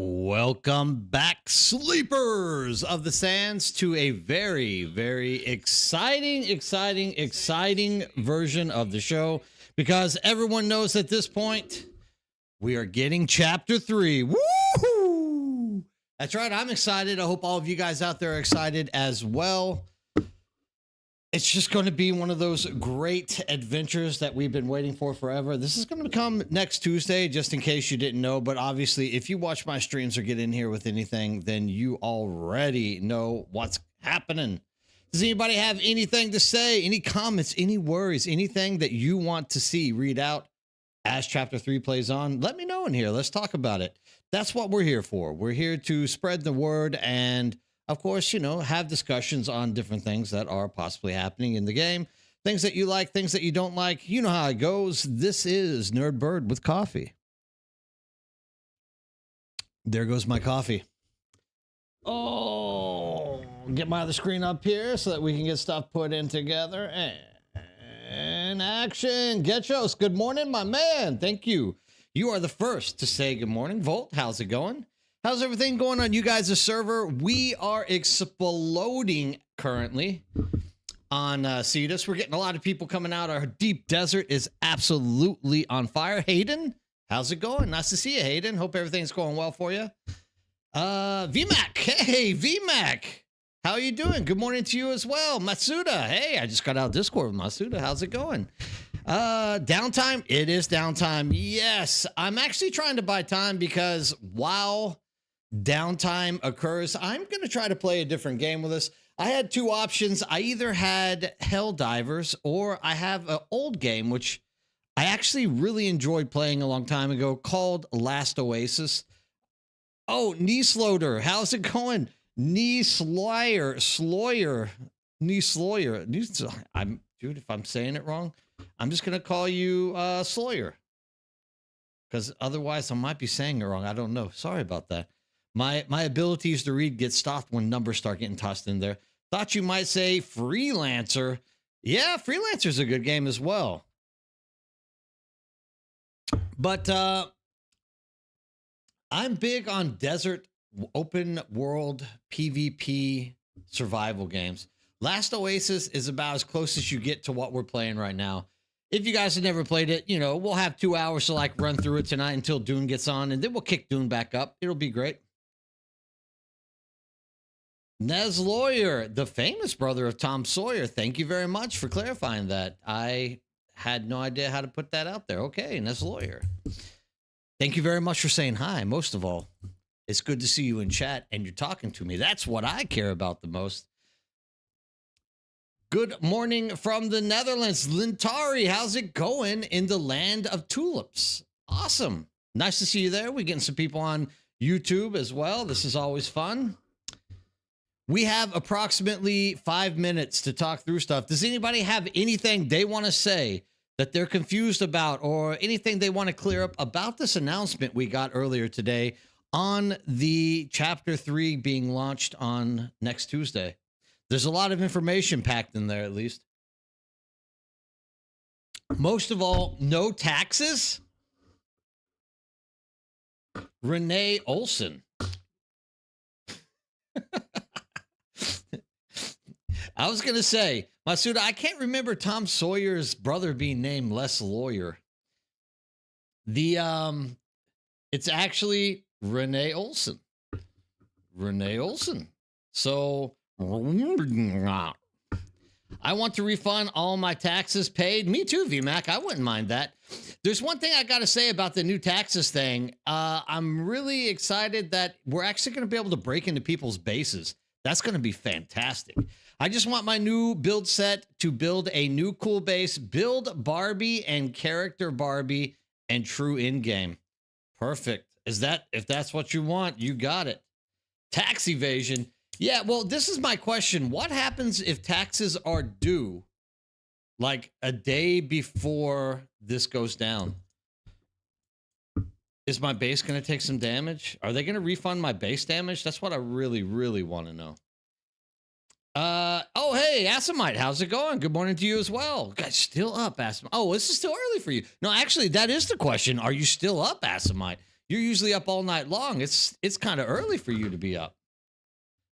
Welcome back, sleepers of the sands, to a very, very exciting version of the show, because everyone knows at this point we are getting chapter 3. Woo! That's right. I'm excited. I hope all of you guys out there are excited as well. It's just going to be one of those great adventures that we've been waiting for forever. This is going to come next Tuesday, just in case you didn't know. But obviously, if you watch my streams or get in here with anything, then you already know what's happening. Does anybody have anything to say? Any comments, any worries, anything that you want to see read out as chapter 3 plays on? Let me know in here. Let's talk about it. That's what we're here for. We're here to spread the word and, of course, have discussions on different things that are possibly happening in the game. Things that you like, things that you don't like. You know how it goes. This is Nerd Bird with coffee. There goes my coffee. Oh, get my other screen up here so that we can get stuff put in together. And action. Getchos, good morning, my man. Thank you. You are the first to say good morning. Volt, how's it going? How's everything going on you guys' server? We are exploding currently on Cetus. We're getting a lot of people coming out. Our deep desert is absolutely on fire. Hayden, how's it going? Nice to see you, Hayden. Hope everything's going well for you. VMAC, hey, VMAC. How are you doing? Good morning to you as well. Matsuda, hey, I just got out of Discord with Matsuda. How's it going? Downtime? It is downtime. Yes, I'm actually trying to buy time because while downtime occurs, I'm going to try to play a different game with us. I had two options. I either had Helldivers or I have an old game, which I actually really enjoyed playing a long time ago, called Last Oasis. Oh, Knee Sloder, how's it going? Knee Sloyer. Dude, if I'm saying it wrong, I'm just going to call you Sloyer, because otherwise I might be saying it wrong. I don't know. Sorry about that. My abilities to read get stopped when numbers start getting tossed in there. Thought you might say Freelancer. Yeah, Freelancer's a good game as well. But I'm big on desert open world PvP survival games. Last Oasis is about as close as you get to what we're playing right now. If you guys have never played it, we'll have 2 hours to run through it tonight until Dune gets on, and then we'll kick Dune back up. It'll be great. Nez Lawyer, the famous brother of Tom Sawyer. Thank you very much for clarifying that. I had no idea how to put that out there. Okay, Nez Lawyer. Thank you very much for saying hi. Most of all, it's good to see you in chat and you're talking to me. That's what I care about the most. Good morning from the Netherlands. Lintari, how's it going in the land of tulips? Awesome. Nice to see you there. We're getting some people on YouTube as well. This is always fun. We have approximately 5 minutes to talk through stuff. Does anybody have anything they want to say that they're confused about, or anything they want to clear up about this announcement we got earlier today on the chapter 3 being launched on next Tuesday? There's a lot of information packed in there, at least. Most of all, no taxes. Renee Olson. I was going to say, Masuda, I can't remember Tom Sawyer's brother being named Les Lawyer. It's actually Renee Olson. Renee Olson. So I want to refund all my taxes paid. Me too, VMAC. I wouldn't mind that. There's one thing I got to say about the new taxes thing. I'm really excited that we're actually going to be able to break into people's bases. That's going to be fantastic. I just want my new build set to build a new cool base, build Barbie and character Barbie and true in-game. Perfect. If that's what you want, you got it. Tax evasion. Yeah, well, this is my question. What happens if taxes are due like a day before this goes down? Is my base going to take some damage? Are they going to refund my base damage? That's what I really, really want to know. Oh, hey, Asimite, how's it going? Good morning to you as well. Guys, still up, Asimite. Oh, this is still early for you. No, actually, that is the question. Are you still up, Asimite? You're usually up all night long. It's kind of early for you to be up.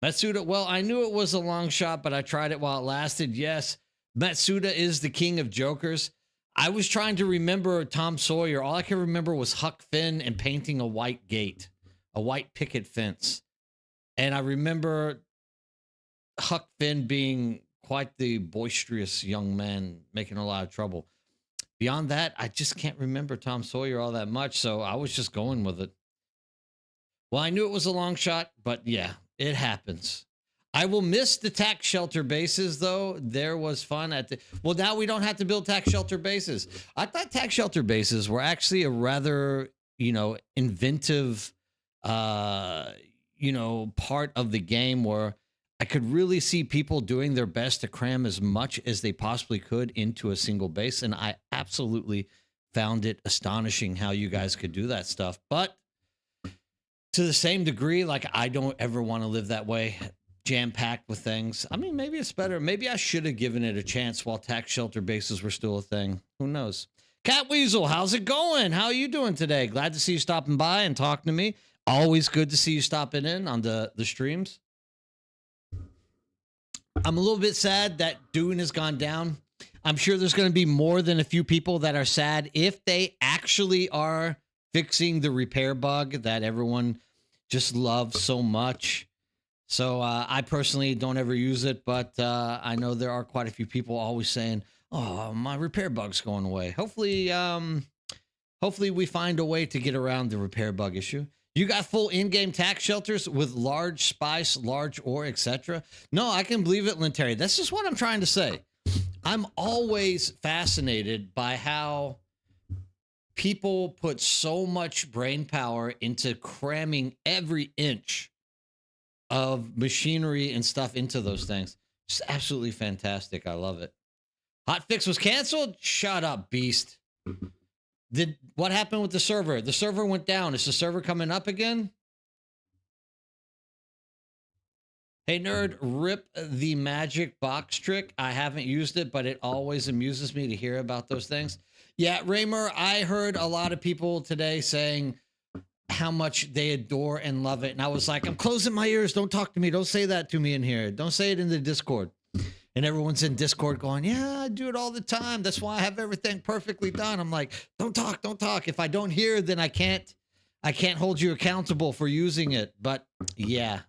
Matsuda, well, I knew it was a long shot, but I tried it while it lasted. Yes, Matsuda is the king of jokers. I was trying to remember Tom Sawyer. All I can remember was Huck Finn and painting a white gate, a white picket fence. And I remember Huck Finn being quite the boisterous young man, making a lot of trouble. Beyond that, I just can't remember Tom Sawyer all that much, so I was just going with it. Well, I knew it was a long shot, but yeah, it happens. I will miss the tax shelter bases, though. There was fun at the... Well, now we don't have to build tax shelter bases. I thought tax shelter bases were actually a rather, inventive, part of the game where I could really see people doing their best to cram as much as they possibly could into a single base. And I absolutely found it astonishing how you guys could do that stuff. But to the same degree, like, I don't ever want to live that way, jam-packed with things. I mean, maybe it's better. Maybe I should have given it a chance while tax shelter bases were still a thing. Who knows? Cat Weasel, how's it going? How are you doing today? Glad to see you stopping by and talking to me. Always good to see you stopping in on the streams. I'm a little bit sad that Dune has gone down. I'm sure there's going to be more than a few people that are sad if they actually are fixing the repair bug that everyone just loves so much. So I personally don't ever use it, but I know there are quite a few people always saying, "Oh, my repair bug's going away." Hopefully we find a way to get around the repair bug issue. You got full in-game tax shelters with large spice, large ore, etc. No, I can believe it, Linteri. This is what I'm trying to say. I'm always fascinated by how people put so much brain power into cramming every inch of machinery and stuff into those things. Just absolutely fantastic. I love it. Hotfix was canceled? Shut up, beast. What happened with the server? The server went down. Is the server coming up again? Hey, nerd, rip the magic box trick. I haven't used it, but it always amuses me to hear about those things. Yeah, Raymer, I heard a lot of people today saying how much they adore and love it. And I was like, I'm closing my ears. Don't talk to me. Don't say that to me in here. Don't say it in the Discord. And everyone's in Discord going, yeah, I do it all the time. That's why I have everything perfectly done. I'm like, don't talk, don't talk. If I don't hear, then I can't hold you accountable for using it. But yeah,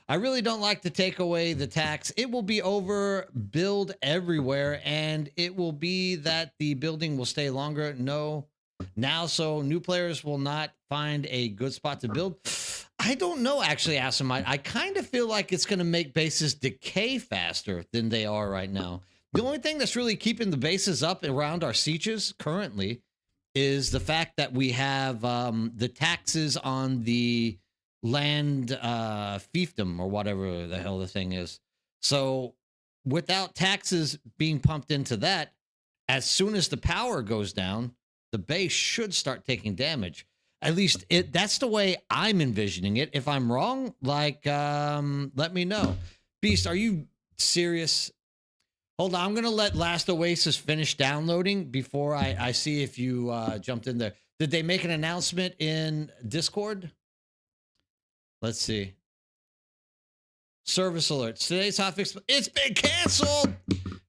I really don't like to take away the tax. It will be overbuild everywhere, and it will be that the building will stay longer. No, now, so new players will not find a good spot to build. I don't know, actually, Asimite. I kind of feel like it's going to make bases decay faster than they are right now. The only thing that's really keeping the bases up around our sieges currently is the fact that we have the taxes on the land fiefdom, or whatever the hell the thing is. So without taxes being pumped into that, as soon as the power goes down, the base should start taking damage. At least that's the way I'm envisioning it. If I'm wrong, let me know. Beast, are you serious? Hold on, I'm going to let Last Oasis finish downloading before I see if you jumped in there. Did they make an announcement in Discord? Let's see. Service alerts. Today's hotfix. It's been canceled.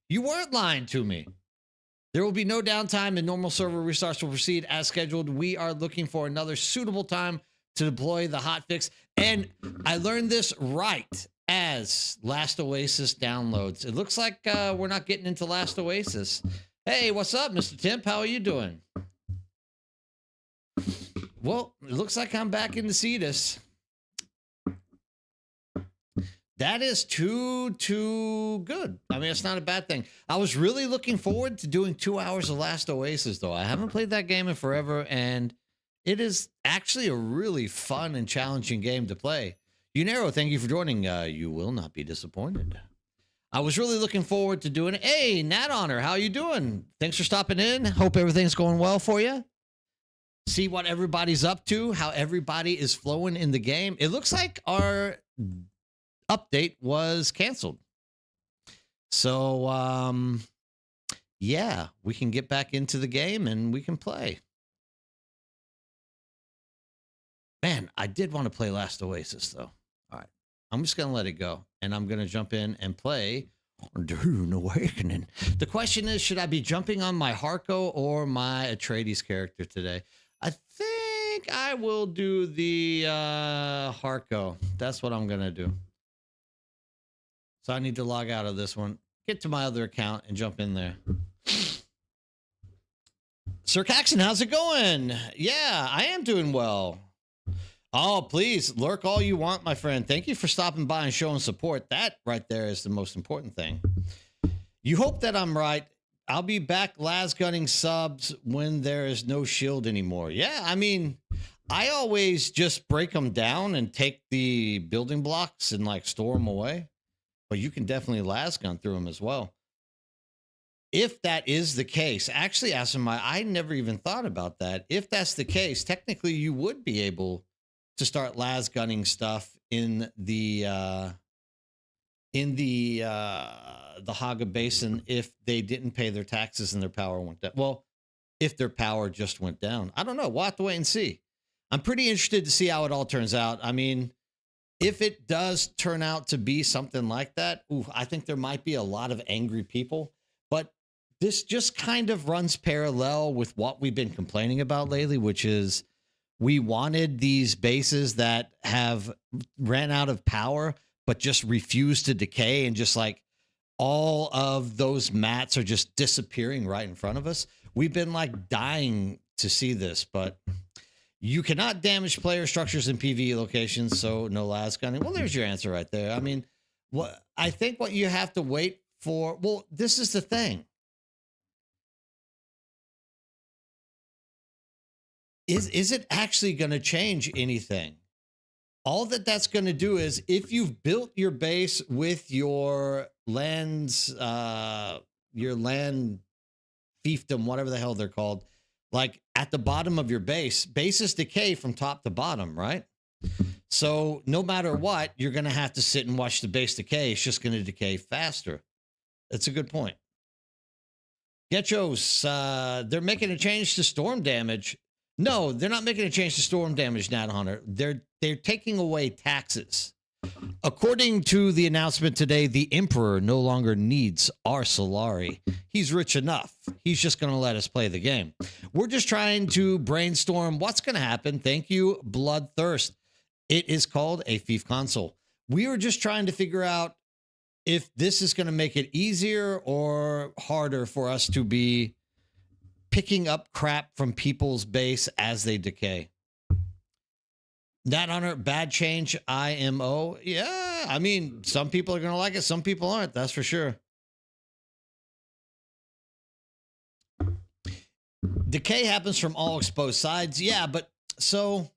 You weren't lying to me. There will be no downtime and normal server restarts will proceed as scheduled. We are looking for another suitable time to deploy the hotfix. And I learned this right as Last Oasis downloads. It looks like we're not getting into Last Oasis. Hey, what's up, Mr. Timp? How are you doing? Well, it looks like I'm back in the Cetus. That is too good. I mean, it's not a bad thing. I was really looking forward to doing 2 hours of Last Oasis, though. I haven't played that game in forever, and it is actually a really fun and challenging game to play. Unero, thank you for joining. You will not be disappointed. I was really looking forward to doing it. Hey, Nat Honor, how you doing? Thanks for stopping in. Hope everything's going well for you. See what everybody's up to, how everybody is flowing in the game. It looks like our update was canceled. So, yeah, we can get back into the game and we can play. Man, I did want to play Last Oasis though. All right. I'm just going to let it go and I'm going to jump in and play Dune Awakening. The question is, should I be jumping on my Harko or my Atreides character today? I think I will do the Harko. That's what I'm going to do. So I need to log out of this one, get to my other account and jump in there. Sir Caxton, how's it going? Yeah, I am doing well. Oh, please lurk all you want, my friend. Thank you for stopping by and showing support. That right there is the most important thing. You hope that I'm right. I'll be back lasgunning subs when there is no shield anymore. Yeah, I mean, I always just break them down and take the building blocks and like store them away. But you can definitely lasgun through them as well. If that is the case, actually, Asimai, I never even thought about that. If that's the case, technically you would be able to start lasgunning stuff in the Haga Basin if they didn't pay their taxes and their power went down. Well, if their power just went down. I don't know. We'll have to wait and see. I'm pretty interested to see how it all turns out. I mean, if it does turn out to be something like that, I think there might be a lot of angry people. But this just kind of runs parallel with what we've been complaining about lately, which is we wanted these bases that have ran out of power, but just refuse to decay. And just like all of those mats are just disappearing right in front of us. We've been like dying to see this, but you cannot damage player structures in PvE locations. So no lasgunning. Well, there's your answer right there. I mean, I think what you have to wait for, well, this is the thing. Is it actually going to change anything? All that's going to do is if you've built your base with your lands, your land fiefdom, whatever the hell they're called, like at the bottom of your base, bases decay from top to bottom, right? So no matter what, you're going to have to sit and watch the base decay. It's just going to decay faster. That's a good point. Getchos, they're making a change to storm damage. No, they're not making a change to storm damage, Nat Hunter. They're taking away taxes. According to the announcement today, the Emperor no longer needs our Solari. He's rich enough. He's just going to let us play the game. We're just trying to brainstorm what's going to happen. Thank you, Bloodthirst. It is called a Fief console. We were just trying to figure out if this is going to make it easier or harder for us to be picking up crap from people's base as they decay. Nat Hunter, bad change, IMO. Yeah, I mean, some people are going to like it. Some people aren't. That's for sure. Decay happens from all exposed sides. Yeah, but so,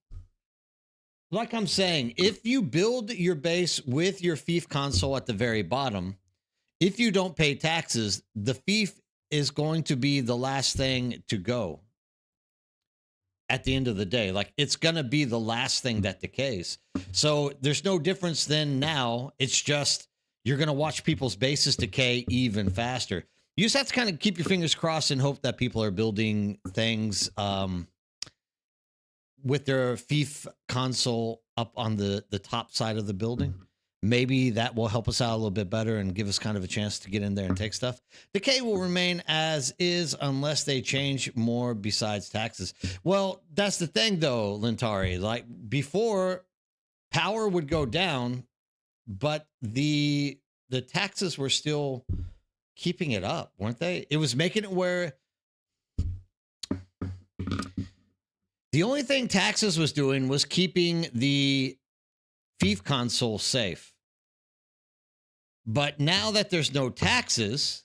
like I'm saying, if you build your base with your Fief console at the very bottom, if you don't pay taxes, the Fief is going to be the last thing to go at the end of the day. Like, it's going to be the last thing that decays. So there's no difference than now. It's just you're going to watch people's bases decay even faster. You just have to kind of keep your fingers crossed and hope that people are building things with their Fief console up on the top side of the building. Maybe that will help us out a little bit better and give us kind of a chance to get in there and take stuff. Decay will remain as is unless they change more besides taxes. Well, that's the thing, though, Lintari. Like, before, power would go down, but the taxes were still keeping it up, weren't they? It was making it where the only thing taxes was doing was keeping the Fief console safe. But now that there's no taxes,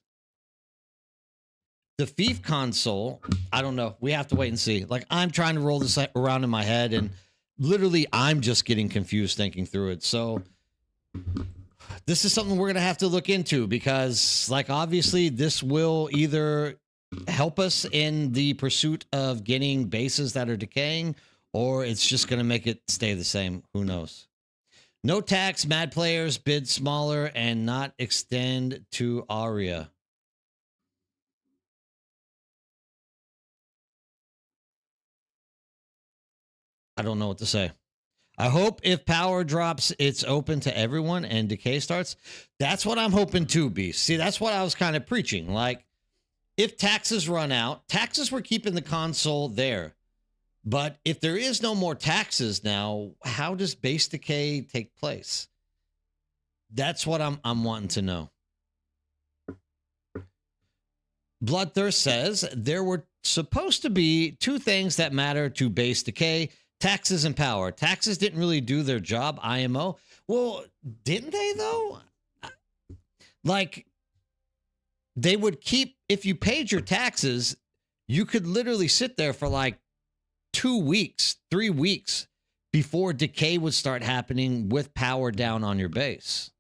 the Fief console, I don't know. We have to wait and see. Like, I'm trying to roll this around in my head, and literally I'm just getting confused thinking through it. So this is something we're going to have to look into because, like, obviously this will either help us in the pursuit of getting bases that are decaying, or it's just going to make it stay the same. Who knows? No tax, mad players, bid smaller, and not extend to Aria. I don't know what to say. I hope if power drops, it's open to everyone and decay starts. That's what I'm hoping too, Beast. See, that's what I was kind of preaching. Like, if taxes run out, taxes were keeping the console there. But if there is no more taxes now, how does base decay take place? That's what I'm wanting to know. Bloodthirst says there were supposed to be two things that matter to base decay: taxes and power. Taxes didn't really do their job, IMO. Well, didn't they though? Like, they would keep, if you paid your taxes, you could literally sit there for like 2 weeks, 3 weeks before decay would start happening with power down on your base.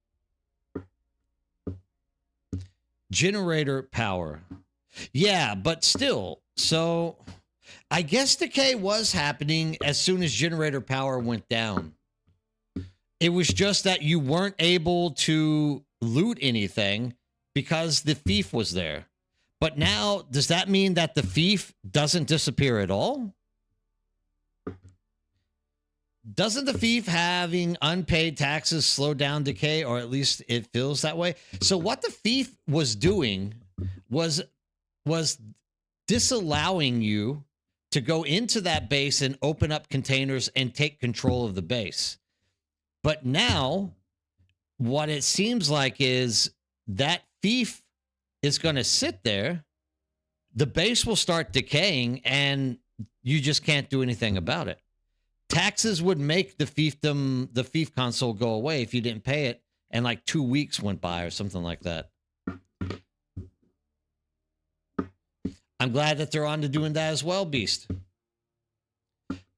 Generator power. Yeah, but still. So I guess decay was happening as soon as generator power went down. It was just that you weren't able to loot anything because the thief was there. But now, does that mean that the thief doesn't disappear at all? Doesn't the thief having unpaid taxes slow down decay, or at least it feels that way? So what the thief was doing was disallowing you to go into that base and open up containers and take control of the base. But now, what it seems like is that thief is going to sit there, the base will start decaying, and you just can't do anything about it. Taxes would make the thief console go away if you didn't pay it, and like 2 weeks went by or something like that. I'm glad that they're on to doing that as well, Beast.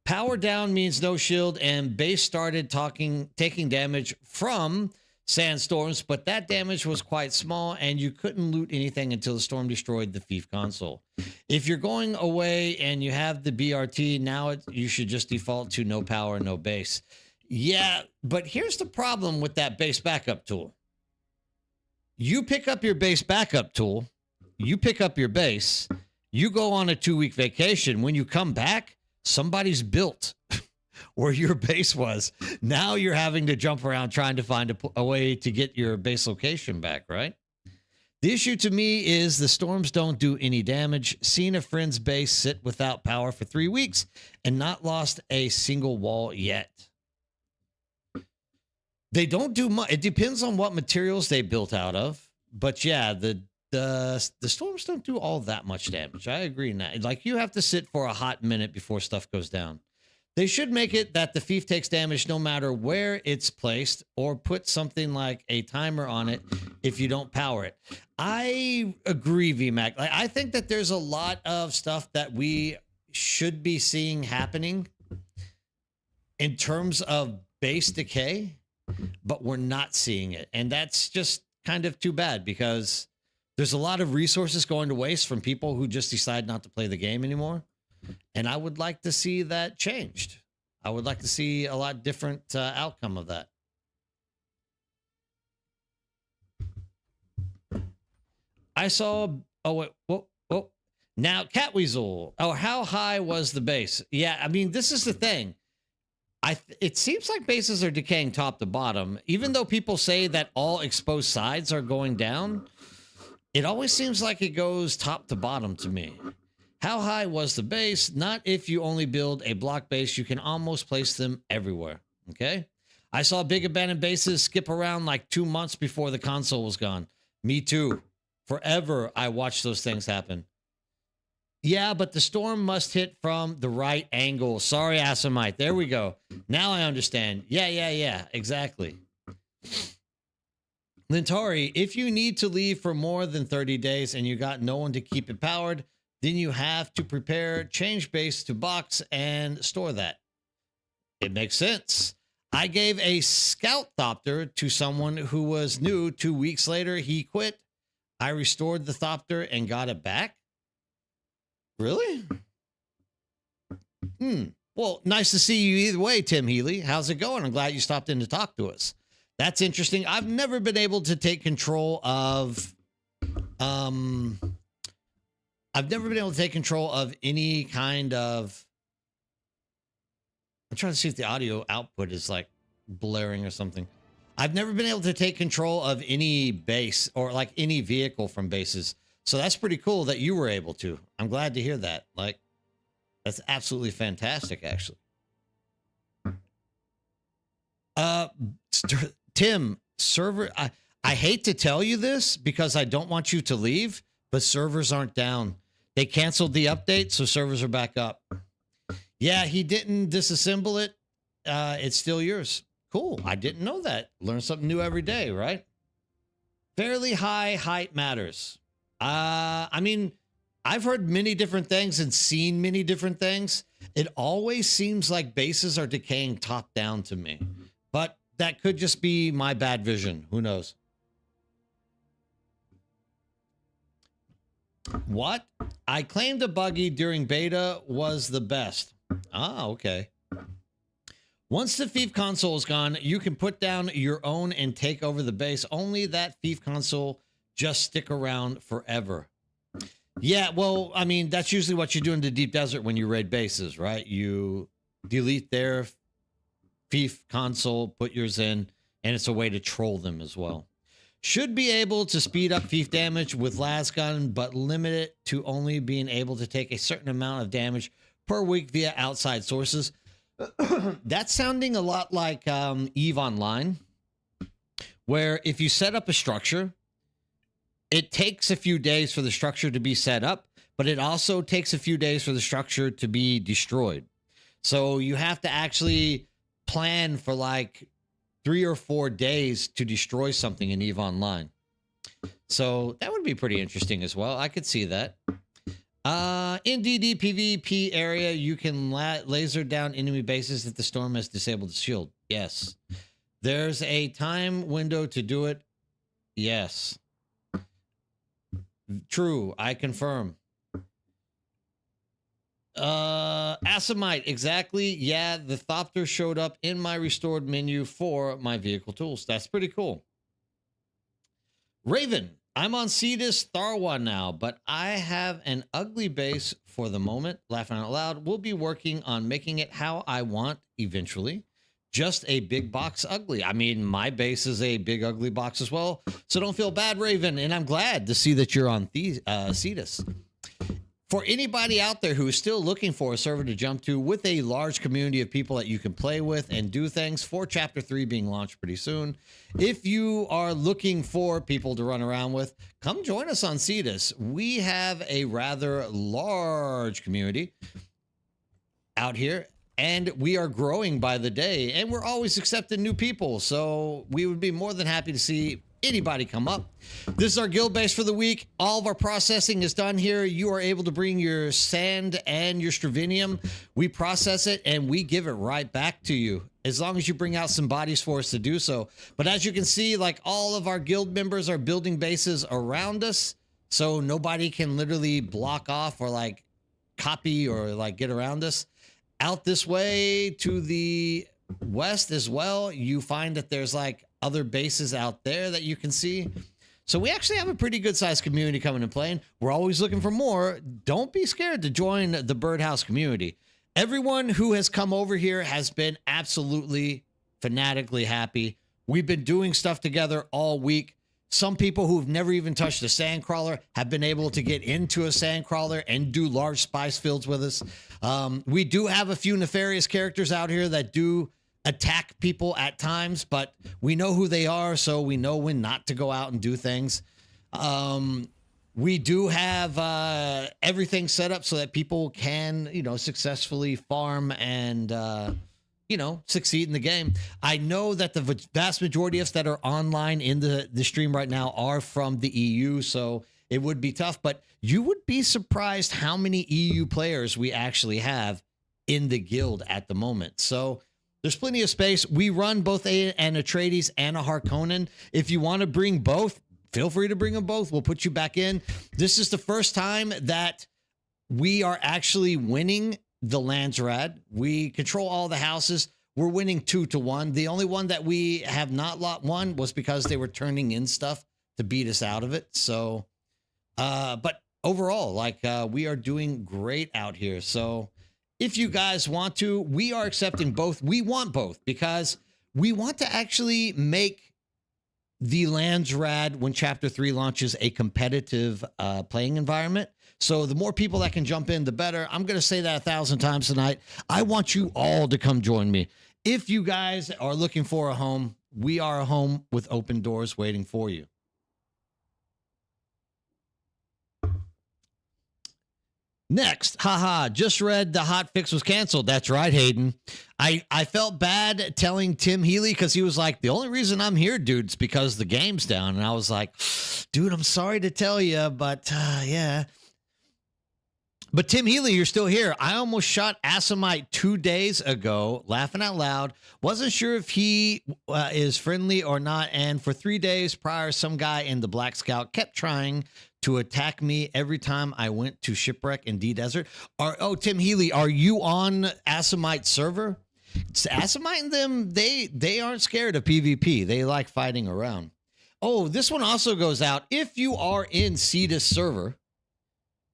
Power down means no shield, and base started taking damage from sandstorms, but that damage was quite small, and you couldn't loot anything until the storm destroyed the thief console. If you're going away and you have the BRT, now you should just default to no power, no base. Yeah, but here's the problem with that base backup tool. You pick up your base backup tool, you pick up your base, you go on a 2-week vacation. When you come back, somebody's built where your base was. Now you're having to jump around trying to find a way to get your base location back, right? The issue to me is the storms don't do any damage. Seen a friend's base sit without power for 3 weeks and not lost a single wall yet. They don't do much. It depends on what materials they built out of. But yeah, the storms don't do all that much damage. I agree in that. Like, you have to sit for a hot minute before stuff goes down. They should make it that the thief takes damage no matter where it's placed, or put something like a timer on it if you don't power it. I agree, VMAC. Like, I think that there's a lot of stuff that we should be seeing happening in terms of base decay, but we're not seeing it. And that's just kind of too bad, because there's a lot of resources going to waste from people who just decide not to play the game anymore. And I would like to see that changed. I would like to see a lot different outcome of that. I saw, oh, wait, whoa. Now, Catweasel. Oh, how high was the base? Yeah, I mean, this is the thing. It seems like bases are decaying top to bottom. Even though people say that all exposed sides are going down, it always seems like it goes top to bottom to me. How high was the base? Not if you only build a block base. You can almost place them everywhere. Okay? I saw big abandoned bases skip around like 2 months before the console was gone. Me too. Forever, I watched those things happen. Yeah, but the storm must hit from the right angle. Sorry, Asimite. There we go. Now I understand. Yeah. Exactly. Lintari, if you need to leave for more than 30 days and you got no one to keep it powered, then you have to prepare change base to box and store that. It makes sense. I gave a scout thopter to someone who was new. 2 weeks later, he quit. I restored the thopter and got it back. Really? Well, nice to see you either way, Tim Healy. How's it going? I'm glad you stopped in to talk to us. That's interesting. I've never been able to take control of any kind of, I'm trying to see if the audio output is like blaring or something. I've never been able to take control of any base or like any vehicle from bases. So that's pretty cool that you were able to. I'm glad to hear that. Like, that's absolutely fantastic, actually. Tim, server, I hate to tell you this because I don't want you to leave, but servers aren't down. They canceled the update, so servers are back up. Yeah, he didn't disassemble it. It's still yours. Cool. I didn't know that. Learn something new every day, right? Fairly high height matters. I mean, I've heard many different things and seen many different things. It always seems like bases are decaying top down to me, but that could just be my bad vision. Who knows? What? I claimed a buggy during beta was the best. Ah, okay. Once the Thief console is gone, you can put down your own and take over the base. Only that Thief console just stick around forever. Yeah, well, I mean, that's usually what you do in the deep desert when you raid bases, right? You delete their Thief console, put yours in, and it's a way to troll them as well. Should be able to speed up Thief damage with las gun, but limit it to only being able to take a certain amount of damage per week via outside sources. That's sounding a lot like EVE Online, where if you set up a structure, it takes a few days for the structure to be set up, but it also takes a few days for the structure to be destroyed. So you have to actually plan for like 3 or 4 days to destroy something in EVE Online. So that would be pretty interesting as well. I could see that. In DD PvP area, you can laser down enemy bases if the storm has disabled the shield. Yes. There's a time window to do it. Yes. True. I confirm. Asimite. Exactly. Yeah. The Thopter showed up in my restored menu for my vehicle tools. That's pretty cool. Raven. I'm on Cetus Tharwa now, but I have an ugly base for the moment. Laughing out loud. We'll be working on making it how I want eventually. Just a big box ugly. I mean, my base is a big ugly box as well. So don't feel bad, Raven. And I'm glad to see that you're on Cetus. For anybody out there who is still looking for a server to jump to with a large community of people that you can play with and do things, for Chapter 3 being launched pretty soon, if you are looking for people to run around with, come join us on Cetus. We have a rather large community out here, and we are growing by the day, and we're always accepting new people, so we would be more than happy to see anybody come up. This is our guild base for the week. All of our processing is done here. You are able to bring your sand and your stravinium. We process it and we give it right back to you, as long as you bring out some bodies for us to do so. But as you can see, like, all of our guild members are building bases around us, so nobody can literally block off or like copy or like get around us. Out this way to the west as well, you find that there's like other bases out there that you can see. So we actually have a pretty good sized community coming and playing. We're always looking for more. Don't be scared to join the Birdhouse community. Everyone who has come over here has been absolutely fanatically happy. We've been doing stuff together all week. Some people who've never even touched a sandcrawler have been able to get into a sandcrawler and do large spice fields with us. We do have a few nefarious characters out here that do attack people at times, but we know who they are, so we know when not to go out and do things. We do have everything set up so that people can, you know, successfully farm and, you know, succeed in the game. I know that the vast majority of us that are online in the stream right now are from the EU, so it would be tough, but you would be surprised how many EU players we actually have in the guild at the moment. So there's plenty of space. We run both an Atreides and a Harkonnen. If you want to bring both, feel free to bring them both. We'll put you back in. This is the first time that we are actually winning the Landsrad. We control all the houses. We're winning 2-1. The only one that we have not won was because they were turning in stuff to beat us out of it. So, but overall, like, we are doing great out here. So If you guys want to, we are accepting both. We want both because we want to actually make the Lands Rad when Chapter 3 launches a competitive playing environment. So the more people that can jump in, the better. I'm going to say that 1,000 times tonight. I want you all to come join me. If you guys are looking for a home, we are a home with open doors waiting for you. Next, haha, just read the hot fix was canceled. That's right, Hayden. I felt bad telling Tim Healy because he was like, the only reason I'm here, dude, is because the game's down. And I was like, dude, I'm sorry to tell you, but yeah. But Tim Healy, you're still here. I almost shot Asimite 2 days ago, laughing out loud. Wasn't sure if he is friendly or not. And for 3 days prior, some guy in the Black Scout kept trying to attack me every time I went to Shipwreck in D Desert. Tim Healy, are you on Asimite server? It's Asimite and them, they aren't scared of PvP. They like fighting around. Oh, this one also goes out. If you are in Cetus server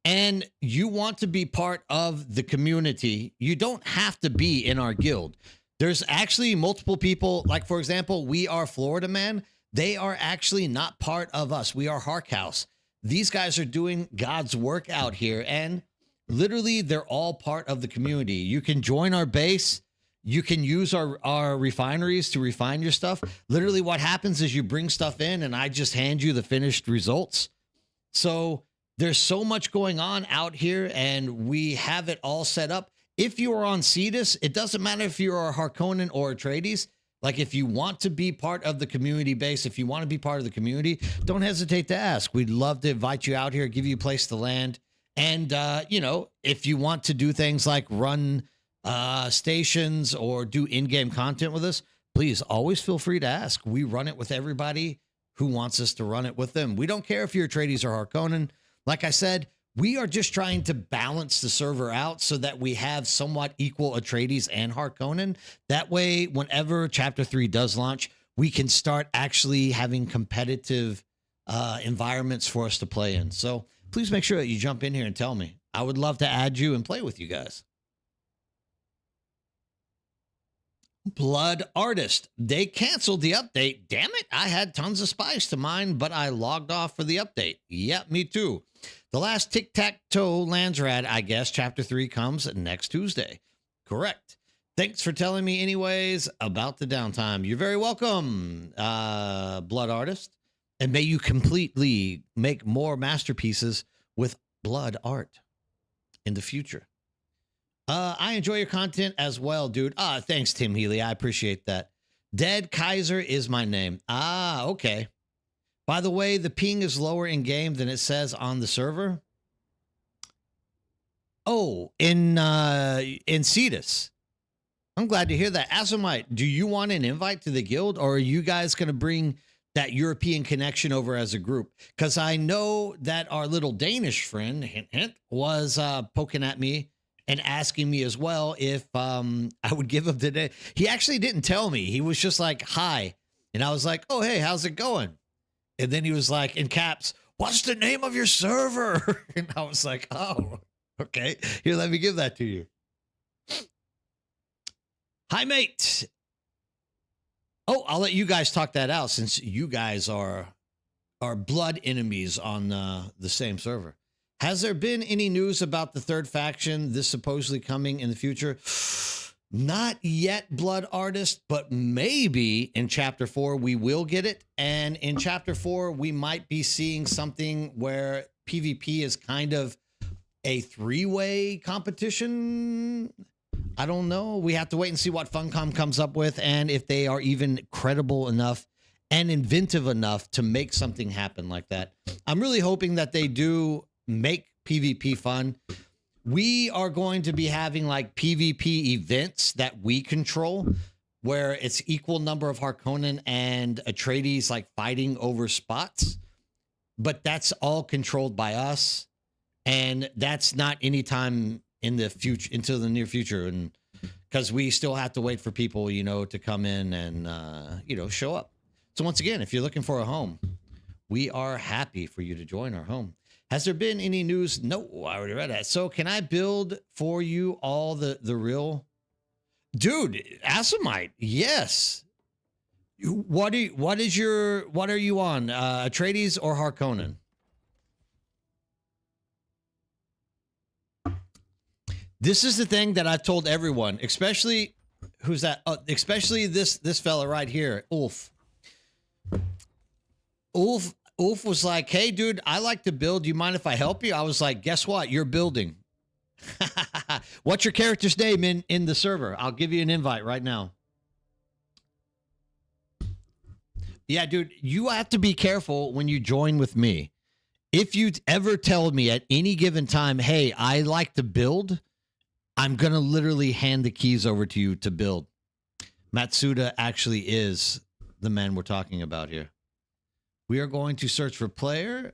and you want to be part of the community, you don't have to be in our guild. There's actually multiple people, like for example, we are Florida Man. They are actually not part of us. We are Hark House. These guys are doing God's work out here, and literally they're all part of the community. You can join our base. You can use our refineries to refine your stuff. Literally what happens is you bring stuff in and I just hand you the finished results. So there's so much going on out here and we have it all set up. If you are on Cetus, it doesn't matter if you're a Harkonnen or a Atreides. Like if you want to be part of the community base, if you want to be part of the community, don't hesitate to ask. We'd love to invite you out here, give you a place to land. And, if you want to do things like run stations or do in-game content with us, please always feel free to ask. We run it with everybody who wants us to run it with them. We don't care if you're Atreides or Harkonnen. Like I said, we are just trying to balance the server out so that we have somewhat equal Atreides and Harkonnen. That way, whenever Chapter 3 does launch, we can start actually having competitive environments for us to play in. So please make sure that you jump in here and tell me. I would love to add you and play with you guys. Blood Artist. They canceled the update. Damn it. I had tons of spice to mine, but I logged off for the update. Yep, me too. The last tic-tac-toe Landsrad, I guess, Chapter 3 comes next Tuesday. Correct. Thanks for telling me anyways about the downtime. You're very welcome, Blood Artist. And may you completely make more masterpieces with blood art in the future. I enjoy your content as well, dude. Thanks, Tim Healy. I appreciate that. Dead Kaiser is my name. Okay. By the way, the ping is lower in game than it says on the server. Oh, in Cetus. I'm glad to hear that. Asimite, do you want an invite to the guild, or are you guys going to bring that European connection over as a group? Because I know that our little Danish friend, hint, hint, was poking at me and asking me as well if I would give him today. He actually didn't tell me. He was just like, hi. And I was like, oh, hey, how's it going? And then he was like, in caps, what's the name of your server? And I was like, oh, okay. Here, let me give that to you. Hi, mate. Oh, I'll let you guys talk that out since you guys are blood enemies on the same server. Has there been any news about the third faction, this supposedly coming in the future? Not yet, Blood Artist, but maybe in Chapter 4 we will get it. And in Chapter 4, we might be seeing something where PvP is kind of a three-way competition. I don't know. We have to wait and see what Funcom comes up with and if they are even credible enough and inventive enough to make something happen like that. I'm really hoping that they do make PvP fun. We are going to be having like PvP events that we control where it's equal number of Harkonnen and Atreides like fighting over spots, but that's all controlled by us. And that's not anytime in the future, into the near future. And because we still have to wait for people, to come in and, show up. So once again, if you're looking for a home, we are happy for you to join our home. Has there been any news? No, I already read that. So can I build for you all the real dude? Asimite, yes. What are you on? Atreides or Harkonnen? This is the thing that I've told everyone, especially who's that? Especially this fella right here, Ulf. Ulf was like, "Hey, dude, I like to build. Do you mind if I help you?" I was like, "Guess what? You're building." What's your character's name in the server? I'll give you an invite right now. Yeah, dude, you have to be careful when you join with me. If you ever tell me at any given time, "Hey, I like to build," I'm going to literally hand the keys over to you to build. Matsuda actually is the man we're talking about here. We are going to search for player.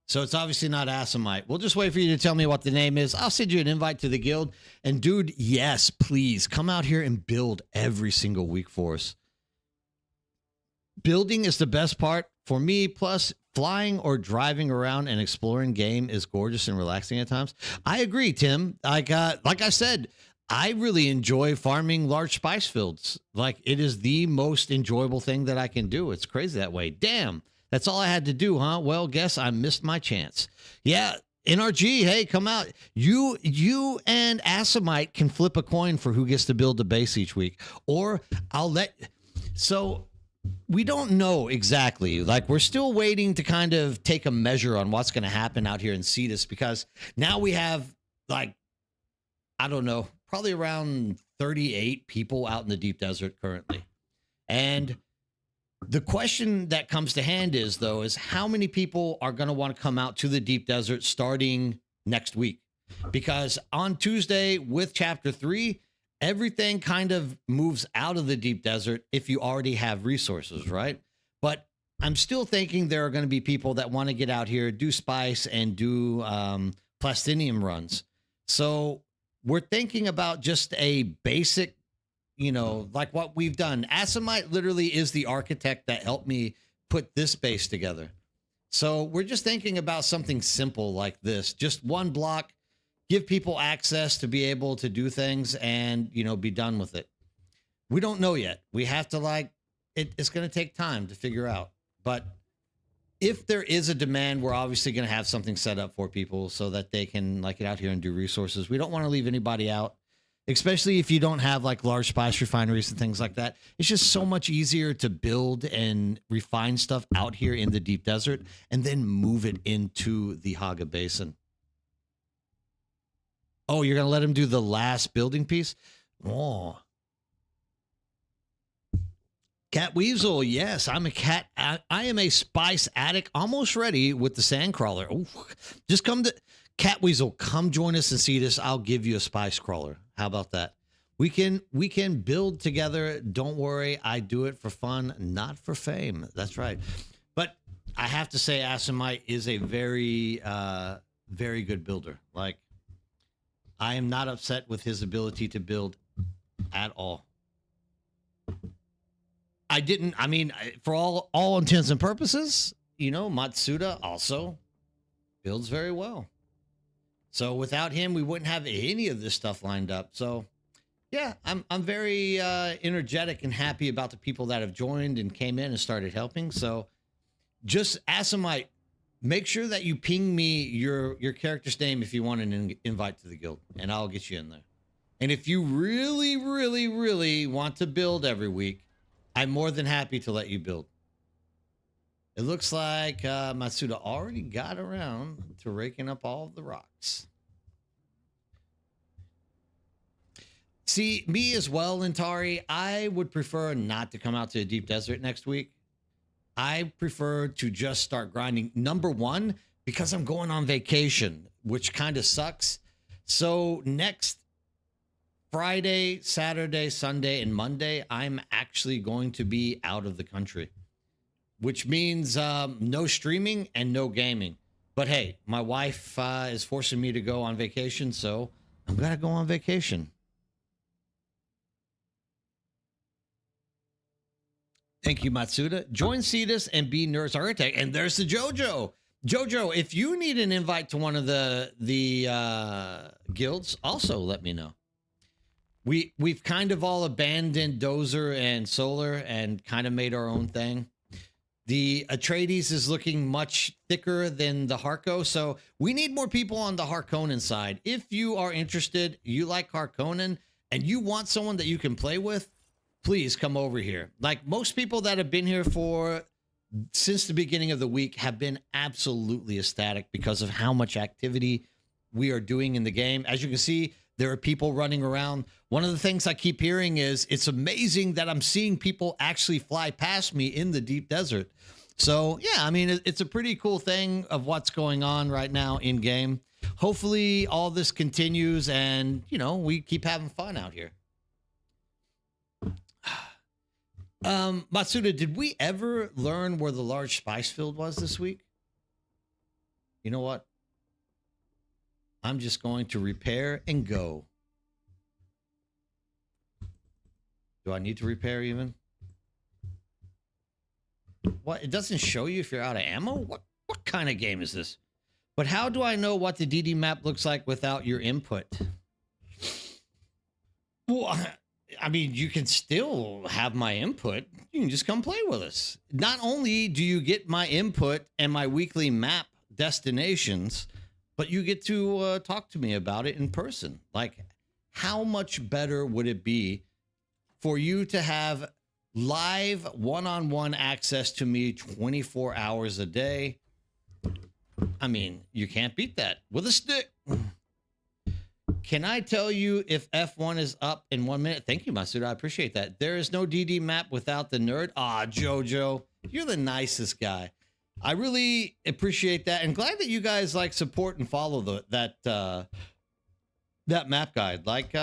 So it's obviously not Asimite. We'll just wait for you to tell me what the name is. I'll send you an invite to the guild. And dude, yes, please come out here and build every single week for us. Building is the best part for me. Plus, flying or driving around and exploring game is gorgeous and relaxing at times. I agree, Tim. Like I said, I really enjoy farming large spice fields. Like, it is the most enjoyable thing that I can do. It's crazy that way. Damn. That's all I had to do, huh? Well, guess I missed my chance. Yeah, NRG, hey, come out. You and Asimite can flip a coin for who gets to build the base each week. Or I'll let... So we don't know exactly. Like, we're still waiting to kind of take a measure on what's going to happen out here in Cetus, because now we have, like, I don't know, probably around 38 people out in the deep desert currently. And the question that comes to hand is, though, is how many people are going to want to come out to the deep desert starting next week? Because on Tuesday with chapter 3, everything kind of moves out of the deep desert if you already have resources, right? But I'm still thinking there are going to be people that want to get out here, do spice, and do plastinium runs. So we're thinking about just a basic, you know, like what we've done. Asimite literally is the architect that helped me put this base together. So we're just thinking about something simple like this. Just one block, give people access to be able to do things and, you know, be done with it. We don't know yet. We have to, like, it's going to take time to figure out. But if there is a demand, we're obviously going to have something set up for people so that they can, like, get out here and do resources. We don't want to leave anybody out. Especially if you don't have like large spice refineries and things like that. It's just so much easier to build and refine stuff out here in the deep desert and then move it into the Haga Basin. Oh, you're going to let him do the last building piece? Oh. Cat Weasel, yes, I'm a cat. I am a spice addict, almost ready with the Sandcrawler. Oh, just come to... Cat Weasel, come join us and see this. I'll give you a spice crawler. How about that? We can build together. Don't worry. I do it for fun, not for fame. That's right. But I have to say, Asimite is a very, very good builder. Like, I am not upset with his ability to build at all. I mean, for all intents and purposes, you know, Matsuda also builds very well. So without him, we wouldn't have any of this stuff lined up. So, yeah, I'm very energetic and happy about the people that have joined and came in and started helping. So, just Asimite, make sure that you ping me your character's name if you want an invite to the guild, and I'll get you in there. And if you really, really, really want to build every week, I'm more than happy to let you build. It looks like Matsuda already got around to raking up all of the rocks. See, me as well, Lintari, I would prefer not to come out to the deep desert next week. I prefer to just start grinding. Number one, because I'm going on vacation, which kind of sucks. So next Friday, Saturday, Sunday, and Monday, I'm actually going to be out of the country, which means no streaming and no gaming. But hey, my wife is forcing me to go on vacation, so I'm going to go on vacation. Thank you, Matsuda. Join Cetus and be Nerds Architect. And there's the Jojo. Jojo, if you need an invite to one of the guilds, also let me know. We've kind of all abandoned Dozer and Solar and kind of made our own thing. The Atreides is looking much thicker than the Harko, so we need more people on the Harkonnen side. If you are interested, you like Harkonnen, and you want someone that you can play with, please come over here. Like most people that have been here since the beginning of the week have been absolutely ecstatic because of how much activity we are doing in the game. As you can see, there are people running around. One of the things I keep hearing is it's amazing that I'm seeing people actually fly past me in the deep desert. So yeah, I mean, it's a pretty cool thing of what's going on right now in game. Hopefully all this continues and, you know, we keep having fun out here. Matsuda, did we ever learn where the large spice field was this week? You know what? I'm just going to repair and go. Do I need to repair even? What? It doesn't show you if you're out of ammo? What kind of game is this? But how do I know what the DD map looks like without your input? Well, I mean, you can still have my input. You can just come play with us. Not only do you get my input and my weekly map destinations, but you get to talk to me about it in person. Like, how much better would it be for you to have live one-on-one access to me 24 hours a day? I mean, you can't beat that with a stick. Can I tell you if F1 is up in 1 minute? Thank you, Masuda. I appreciate that. There is no DD map without the nerd. Ah, Jojo, you're the nicest guy. I really appreciate that, and glad that you guys like support and follow that map guide. Like,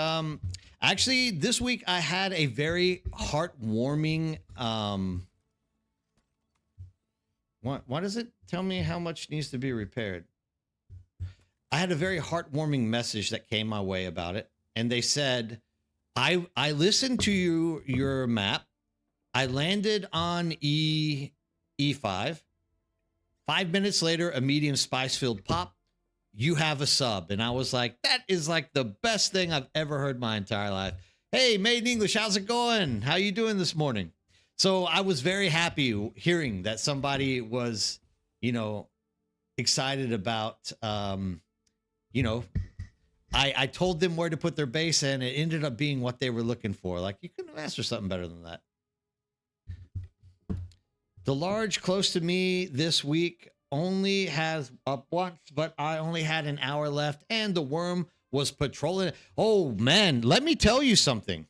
actually, this week I had a very heartwarming. What does it tell me? How much needs to be repaired? I had a very heartwarming message that came my way about it, and they said, "I listened to your map. I landed on E5. 5 minutes later, a medium spice field pop. You have a sub." And I was like, that is like the best thing I've ever heard my entire life. Hey, Made in English, how's it going? How you doing this morning? So I was very happy hearing that somebody was, you know, excited about, you know, I told them where to put their base and it ended up being what they were looking for. Like, you couldn't have asked for something better than that. The large close to me this week only has up once, but I only had an hour left and the worm was patrolling. Oh man, let me tell you something.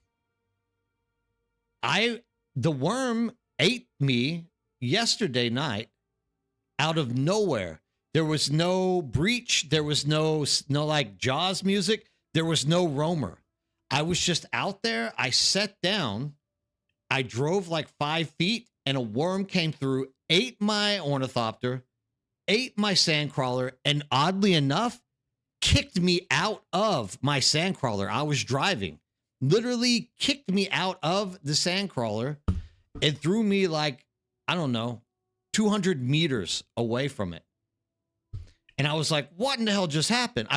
The worm ate me yesterday night out of nowhere. There was no breach. There was no like Jaws music. There was no roamer. I was just out there. I sat down. I drove like 5 feet. And a worm came through, ate my ornithopter, ate my sandcrawler, and oddly enough, kicked me out of my sandcrawler. I was driving, literally kicked me out of the sandcrawler and threw me like, I don't know, 200 meters away from it. And I was like, what in the hell just happened?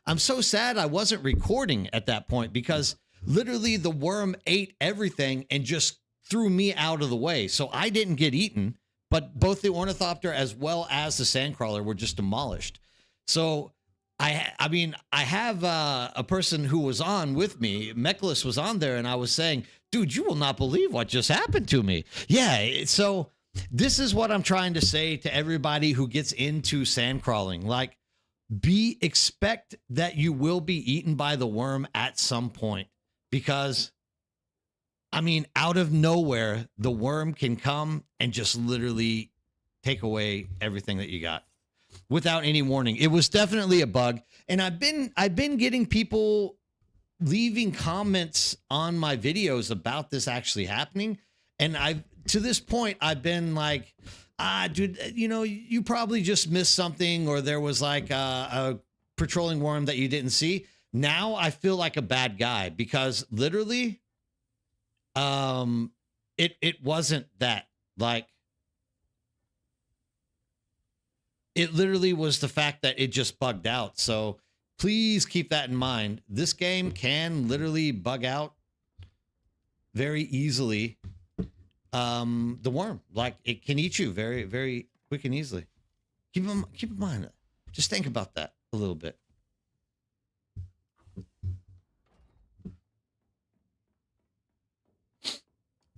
I'm so sad I wasn't recording at that point because literally the worm ate everything and just threw me out of the way. So I didn't get eaten, but both the ornithopter as well as the sandcrawler were just demolished. So I mean, I have a person who was on with me. Meklis was on there and I was saying, dude, you will not believe what just happened to me. Yeah. So this is what I'm trying to say to everybody who gets into sand crawling. Like, expect that you will be eaten by the worm at some point because I mean, out of nowhere, the worm can come and just literally take away everything that you got without any warning. It was definitely a bug. And I've been getting people leaving comments on my videos about this actually happening. And to this point, I've been like, dude, you know, you probably just missed something or there was like a patrolling worm that you didn't see. Now I feel like a bad guy because literally, it wasn't that. Like, it literally was the fact that it just bugged out. So please keep that in mind. This game can literally bug out very easily. The worm, like, it can eat you very, very quick and easily. Keep in mind. Just think about that a little bit.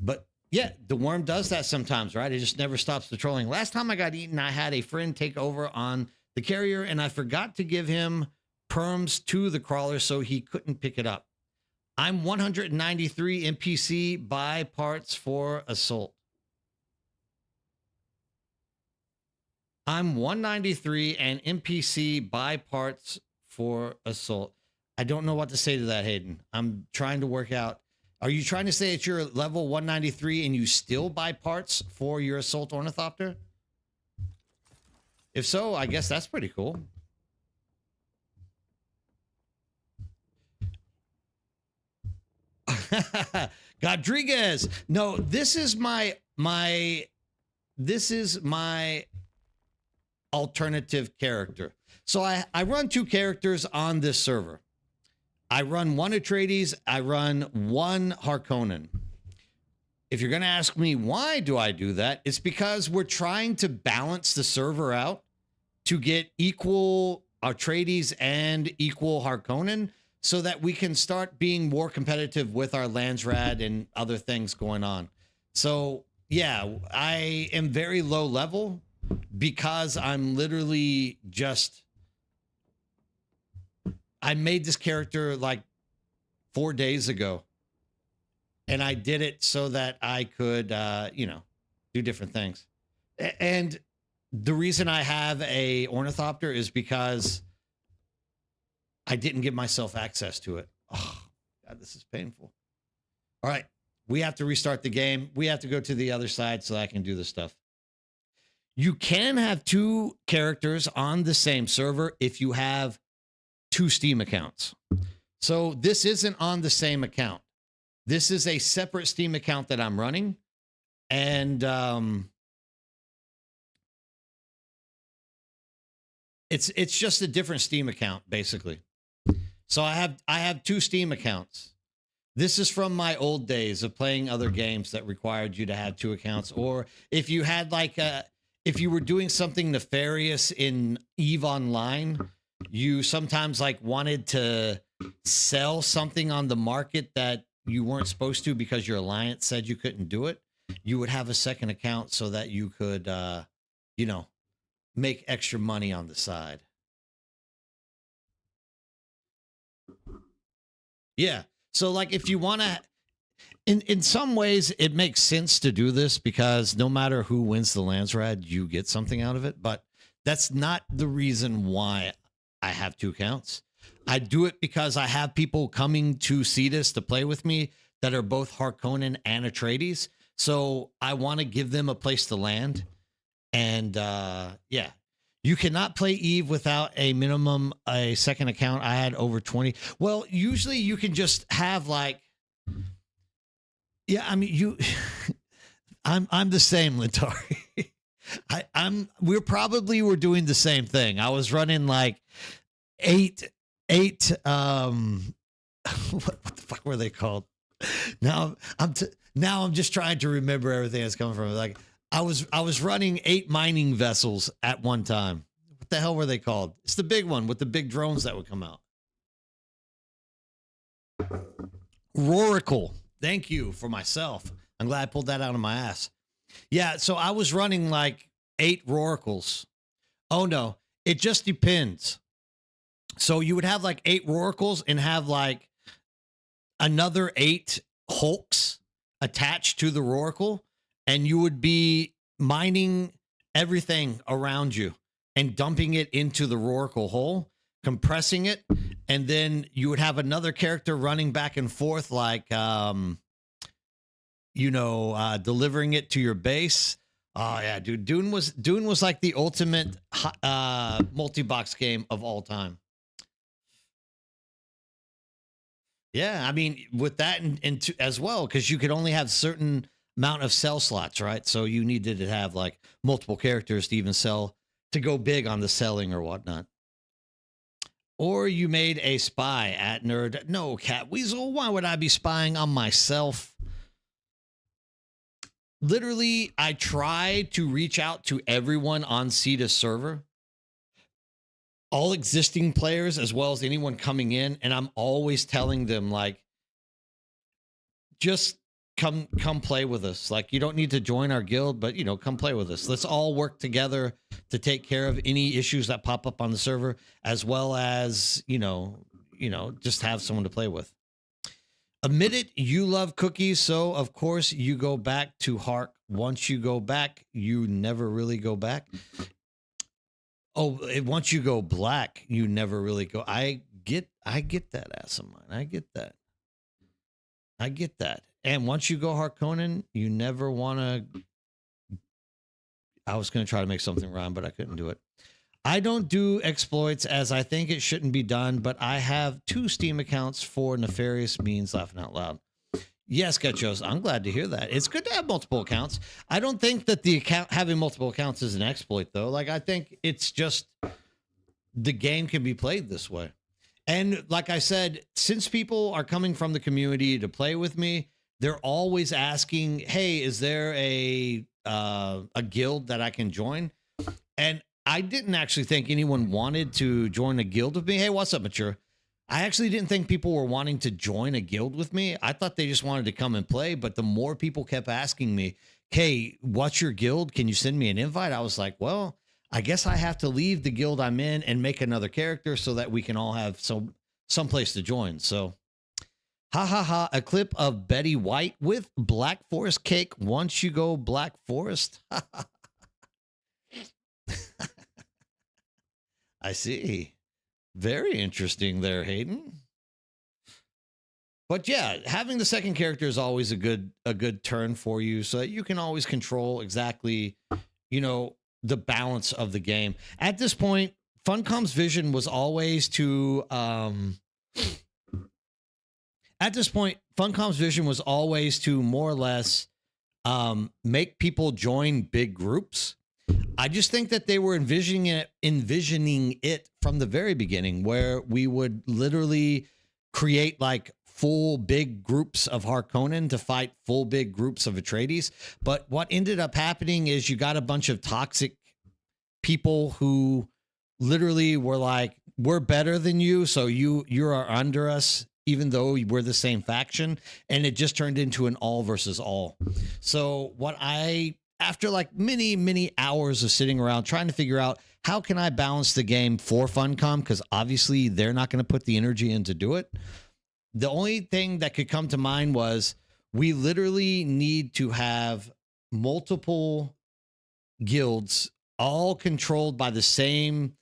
But yeah, the worm does that sometimes, right? It just never stops patrolling. Last time I got eaten, I had a friend take over on the carrier, and I forgot to give him perms to the crawler, so he couldn't pick it up. I'm 193 NPC, buy parts for assault. I'm 193 and NPC, buy parts for assault. I don't know what to say to that, Hayden. I'm trying to work out. Are you trying to say that you're level 193 and you still buy parts for your assault ornithopter? If so, I guess that's pretty cool. Godriguez. No, this is my alternative character. So I run two characters on this server. I run one Atreides, I run one Harkonnen. If you're going to ask me why do I do that, it's because we're trying to balance the server out to get equal Atreides and equal Harkonnen, so that we can start being more competitive with our Landsrad and other things going on. So yeah, I am very low level because I'm literally just... I made this character like 4 days ago, and I did it so that I could, you know, do different things. And the reason I have a ornithopter is because I didn't give myself access to it. Oh, God, this is painful. All right, we have to restart the game. We have to go to the other side so I can do this stuff. You can have two characters on the same server if you have two Steam accounts. So this isn't on the same account. This is a separate Steam account that I'm running. And it's just a different Steam account, basically. So I have two Steam accounts. This is from my old days of playing other games that required you to have two accounts. Or if you had like if you were doing something nefarious in EVE Online, you sometimes like wanted to sell something on the market that you weren't supposed to because your alliance said you couldn't do it. You would have a second account so that you could, you know, make extra money on the side. Yeah. So like if you want to, in some ways it makes sense to do this because no matter who wins the Landsrad, you get something out of it. But that's not the reason why I have two accounts. I do it because I have people coming to Cetus to play with me that are both Harkonnen and Atreides. So I want to give them a place to land. And yeah, you cannot play EVE without a second account. I had over 20. Well, usually you can just have like, yeah, I mean, you, I'm the same, Lintari. We're doing the same thing. I was running like eight, what the fuck were they called? Now I'm just trying to remember everything that's coming from it. Like I was running 8 mining vessels at one time. What the hell were they called? It's the big one with the big drones that would come out. Roracle. Thank you for myself. I'm glad I pulled that out of my ass. Yeah, so I was running like 8 Roracles. Oh no, it just depends. So you would have like 8 Roracles and have like another 8 Hulks attached to the Roracle, and you would be mining everything around you and dumping it into the Roracle hole, compressing it, and then you would have another character running back and forth like you know, delivering it to your base. Oh yeah, dude, Dune was like the ultimate multi-box game of all time. Yeah, I mean, with that and as well, because you could only have certain amount of sell slots, right? So you needed to have like multiple characters to even sell, to go big on the selling or whatnot. Or you made a spy at Nerd. No, Cat Weasel, why would I be spying on myself? Literally, I tried to reach out to everyone on Cetus server, all existing players as well as anyone coming in, and I'm always telling them, like, just come play with us. Like, you don't need to join our guild, but, you know, come play with us. Let's all work together to take care of any issues that pop up on the server, as well as, you know, just have someone to play with. Admit it, you love cookies, so of course you go back to Hark. Once you go back, you never really go back. Oh, once you go black, you never really go. I get that, ass of mine. I get that. And once you go Harkonnen, you never want to. I was going to try to make something rhyme, but I couldn't do it. I don't do exploits as I think it shouldn't be done, but I have 2 Steam accounts for nefarious means, laughing out loud. Yes, Getchos, I'm glad to hear that. It's good to have multiple accounts. I don't think that the account having multiple accounts is an exploit, though. Like, I think it's just the game can be played this way. And like I said, since people are coming from the community to play with me, they're always asking, hey, is there a guild that I can join? And I didn't actually think anyone wanted to join a guild with me. Hey, what's up, Mature? I actually didn't think people were wanting to join a guild with me. I thought they just wanted to come and play. But the more people kept asking me, hey, what's your guild? Can you send me an invite? I was like, well, I guess I have to leave the guild I'm in and make another character so that we can all have some place to join. So, ha ha ha, a clip of Betty White with Black Forest cake. Once you go Black Forest. I see. Very interesting there, Hayden. But yeah, having the second character is always a good turn for you, so that you can always control exactly, you know, the balance of the game. At this point, Funcom's vision was always to more or less make people join big groups. I just think that they were envisioning it from the very beginning, where we would literally create like full big groups of Harkonnen to fight full big groups of Atreides. But what ended up happening is you got a bunch of toxic people who literally were like, we're better than you, so you are under us, even though we're the same faction. And it just turned into an all versus all. So after like many hours of sitting around trying to figure out how can I balance the game for Funcom, because obviously they're not going to put the energy in to do it. The only thing that could come to mind was we literally need to have multiple guilds all controlled by the same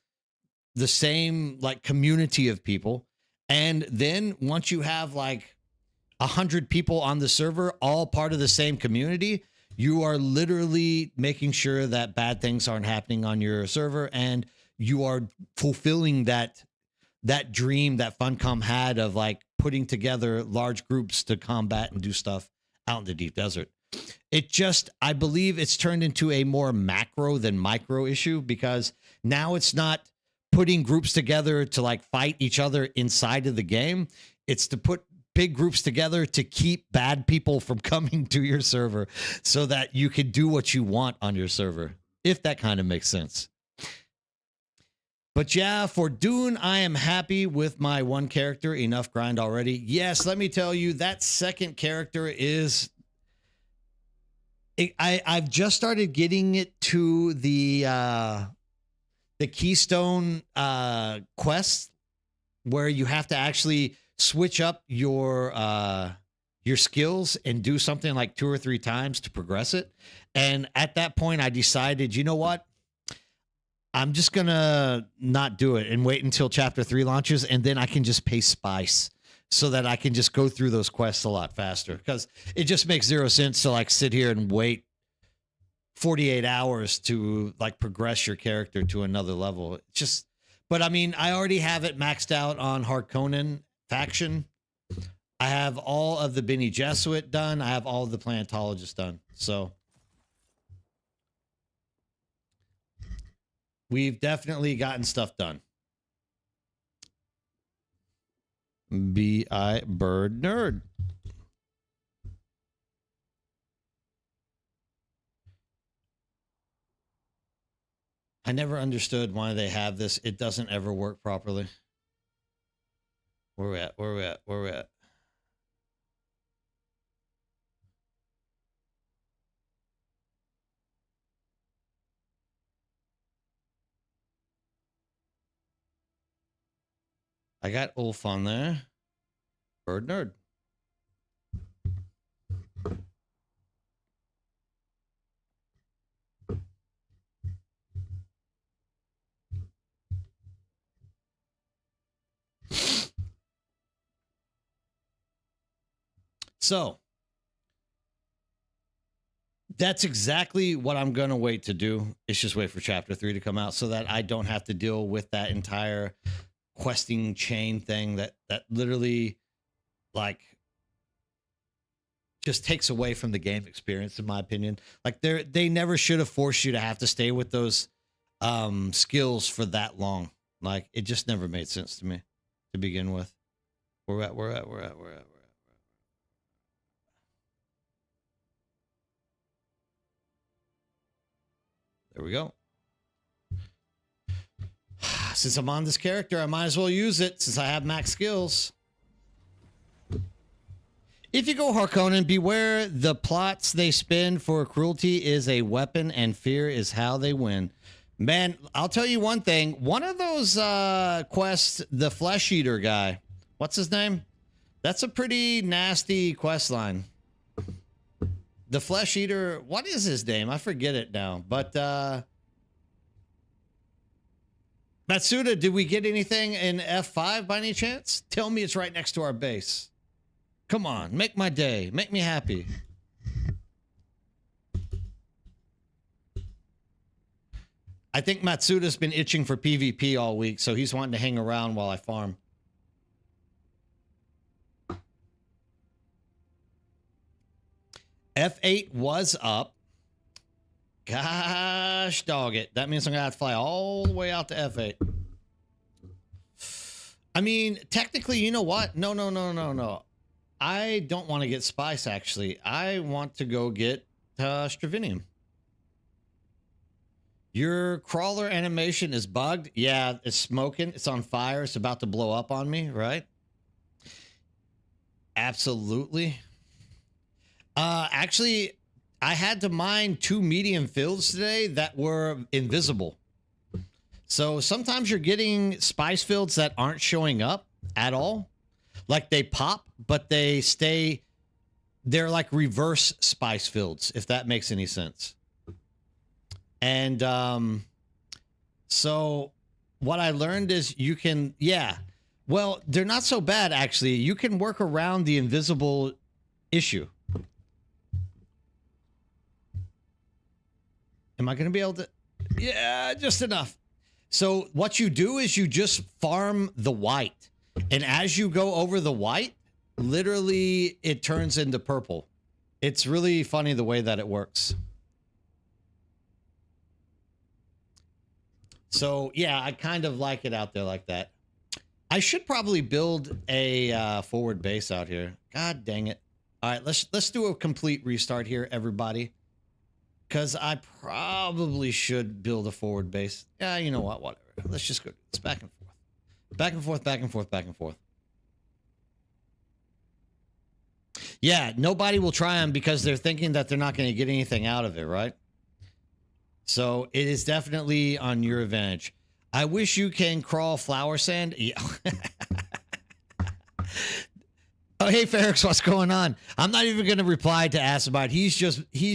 like community of people. And then once you have like 100 people on the server, all part of the same community, you are literally making sure that bad things aren't happening on your server, and you are fulfilling that dream that Funcom had of like putting together large groups to combat and do stuff out in the deep desert. I believe it's turned into a more macro than micro issue, because now it's not putting groups together to like fight each other inside of the game. It's to put big groups together to keep bad people from coming to your server so that you can do what you want on your server, if that kind of makes sense. But yeah, for Dune, I am happy with my one character. Enough grind already. Yes, let me tell you, that second character is... I've just started getting it to the Keystone quest, where you have to actually switch up your skills and do something like 2 or 3 times to progress it. And at that point, I decided, you know what? I'm just going to not do it and wait until chapter 3 launches, and then I can just pay Spice so that I can just go through those quests a lot faster, because it just makes 0 sense to like sit here and wait 48 hours to like progress your character to another level. It's just, but I mean, I already have it maxed out on Harkonnen faction. I have all of the Bene Gesserit done. I have all of the Planetologists done. So we've definitely gotten stuff done. B.I. Bird Nerd. I never understood why they have this. It doesn't ever work properly. Where we at? Where we at? Where we at? I got Ulf on there. Bird Nerd. So that's exactly what I'm going to wait to do. It's just wait for chapter 3 to come out so that I don't have to deal with that entire questing chain thing that literally like just takes away from the game experience, in my opinion. Like they never should have forced you to have to stay with those skills for that long. Like it just never made sense to me to begin with. We're at. There we go. Since I'm on this character, I might as well use it since I have max skills. If you go Harkonnen, beware the plots they spin for cruelty is a weapon and fear is how they win. Man, I'll tell you one thing. One of those quests, the Flesh Eater guy, what's his name? That's a pretty nasty quest line. The Flesh Eater, what is his name? I forget it now. But Matsuda, did we get anything in F5 by any chance? Tell me it's right next to our base. Come on, make my day. Make me happy. I think Matsuda's been itching for PvP all week, so he's wanting to hang around while I farm. F8 was up. Gosh, dog it. That means I'm going to have to fly all the way out to F8. I mean, technically, you know what? No. I don't want to get Spice, actually. I want to go get Stravinium. Your crawler animation is bugged. Yeah, it's smoking. It's on fire. It's about to blow up on me, right? Absolutely. Actually, I had to mine 2 medium fields today that were invisible. So sometimes you're getting spice fields that aren't showing up at all. Like they pop, but they stay. They're like reverse spice fields, if that makes any sense. And so what I learned is you can, well, they're not so bad, actually. You can work around the invisible issue. Am I going to be able to? Yeah, just enough. So what you do is you just farm the white. And as you go over the white, literally it turns into purple. It's really funny the way that it works. So, yeah, I kind of like it out there like that. I should probably build a forward base out here. God dang it. All right, let's do a complete restart here, everybody. Because I probably should build a forward base. Yeah, you know what? Whatever. Let's just go. It's back and forth. Back and forth, back and forth, back and forth. Yeah, nobody will try them because they're thinking that they're not going to get anything out of it, right? So it is definitely on your advantage. I wish you can crawl flower sand. Yeah. Oh, hey, Ferrix, what's going on? I'm not even going to reply to Asimite. He's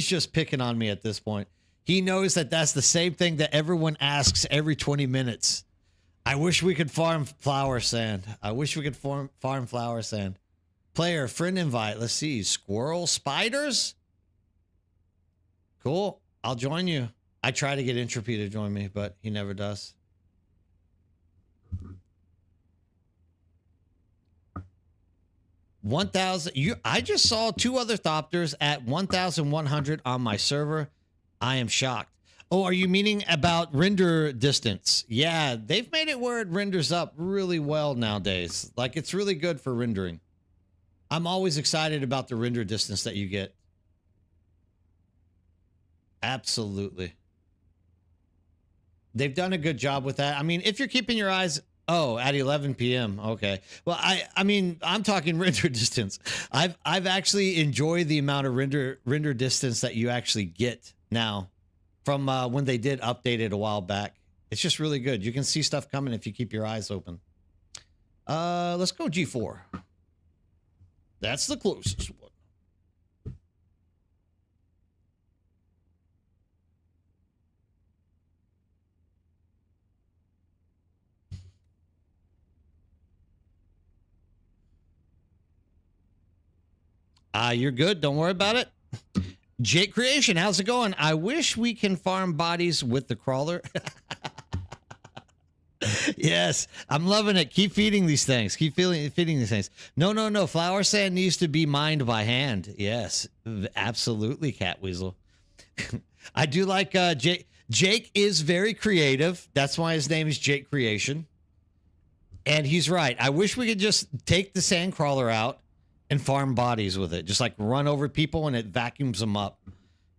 just picking on me at this point. He knows that that's the same thing that everyone asks every 20 minutes. I wish we could farm flower sand. I wish we could farm flower sand. Player, friend invite. Let's see. Squirrel spiders? Cool. I'll join you. I try to get Entropy to join me, but he never does. 1,000. I just saw 2 other Thopters at 1,100 on my server. I am shocked. Oh, are you meaning about render distance? Yeah, they've made it where it renders up really well nowadays. Like, it's really good for rendering. I'm always excited about the render distance that you get. Absolutely. They've done a good job with that. I mean, if you're keeping your eyes... Oh, at 11 p.m. Okay. Well, I mean, I'm talking render distance. I've actually enjoyed the amount of render distance that you actually get now from when they did update it a while back. It's just really good. You can see stuff coming if you keep your eyes open. Let's go G4. That's the closest one. You're good. Don't worry about it. Jake Creation, how's it going? I wish we can farm bodies with the crawler. Yes, I'm loving it. Keep feeding these things. Keep feeding these things. No. Flower sand needs to be mined by hand. Yes, absolutely, Cat Weasel. I do like Jake. Jake is very creative. That's why his name is Jake Creation. And he's right. I wish we could just take the sand crawler out and farm bodies with it. Just like run over people and it vacuums them up.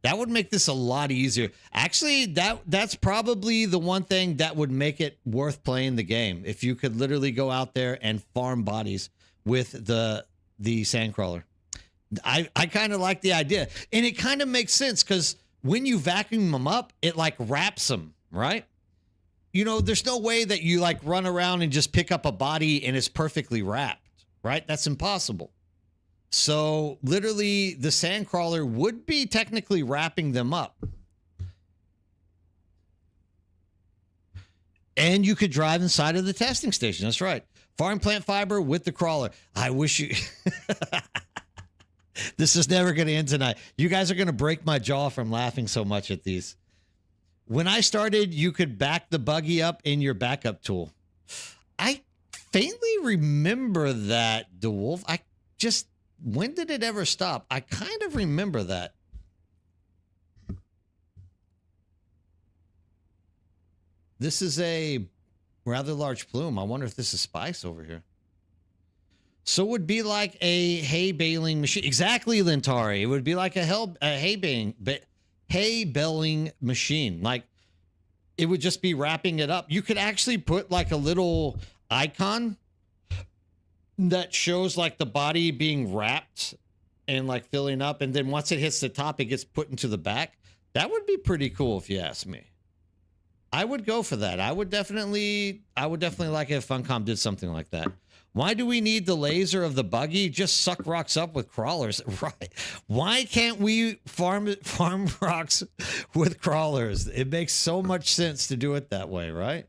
That would make this a lot easier. Actually, that's probably the one thing that would make it worth playing the game. If you could literally go out there and farm bodies with the sandcrawler. I kind of like the idea. And it kind of makes sense because when you vacuum them up, it like wraps them, right? You know, there's no way that you like run around and just pick up a body and it's perfectly wrapped, right? That's impossible. So literally the sandcrawler would be technically wrapping them up. And you could drive inside of the testing station. That's right. Farm plant fiber with the crawler. I wish you... This is never going to end tonight. You guys are going to break my jaw from laughing so much at these. When I started, you could back the buggy up in your backup tool. I faintly remember that, DeWolf. When did it ever stop? I kind of remember that. This is a rather large plume. I wonder if this is spice over here. So it would be like a hay baling machine. Exactly, Lintari. It would be like a hay baling machine. Like it would just be wrapping it up. You could actually put like a little icon that shows like the body being wrapped and like filling up. And then once it hits the top, it gets put into the back. That would be pretty cool if you ask me. I would go for that. I would definitely like it if Funcom did something like that. Why do we need the laser of the buggy? Just suck rocks up with crawlers. Right. Why can't we farm rocks with crawlers? It makes so much sense to do it that way, right?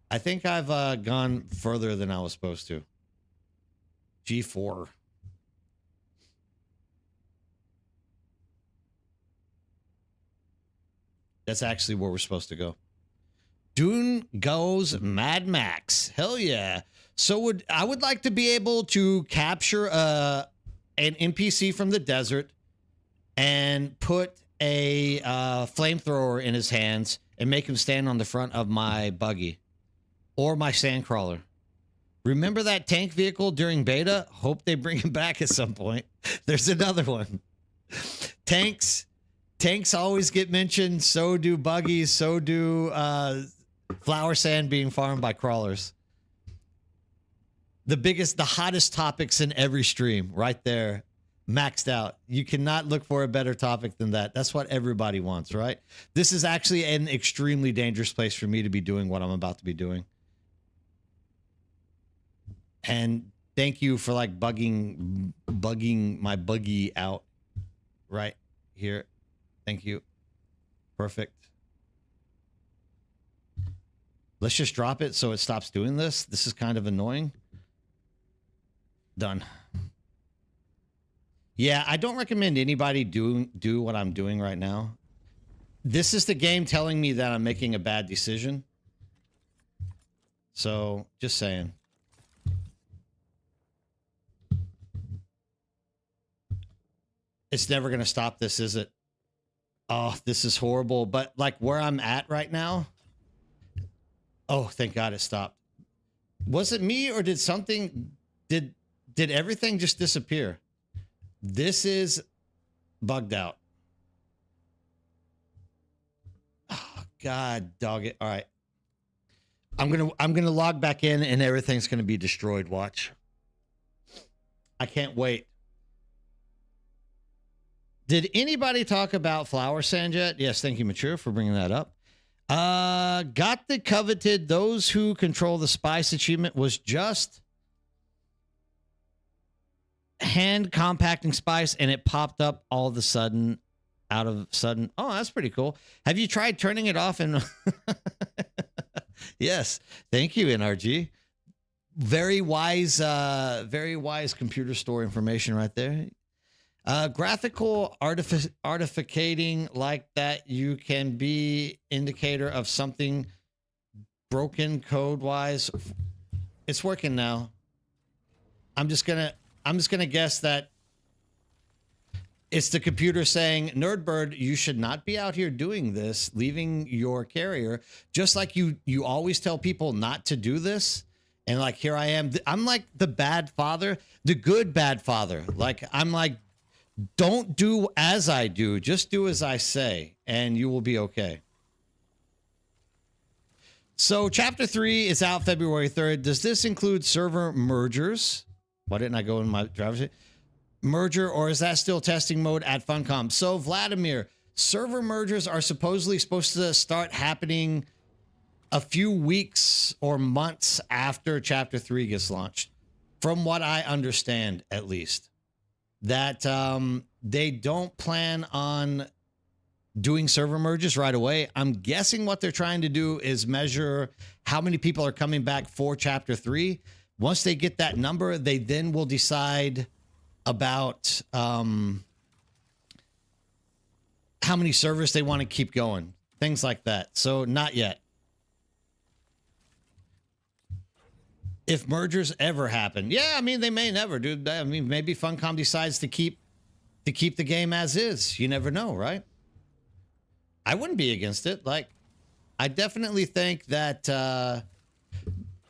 I think I've gone further than I was supposed to. G4. That's actually where we're supposed to go. Dune goes Mad Max. Hell yeah. So I would like to be able to capture an NPC from the desert and put a flamethrower in his hands and make him stand on the front of my buggy. Or my sandcrawler. Remember that tank vehicle during beta? Hope they bring him back at some point. There's another one. Tanks always get mentioned. So do buggies. So do flower sand being farmed by crawlers. The hottest topics in every stream right there. Maxed out. You cannot look for a better topic than that. That's what everybody wants, right? This is actually an extremely dangerous place for me to be doing what I'm about to be doing. And thank you for like bugging my buggy out right here. Thank you. Perfect. Let's just drop it so it stops doing this. This is kind of annoying. Done. Yeah, I don't recommend anybody do what I'm doing right now. This is the game telling me that I'm making a bad decision. So, just saying. It's never going to stop this, is it? Oh, this is horrible. But like where I'm at right now. Oh, thank God it stopped. Was it me or did something, did everything just disappear? This is bugged out. Oh, God, dog it. All right. I'm going to log back in and everything's going to be destroyed. Watch. I can't wait. Did anybody talk about Flower Sand yet? Yes, thank you, Mature, for bringing that up. Got the coveted those who control the spice achievement was just hand compacting spice and it popped up all of a sudden out of sudden. Oh, that's pretty cool. Have you tried turning it off? And yes, thank you, NRG. Very wise computer store information right there. Graphical artificating like that you can be indicator of something broken code wise. It's working now. I'm just gonna guess that it's the computer saying, Nerdbird, you should not be out here doing this, leaving your carrier, just like you always tell people not to do this. And like, here I am. I'm like the bad father, the good bad father. Like, I'm like, don't do as I do, just do as I say, and you will be okay. So chapter 3 is out February 3rd. Does this include server mergers? Why didn't I go in my driver's seat? Merger, or is that still testing mode at Funcom? So Vladimir, server mergers are supposedly supposed to start happening a few weeks or months after chapter 3 gets launched. From what I understand, at least. That they don't plan on doing server merges right away. I'm guessing what they're trying to do is measure how many people are coming back for chapter 3. Once they get that number, they then will decide about how many servers they want to keep going. Things like that. So not yet. If mergers ever happen. Yeah, I mean, they may never, dude. I mean, maybe Funcom decides to keep the game as is. You never know, right? I wouldn't be against it. Like, I definitely think that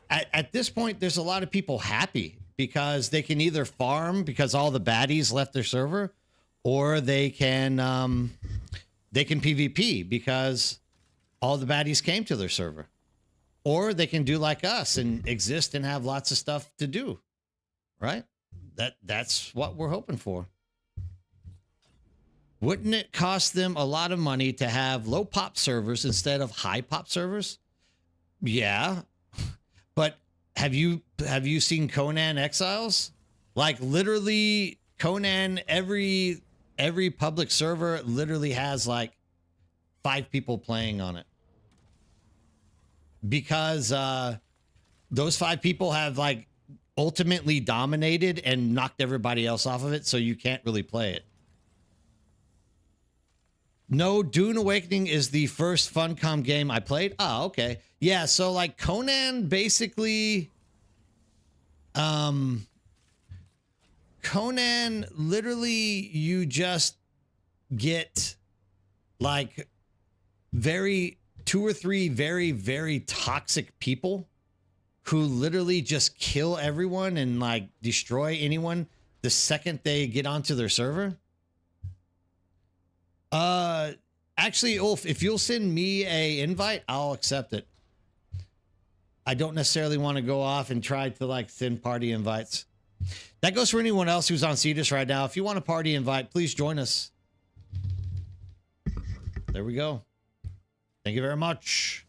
at this point, there's a lot of people happy because they can either farm because all the baddies left their server, or they can PvP because all the baddies came to their server. Or they can do like us and exist and have lots of stuff to do, right? That's what we're hoping for. Wouldn't it cost them a lot of money to have low pop servers instead of high pop servers? Yeah, but have you seen Conan Exiles? Like literally, Conan every public server literally has like 5 people playing on it. Because those 5 people have like ultimately dominated and knocked everybody else off of it, so you can't really play it. No, Dune Awakening is the first Funcom game I played. Oh, okay. Yeah, so like Conan basically Conan literally you just get like 2 or 3 very, very toxic people who literally just kill everyone and like destroy anyone the second they get onto their server. Actually, Ulf, if you'll send me a invite, I'll accept it. I don't necessarily want to go off and try to like send party invites. That goes for anyone else who's on Cetus right now. If you want a party invite, please join us. There we go. Thank you very much.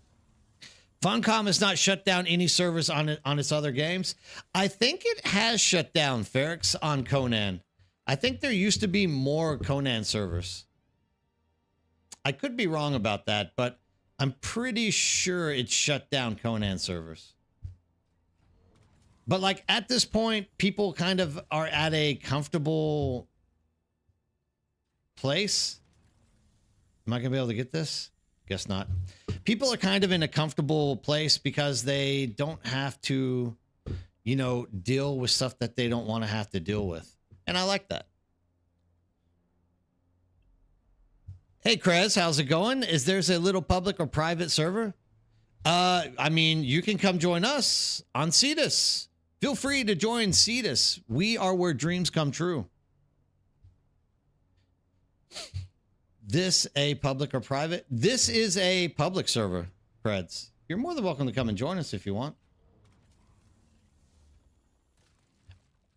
Funcom has not shut down any servers on its other games. I think it has shut down Ferrix on Conan. I think there used to be more Conan servers. I could be wrong about that, but I'm pretty sure it shut down Conan servers. But like at this point, people kind of are at a comfortable place. Am I gonna be able to get this? Guess not. People are kind of in a comfortable place because they don't have to, you know, deal with stuff that they don't want to have to deal with. And I like that. Hey, Krez, how's it going? Is there's a little public or private server? I mean, you can come join us on Cetus. Feel free to join Cetus. We are where dreams come true. This a public or private? This is a public server, Kreds. You're more than welcome to come and join us if you want.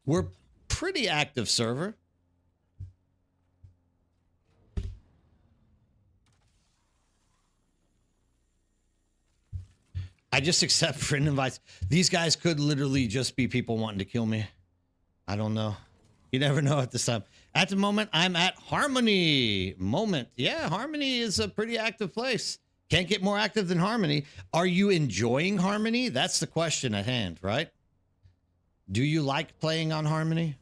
We're pretty active server. I just accept friend invites. These guys could literally just be people wanting to kill me. I don't know. You never know at this time. At the moment, I'm at Harmony. Yeah, Harmony is a pretty active place. Can't get more active than Harmony. Are you enjoying Harmony? That's the question at hand, right? Do you like playing on Harmony?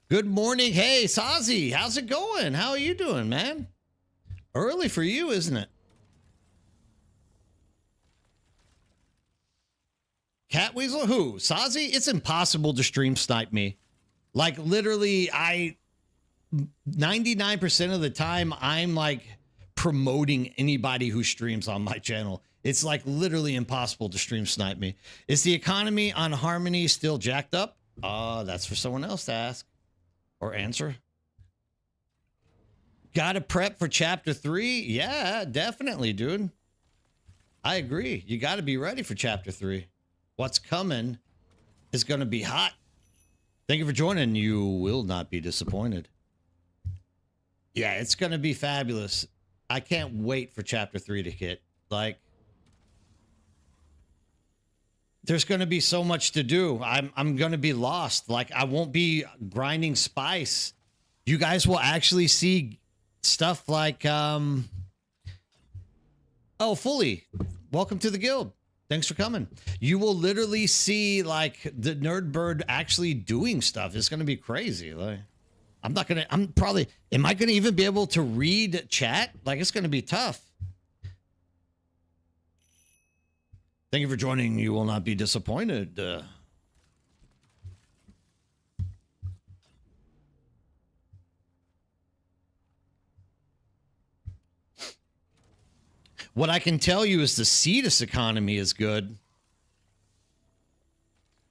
Good morning. Hey, Sazi, how's it going? How are you doing, man? Early for you, isn't it? Cat Weasel? Who? Sazi? It's impossible to stream snipe me. Like, literally, 99% of the time, I'm like promoting anybody who streams on my channel. It's like literally impossible to stream snipe me. Is the economy on Harmony still jacked up? That's for someone else to ask or answer. Gotta prep for chapter 3? Yeah, definitely, dude. I agree. You gotta be ready for chapter 3. What's coming is going to be hot. Thank you for joining. You will not be disappointed. Yeah, it's going to be fabulous. I can't wait for chapter 3 to hit. Like, there's going to be so much to do. I'm going to be lost. Like, I won't be grinding spice. You guys will actually see stuff like, oh, Fully, welcome to the guild. Thanks for coming. You will literally see like the nerd bird actually doing stuff. It's going to be crazy. Like, am I going to even be able to read chat? Like, it's going to be tough. Thank you for joining. You will not be disappointed. What I can tell you is the Cetus economy is good.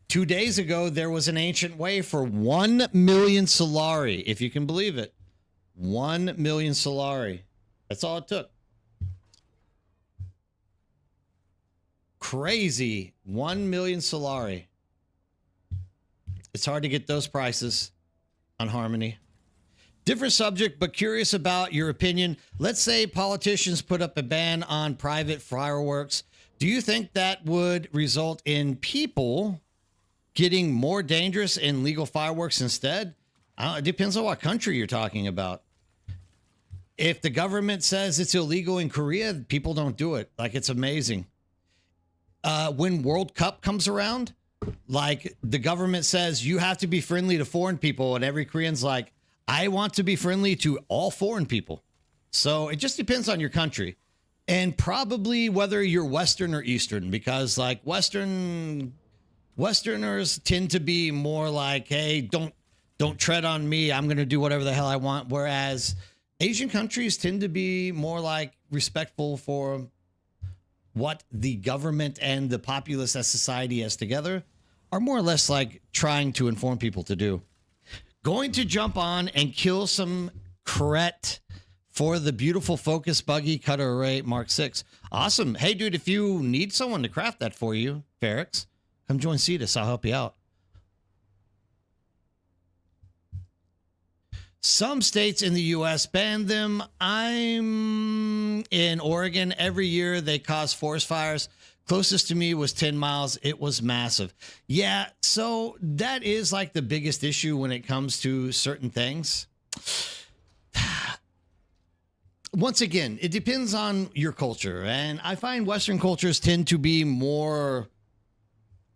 2 days ago, there was an ancient way for 1 million Solari, if you can believe it. 1 million Solari. That's all it took. Crazy. 1 million Solari. It's hard to get those prices on Harmony. Different subject, but curious about your opinion. Let's say politicians put up a ban on private fireworks. Do you think that would result in people getting more dangerous and legal fireworks instead? It depends on what country you're talking about. If the government says it's illegal in Korea, people don't do it. Like, it's amazing. When World Cup comes around, like, the government says you have to be friendly to foreign people, and every Korean's like, I want to be friendly to all foreign people. So it just depends on your country, and probably whether you're Western or Eastern, because like Westerners tend to be more like, hey, don't tread on me. I'm going to do whatever the hell I want. Whereas Asian countries tend to be more like respectful for what the government and the populace as society as together are more or less like trying to inform people to do. Going to jump on and kill some cret for the beautiful focus buggy cutter array Mark 6. Awesome. Hey, dude, if you need someone to craft that for you, Ferrix, come join Cetus. I'll help you out. Some states in the U.S. ban them. I'm in Oregon. Every year they cause forest fires. Closest to me was 10 miles. It was massive. Yeah, so that is like the biggest issue when it comes to certain things. Once again, it depends on your culture. And I find Western cultures tend to be more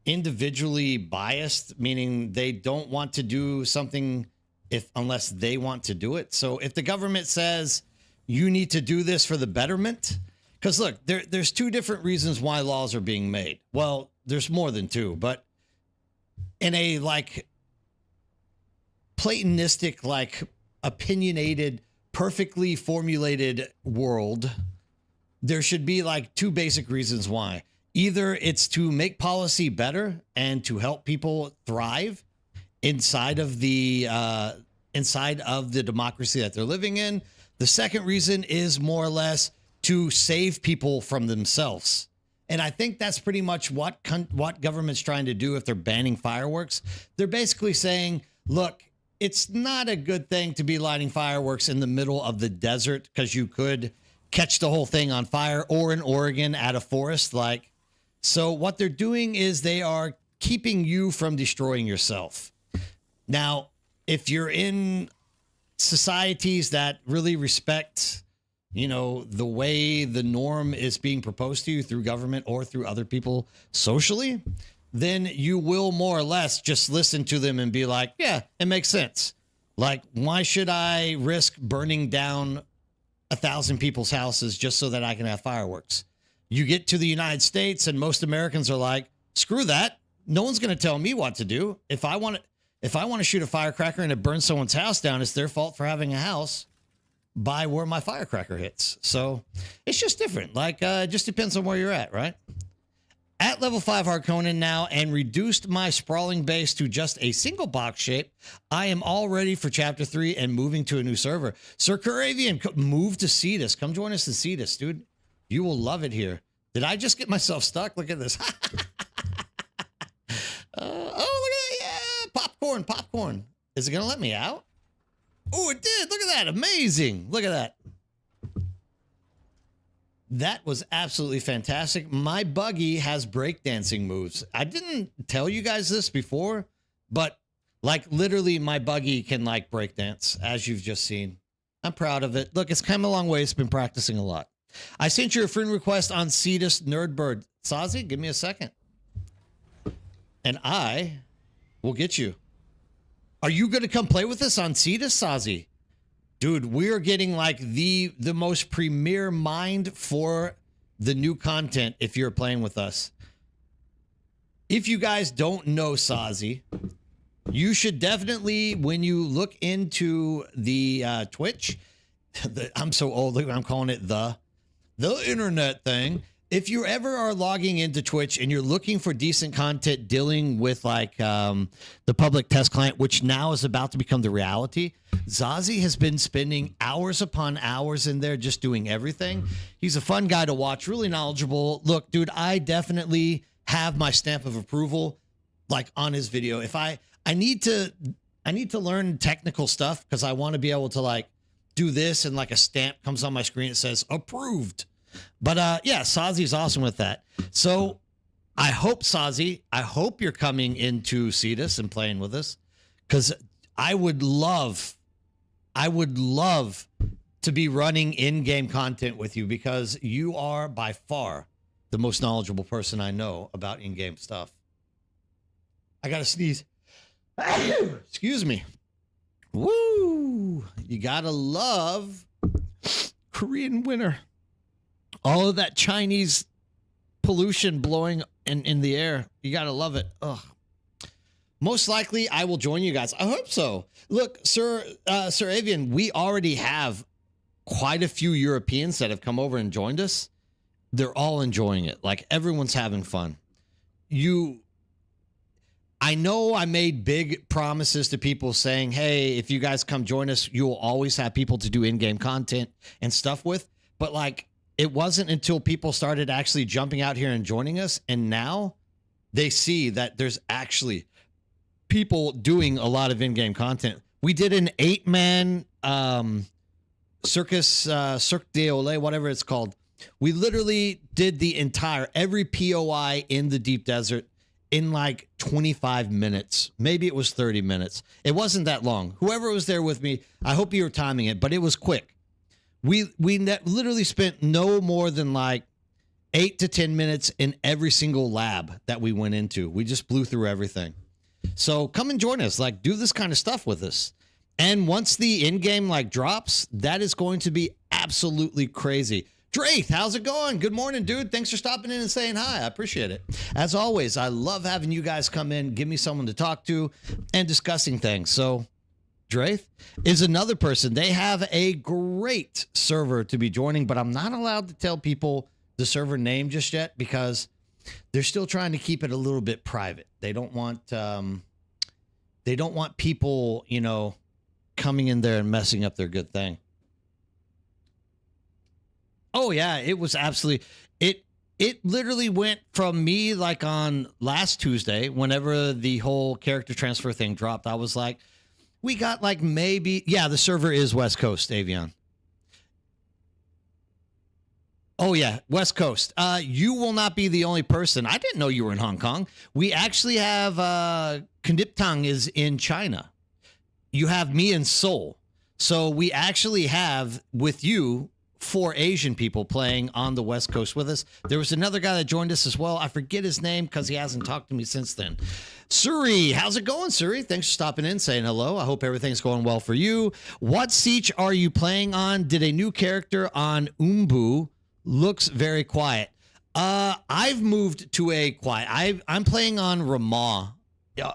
individually biased, meaning they don't want to do something unless they want to do it. So if the government says you need to do this for the betterment, because look, there's two different reasons why laws are being made. Well, there's more than two, but in a like Platonistic, like opinionated perfectly formulated world, there should be like two basic reasons why. Either it's to make policy better and to help people thrive inside of the democracy that they're living in. The second reason is more or less to save people from themselves. And I think that's pretty much what government's trying to do if they're banning fireworks. They're basically saying, look, it's not a good thing to be lighting fireworks in the middle of the desert because you could catch the whole thing on fire, or in Oregon at a forest. So what they're doing is they are keeping you from destroying yourself. Now, if you're in societies that really respect, the way the norm is being proposed to you through government or through other people socially, then you will more or less just listen to them and be like, yeah, it makes sense. Like, why should I risk burning down 1,000 people's houses just so that I can have fireworks? You get to the United States and most Americans are like, screw that. No one's going to tell me what to do. If I want to shoot a firecracker and it burns someone's house down, it's their fault for having a house by where my firecracker hits. So it's just different. It just depends on where you're at, right? At level 5 Harkonnen now, and reduced my sprawling base to just a single box shape. I am all ready for chapter 3 and moving to a new server. Sir Curavian, move to Cetus. Come join us in Cetus, dude. You will love it here. Did I just get myself stuck? Look at this. Oh, look at that. Yeah, popcorn. Is it going to let me out? Oh, it did. Look at that. Amazing. Look at that. That was absolutely fantastic. My buggy has breakdancing moves. I didn't tell you guys this before, but literally my buggy can breakdance, as you've just seen. I'm proud of it. Look, it's come a long way. It's been practicing a lot. I sent you a friend request on Cetus Nerdbird. Sazi, give me a second. And I will get you. Are you going to come play with us on Cetus, Sazi? Dude, we're getting the most premier mind for the new content if you're playing with us. If you guys don't know Sazi, you should definitely, when you look into the Twitch, I'm so old, look, I'm calling it the internet thing. If you ever are logging into Twitch and you're looking for decent content dealing with the public test client, which now is about to become the reality, Zazie has been spending hours upon hours in there just doing everything. He's a fun guy to watch, really knowledgeable. Look, dude, I definitely have my stamp of approval on his video. If I need to learn technical stuff because I want to be able to do this and a stamp comes on my screen. It says approved. But yeah, Sazi's awesome with that. So I hope, Sazi, you're coming into Cetus and playing with us, because I would love to be running in-game content with you, because you are by far the most knowledgeable person I know about in-game stuff. I gotta sneeze. Excuse me. Woo! You gotta love Korean winter. All of that Chinese pollution blowing in the air. You got to love it. Ugh. Most likely, I will join you guys. I hope so. Look, Sir Avian, we already have quite a few Europeans that have come over and joined us. They're all enjoying it. Everyone's having fun. I know I made big promises to people saying, hey, if you guys come join us, you'll always have people to do in-game content and stuff with. But it wasn't until people started actually jumping out here and joining us, and now they see that there's actually people doing a lot of in-game content. We did an 8-man Cirque du Soleil, whatever it's called. We literally did every POI in the deep desert in 25 minutes. Maybe it was 30 minutes. It wasn't that long. Whoever was there with me, I hope you were timing it, but it was quick. We literally spent no more than 8 to 10 minutes in every single lab that we went into. We just blew through everything. So come and join us. Do this kind of stuff with us. And once the in-game drops, that is going to be absolutely crazy. Draith, how's it going? Good morning, dude. Thanks for stopping in and saying hi. I appreciate it. As always, I love having you guys come in, give me someone to talk to, and discussing things. So Drath is another person. They have a great server to be joining, but I'm not allowed to tell people the server name just yet because they're still trying to keep it a little bit private. They don't want people, you know, coming in there and messing up their good thing. Oh yeah, it was absolutely it literally went from me like on last Tuesday, whenever the whole character transfer thing dropped, I was like, we got like maybe, yeah, the server is West Coast, Avion. Oh yeah, West Coast. You will not be the only person. I didn't know you were in Hong Kong. We actually have Kniptang is in China. You have me in Seoul. So we actually have with you 4 Asian people playing on the West Coast with us. There was another guy that joined us as well. I forget his name because he hasn't talked to me since then. Suri, how's it going, Suri? Thanks for stopping in, saying hello. I hope everything's going well for you. What siege are you playing on? Did a new character on Umbu? Looks very quiet. I've moved to a quiet. I'm playing on Ramal.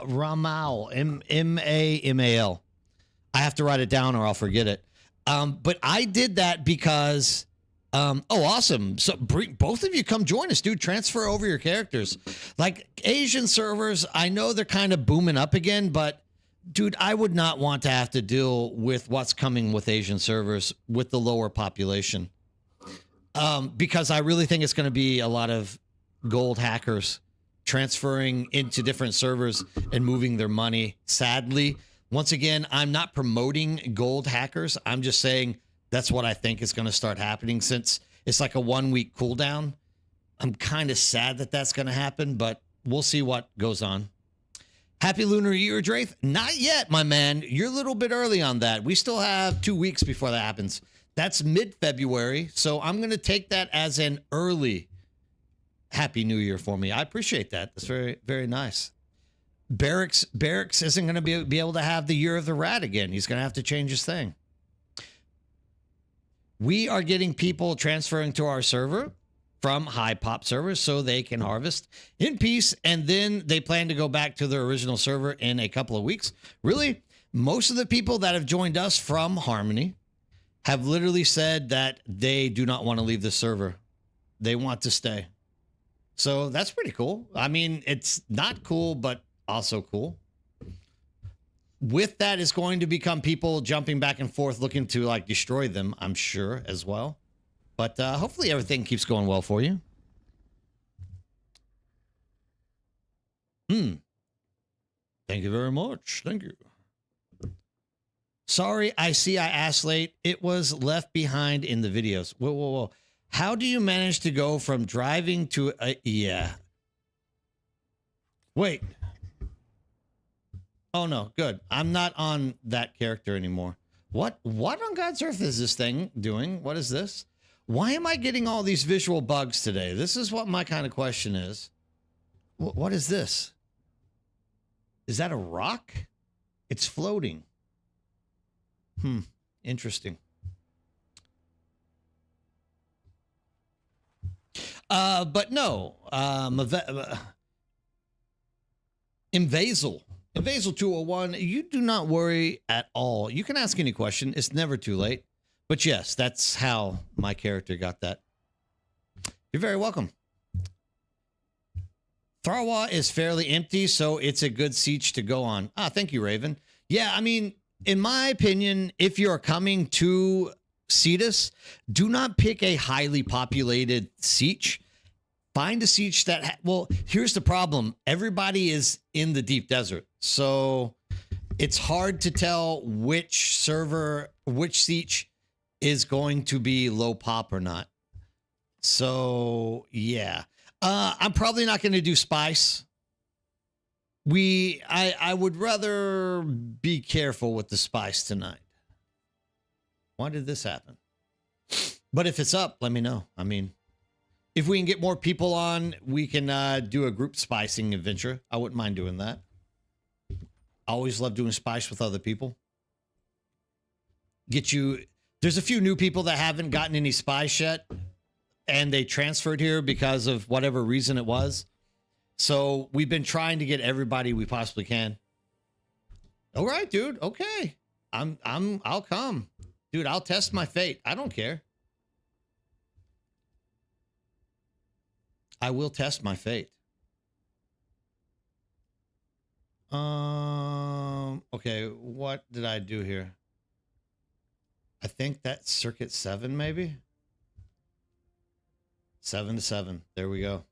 Ramal. M-A-M-A-L. I have to write it down or I'll forget it. But I did that because, oh, awesome. So both of you come join us, dude. Transfer over your characters. Like Asian servers, I know they're kind of booming up again, but dude, I would not want to have to deal with what's coming with Asian servers with the lower population. Because I really think it's going to be a lot of gold hackers transferring into different servers and moving their money. Sadly, once again, I'm not promoting gold hackers. I'm just saying that's what I think is going to start happening since it's like a 1-week cooldown. I'm kind of sad that that's going to happen, but we'll see what goes on. Happy Lunar Year, Drath? Not yet, my man. You're a little bit early on that. We still have 2 weeks before that happens. That's mid-February, so I'm going to take that as an early Happy New Year for me. I appreciate that. That's very, very nice. Barracks isn't going to be able to have the Year of the Rat again. He's going to have to change his thing. We are getting people transferring to our server from high pop servers so they can harvest in peace, and then they plan to go back to their original server in a couple of weeks. Really, most of the people that have joined us from Harmony have literally said that they do not want to leave the server. They want to stay. So that's pretty cool. I mean, it's not cool, but also cool. With that is going to become people jumping back and forth looking to like destroy them, I'm sure, as well. But hopefully everything keeps going well for you. Thank you very much. Thank you. Sorry, I see I asked late. It was left behind in the videos. Whoa, whoa, whoa. How do you manage to go from driving to a... Yeah. Wait. Oh, no. Good. I'm not on that character anymore. What on God's earth is this thing doing? What is this? Why am I getting all these visual bugs today? This is what my kind of question is. What is this? Is that a rock? It's floating. Interesting. But no, Invasil 201, you do not worry at all. You can ask any question. It's never too late. But yes, that's how my character got that. You're very welcome. Tharwa is fairly empty, so it's a good siege to go on. Thank you, Raven. Yeah, I mean, in my opinion, if you're coming to Cetus, do not pick a highly populated siege. Find a siege that, well, here's the problem. Everybody is in the deep desert. So it's hard to tell which server, which siege is going to be low pop or not. So yeah, I'm probably not going to do Spice. I would rather be careful with the Spice tonight. Why did this happen? But if it's up, let me know. I mean, if we can get more people on, we can do a group spicing adventure. I wouldn't mind doing that. I always love doing Spice with other people. There's a few new people that haven't gotten any Spice yet, and they transferred here because of whatever reason it was. So we've been trying to get everybody we possibly can. All right, dude. Okay. I'll come. Dude, I'll test my fate. I don't care. I will test my fate. Okay, what did I do here? I think that's circuit 7, maybe? 7 to 7. There we go.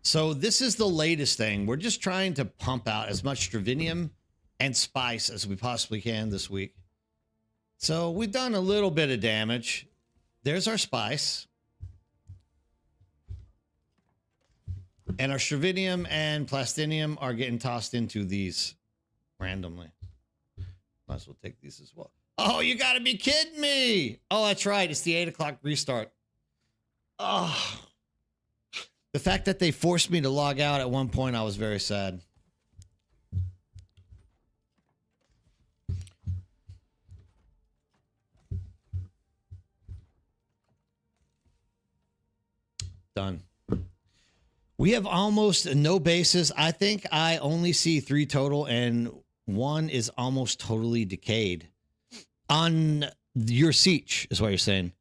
So this is the latest thing. We're just trying to pump out as much Stravinium and Spice as we possibly can this week. So we've done a little bit of damage. There's our Spice. And our Stravinium and Plastinium are getting tossed into these randomly. Might as well take these as well. Oh, you gotta be kidding me. Oh, that's right. It's the 8 o'clock restart. Oh. The fact that they forced me to log out at one point, I was very sad. Done. We have almost no bases. I think I only see 3 total, and 1 is almost totally decayed. On your Siege, is what you're saying.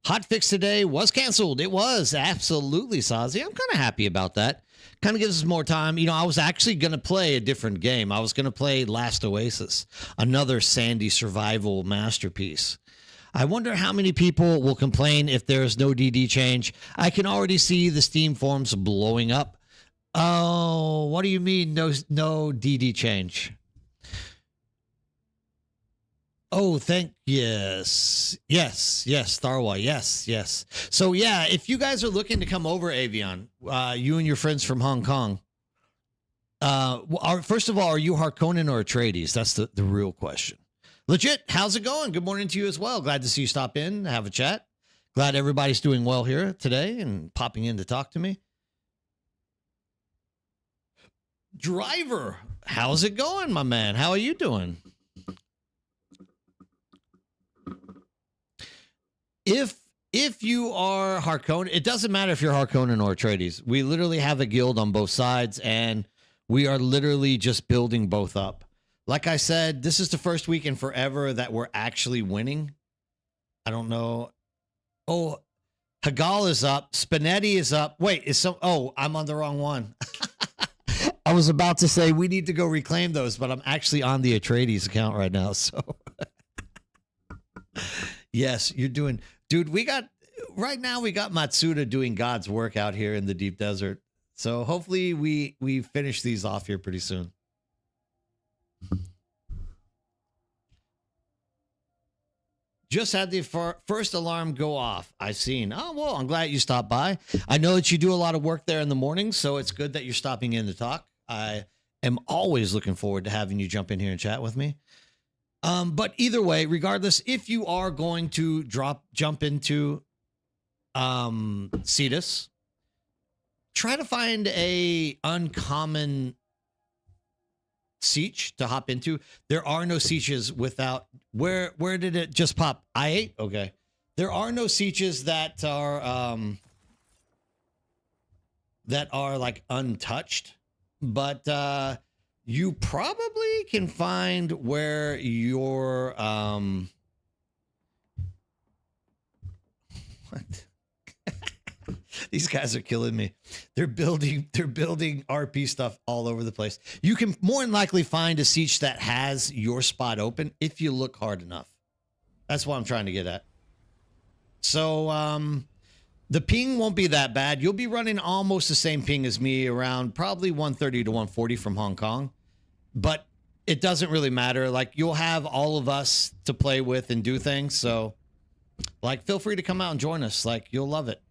Hot fix today was canceled. It was absolutely, Sazi. I'm kind of happy about that. Kind of gives us more time. You know, I was actually going to play a different game. I was going to play Last Oasis, another Sandy survival masterpiece. I wonder how many people will complain if there's no DD change. I can already see the Steam forums blowing up. Oh, what do you mean no DD change? Oh, yes, Starwa, yes. So yeah, if you guys are looking to come over, Avion, you and your friends from Hong Kong, first of all, are you Harkonnen or Atreides? That's the real question. Legit, how's it going? Good morning to you as well. Glad to see you stop in, have a chat. Glad everybody's doing well here today and popping in to talk to me. Driver, how's it going, my man? How are you doing? If you are Harkonnen, it doesn't matter if you're Harkonnen or Atreides. We literally have a guild on both sides, and we are literally just building both up. Like I said, this is the first week in forever that we're actually winning. I don't know. Oh, Hagal is up. Spinetti is up. Wait, I'm on the wrong one. I was about to say we need to go reclaim those, but I'm actually on the Atreides account right now, so... Yes, you're doing, dude. Right now we got Matsuda doing God's work out here in the deep desert. So hopefully we finish these off here pretty soon. Just had the first alarm go off. I've seen. Oh, well, I'm glad you stopped by. I know that you do a lot of work there in the morning, so it's good that you're stopping in to talk. I am always looking forward to having you jump in here and chat with me. But either way, regardless, if you are going to jump into Cetus, try to find a uncommon siege to hop into. There are no sieges without where did it just pop? I8? Okay. There are no sieges that are like untouched, but you probably can find where your what? These guys are killing me. They're building RP stuff all over the place. You can more than likely find a siege that has your spot open if you look hard enough. That's what I'm trying to get at. So the ping won't be that bad. You'll be running almost the same ping as me, around probably 130 to 140 from Hong Kong. But it doesn't really matter. Like, you'll have all of us to play with and do things. So, like, feel free to come out and join us. Like, you'll love it.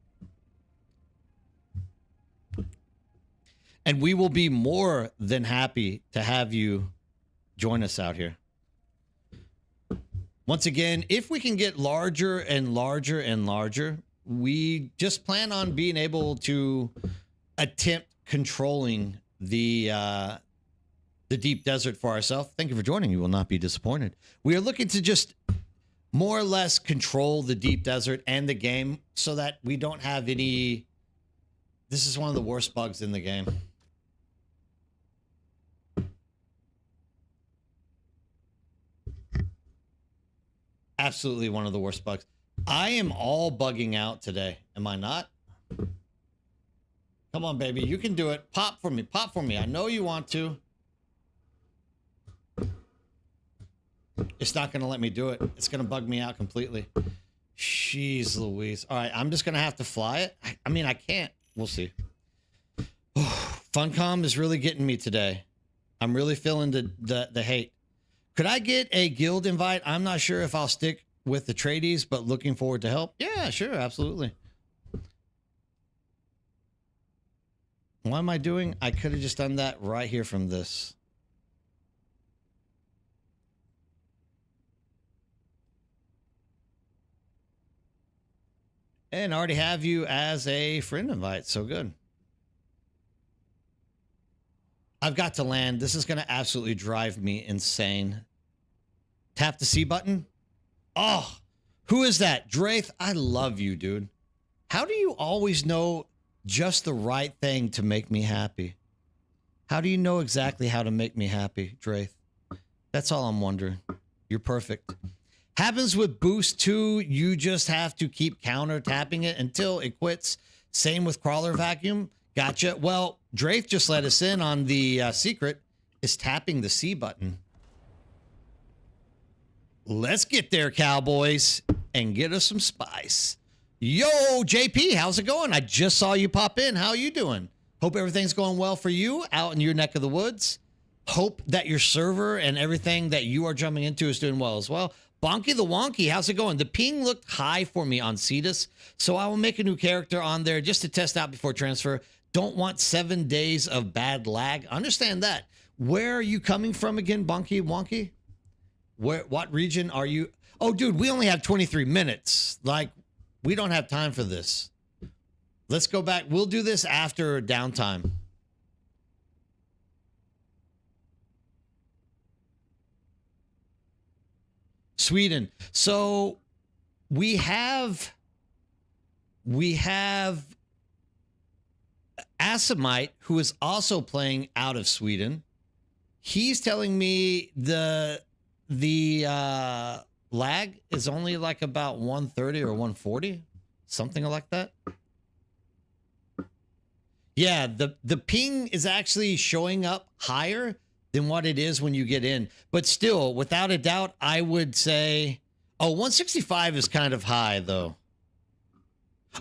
And we will be more than happy to have you join us out here. Once again, if we can get larger and larger and larger, we just plan on being able to attempt controlling the deep desert for ourselves. Thank you for joining. You will not be disappointed. We are looking to just more or less control the deep desert and the game so that we don't have any... This is one of the worst bugs in the game. Absolutely one of the worst bugs. I am all bugging out today. Am I not? Come on, baby. You can do it. Pop for me. Pop for me. I know you want to. It's not going to let me do it. It's going to bug me out completely. Jeez Louise. All right. I'm just going to have to fly it. I mean, I can't. We'll see. Funcom is really getting me today. I'm really feeling the hate. Could I get a guild invite? I'm not sure if I'll stick with the tradies, but looking forward to help. Yeah, sure. Absolutely. What am I doing? I could have just done that right here from this. And I already have you as a friend invite. So good. I've got to land. This is going to absolutely drive me insane. Tap the C button. Oh, who is that? Draith, I love you, dude. How do you always know just the right thing to make me happy? How do you know exactly how to make me happy, Draith? That's all I'm wondering. You're perfect. Happens with Boost 2. You just have to keep counter tapping it until it quits. Same with Crawler Vacuum. Gotcha. Well, Draith just let us in on the secret is tapping the C button. Let's get there, cowboys, and get us some spice. Yo, JP, how's it going? I just saw you pop in. How are you doing? Hope everything's going well for you out in your neck of the woods. Hope that your server and everything that you are jumping into is doing well as well. Bonky the Wonky, how's it going? The ping looked high for me on Cetus, so I will make a new character on there just to test out before transfer. Don't want 7 days of bad lag. Understand that. Where are you coming from again, Bonky Wonky? What region are you? Oh, dude, we only have 23 minutes. Like, we don't have time for this. Let's go back. We'll do this after downtime. Sweden. So we have Asimite, who is also playing out of Sweden. He's telling me the lag is only like about 130 or 140, something like that. Yeah, the ping is actually showing up higher than what it is when you get in. But still, without a doubt, I would say, oh, 165 is kind of high, though.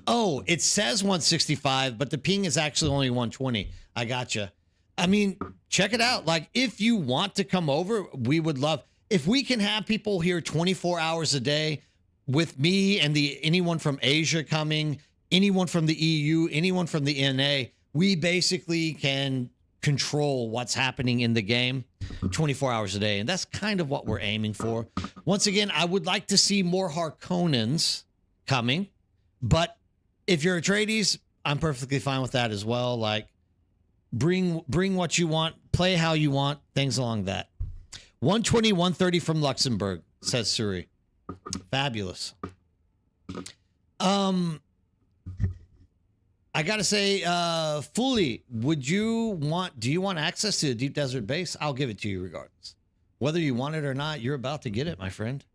Oh, it says 165, but the ping is actually only 120. I gotcha. I mean, check it out. Like, if you want to come over, we would love... If we can have people here 24 hours a day with me and anyone from Asia coming, anyone from the EU, anyone from the NA, we basically can control what's happening in the game 24 hours a day. And that's kind of what we're aiming for. Once again, I would like to see more Harkonnens coming, but if you're a tradies, I'm perfectly fine with that as well. Like, bring what you want, play how you want, things along that. 120, 130 from Luxembourg, says Suri. Fabulous. I gotta say, Fuli, do you want access to the Deep Desert base? I'll give it to you regardless. Whether you want it or not, you're about to get it, my friend.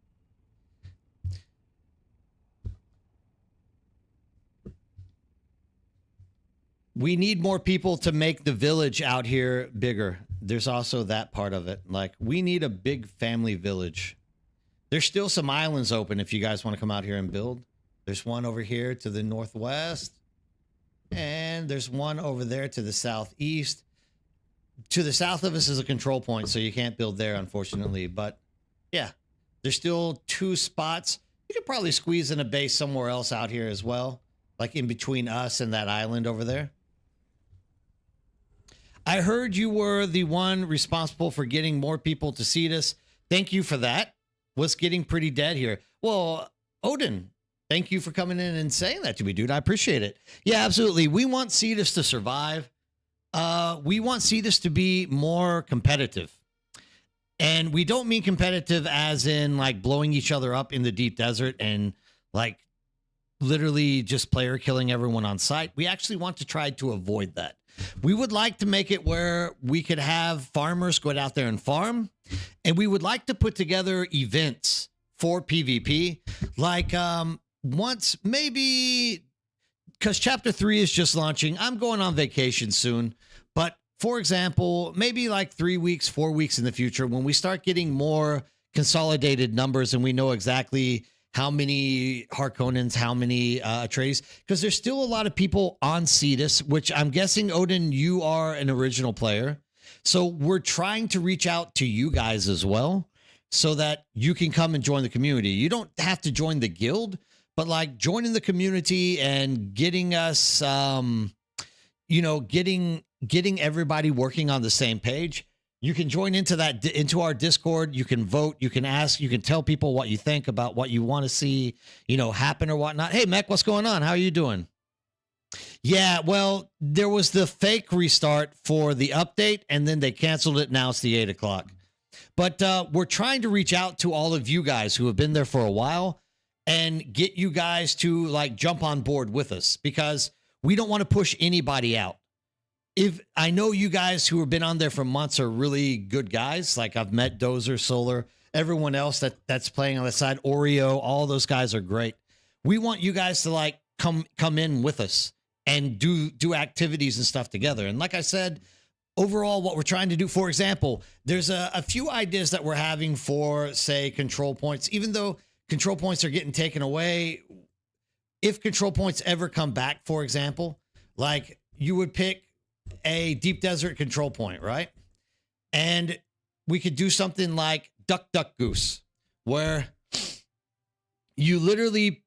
We need more people to make the village out here bigger. There's also that part of it. Like, we need a big family village. There's still some islands open if you guys want to come out here and build. There's one over here to the northwest. And there's one over there to the southeast. To the south of us is a control point, so you can't build there, unfortunately. But, yeah, there's still 2 spots. You could probably squeeze in a base somewhere else out here as well. Like in between us and that island over there. I heard you were the one responsible for getting more people to Cetus. Thank you for that. Was getting pretty dead here. Well, Odin, thank you for coming in and saying that to me, dude. I appreciate it. Yeah, absolutely. We want Cetus to survive. We want Cetus to be more competitive. And we don't mean competitive as in like blowing each other up in the deep desert and like literally just player killing everyone on site. We actually want to try to avoid that. We would like to make it where we could have farmers go out there and farm. And we would like to put together events for PvP. Like once maybe, because chapter 3 is just launching. I'm going on vacation soon, but for example, maybe like 3 weeks, 4 weeks in the future, when we start getting more consolidated numbers and we know exactly how many Harkonnens, how many Atreides, because there's still a lot of people on Cetus, which I'm guessing, Odin, you are an original player. So we're trying to reach out to you guys as well so that you can come and join the community. You don't have to join the guild, but like joining the community and getting us, getting everybody working on the same page. You can join into our Discord. You can vote. You can ask. You can tell people what you think about what you want to see, happen or whatnot. Hey, Mech, what's going on? How are you doing? Yeah, well, there was the fake restart for the update, and then they canceled it. Now it's the 8 o'clock. But we're trying to reach out to all of you guys who have been there for a while and get you guys to like jump on board with us, because we don't want to push anybody out. If I know you guys who have been on there for months are really good guys, like I've met Dozer, Solar, everyone else that's playing on the side, Oreo, all those guys are great. We want you guys to like come in with us and do activities and stuff together. And like I said, overall, what we're trying to do, for example, there's a few ideas that we're having for, say, control points. Even though control points are getting taken away, if control points ever come back, for example, like you would pick a deep desert control point, right? And we could do something like Duck Duck Goose, where you literally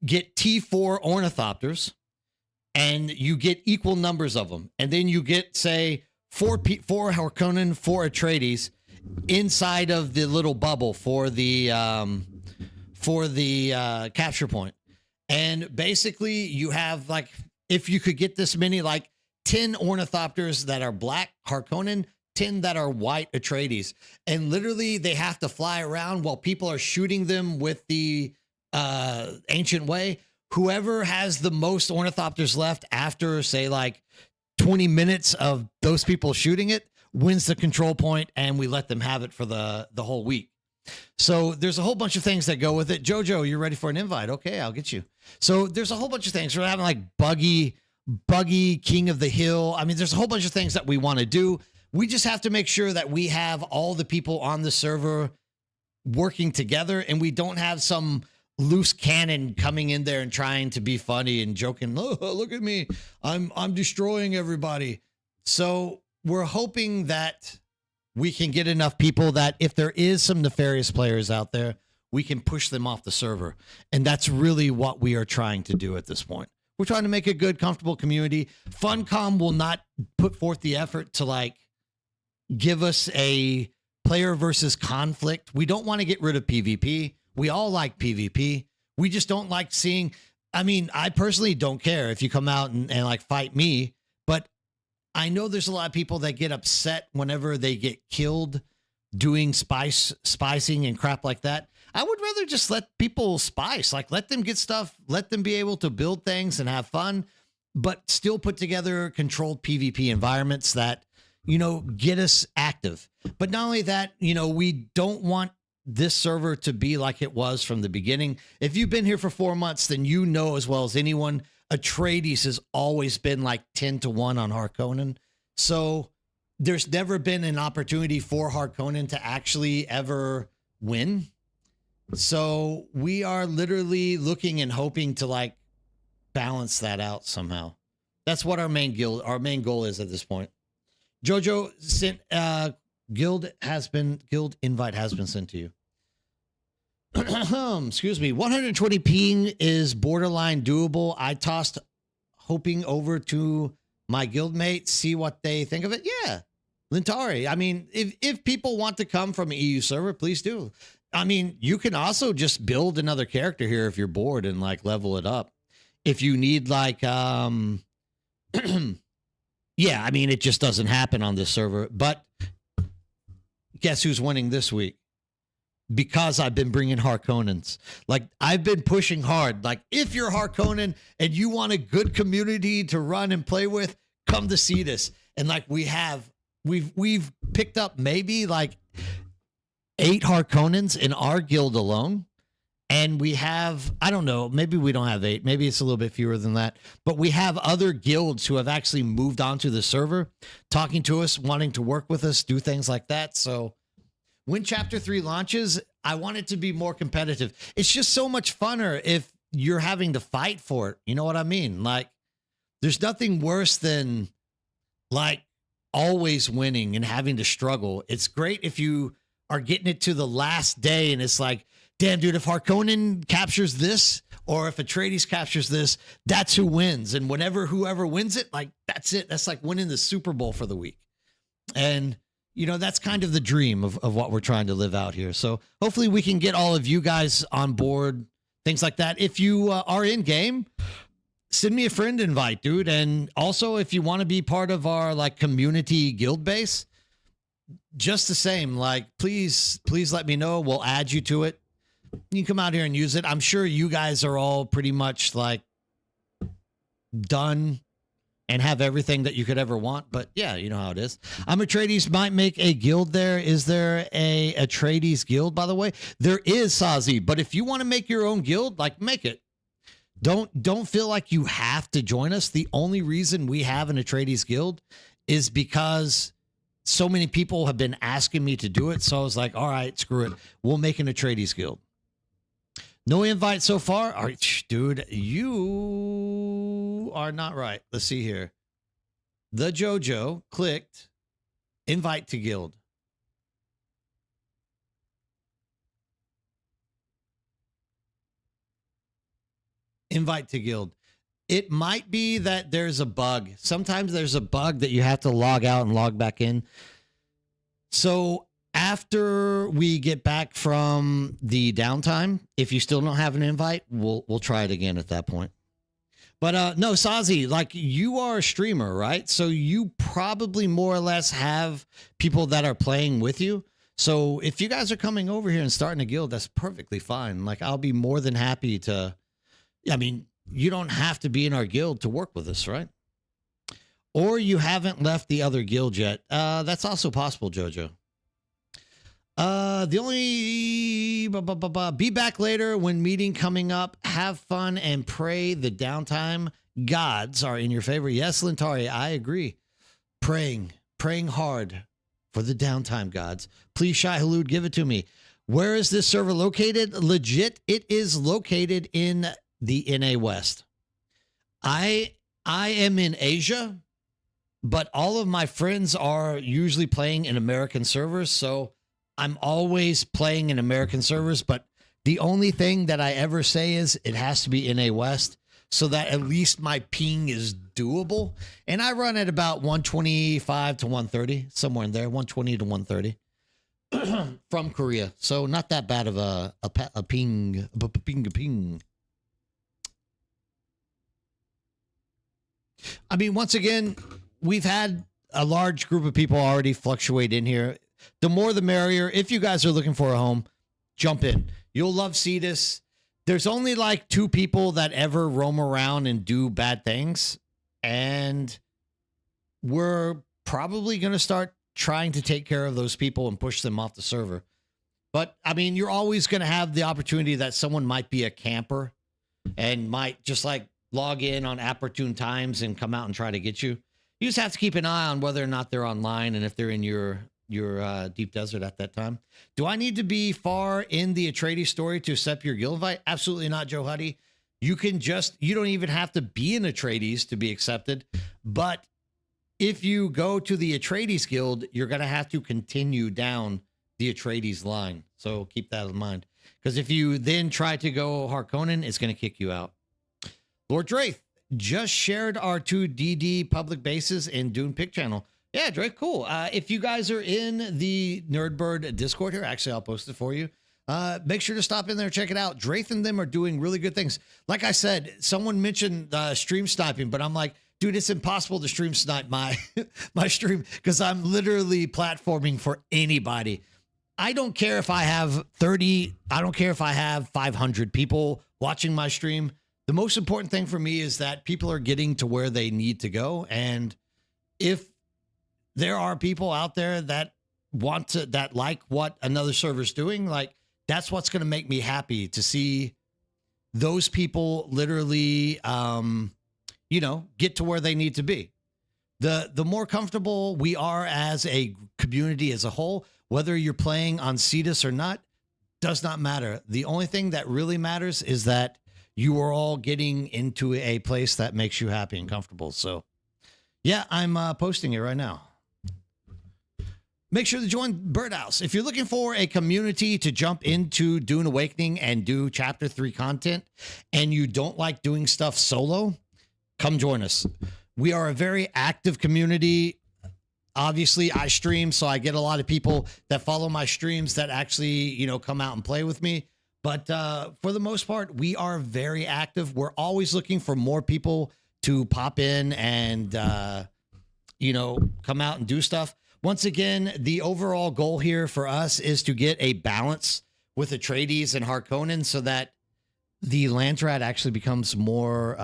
get T4 ornithopters and you get equal numbers of them. And then you get, say, four Harkonnen, 4 Atreides inside of the little bubble for the capture point. And basically you have like, if you could get this many, like 10 ornithopters that are black Harkonnen, 10 that are white Atreides. And literally they have to fly around while people are shooting them with the ancient way. Whoever has the most ornithopters left after, say, like 20 minutes of those people shooting it wins the control point, and we let them have it for the whole week. So there's a whole bunch of things that go with it. Jojo, you're ready for an invite? Okay, I'll get you. So there's a whole bunch of things. We're having like Buggy, King of the Hill. I mean, there's a whole bunch of things that we want to do. We just have to make sure that we have all the people on the server working together, and we don't have some loose cannon coming in there and trying to be funny and joking. Oh, look at me. I'm destroying everybody. So we're hoping that we can get enough people that if there is some nefarious players out there, we can push them off the server. And that's really what we are trying to do at this point. We're trying to make a good, comfortable community. Funcom will not put forth the effort to like give us a player versus conflict. We don't want to get rid of PvP. We all like PvP. We just don't like seeing, I mean, I personally don't care if you come out and like fight me, but I know there's a lot of people that get upset whenever they get killed doing spicing and crap like that. I would rather just let people spice, like let them get stuff, let them be able to build things and have fun, but still put together controlled PvP environments that, get us active. But not only that, we don't want this server to be like it was from the beginning. If you've been here for 4 months, then you know as well as anyone, Atreides has always been like 10-1 on Harkonnen. So there's never been an opportunity for Harkonnen to actually ever win. So we are literally looking and hoping to like balance that out somehow. That's what our main goal is at this point. Jojo sent guild invite has been sent to you. Excuse me. 120 ping is borderline doable. I tossed hoping over to my guildmates, see what they think of it. Yeah. Lintari. I mean, if people want to come from an EU server, please do. I mean, you can also just build another character here if you're bored and like level it up. If you need like, yeah, I mean, it just doesn't happen on this server, but guess who's winning this week? Because I've been bringing Harkonnens. Like I've been pushing hard. Like if you're Harkonnen and you want a good community to run and play with, come to see this. And like we've picked up maybe like 8 Harkonnens in our guild alone. And we have, I don't know, maybe we don't have 8. Maybe it's a little bit fewer than that. But we have other guilds who have actually moved onto the server, talking to us, wanting to work with us, do things like that. So when Chapter 3 launches, I want it to be more competitive. It's just so much funner if you're having to fight for it. You know what I mean? Like, there's nothing worse than, like, always winning and having to struggle. It's great if you are getting it to the last day and it's like, damn, dude, if Harkonnen captures this or if Atreides captures this, that's who wins. And whoever wins it, like, that's it. That's like winning the Super Bowl for the week. And, you know, that's kind of the dream of what we're trying to live out here. So hopefully we can get all of you guys on board, things like that. If you are in game, send me a friend invite, dude. And also, if you want to be part of our like community guild base, just the same, like, please let me know. We'll add you to it. You can come out here and use it. I'm sure you guys are all pretty much like done and have everything that you could ever want. But yeah, you know how it is. Atreides might make a guild there. Is there a Atreides guild, by the way? There is, Sazi. But if you want to make your own guild, like, make it. Don't feel like you have to join us. The only reason we have an Atreides guild is because so many people have been asking me to do it. So I was like, all right, screw it. We'll make an Atreides guild. No invite so far? All right, dude, you are not right. Let's see here. The JoJo clicked invite to guild. Invite to guild. It might be that there's a bug. Sometimes there's a bug that you have to log out and log back in. So after we get back from the downtime, if you still don't have an invite, we'll try it again at that point. But no, Sazi, like, you are a streamer, right? So you probably more or less have people that are playing with you. So if you guys are coming over here and starting a guild, that's perfectly fine. Like, I'll be more than happy to. I mean, you don't have to be in our guild to work with us, right? Or you haven't left the other guild yet. That's also possible, JoJo. The only be back later when meeting coming up. Have fun and pray the downtime gods are in your favor. Yes, Lintari, I agree. Praying hard for the downtime gods. Please, Shai Halud, give it to me. Where is this server located? Legit, it is located in the NA West. I am in Asia, but all of my friends are usually playing in American servers, so I'm always playing in American servers, but the only thing that I ever say is it has to be NA West so that at least my ping is doable. And I run at about 125 to 130, somewhere in there, 120 to 130 from Korea. So not that bad of a ping. I mean, once again, we've had a large group of people already fluctuate in here. The more the merrier. If you guys are looking for a home, jump in. You'll love Cetus. There's only like 2 people that ever roam around and do bad things. And we're probably going to start trying to take care of those people and push them off the server. But, I mean, you're always going to have the opportunity that someone might be a camper and might just like log in on opportune times and come out and try to get you. You just have to keep an eye on whether or not they're online and if they're in your deep desert at that time. Do I need to be far in the Atreides story to accept your guild invite? Absolutely not, Joe Huddy. You don't even have to be in Atreides to be accepted. But if you go to the Atreides guild, you're going to have to continue down the Atreides line. So keep that in mind. Because if you then try to go Harkonnen, it's going to kick you out. Lord Draith just shared our 2 DD public bases in Dune Pick channel. Yeah, Drake, cool. If you guys are in the Nerdbird Discord here, actually, I'll post it for you. Make sure to stop in there and check it out. Draith and them are doing really good things. Like I said, someone mentioned stream sniping, but I'm like, dude, it's impossible to stream snipe my stream because I'm literally platforming for anybody. I don't care if I have 30. I don't care if I have 500 people watching my stream. The most important thing for me is that people are getting to where they need to go. And if there are people out there that want to, that like what another server's doing, like that's what's going to make me happy to see those people literally, get to where they need to be. The more comfortable we are as a community as a whole, whether you're playing on Cetus or not, does not matter. The only thing that really matters is that you are all getting into a place that makes you happy and comfortable. So, yeah, I'm posting it right now. Make sure to join Birdhouse. If you're looking for a community to jump into Dune Awakening and do Chapter 3 content, and you don't like doing stuff solo, come join us. We are a very active community. Obviously, I stream, so I get a lot of people that follow my streams that actually, come out and play with me. But for the most part, we are very active. We're always looking for more people to pop in and, come out and do stuff. Once again, the overall goal here for us is to get a balance with Atreides and Harkonnen so that the Landsrat actually becomes more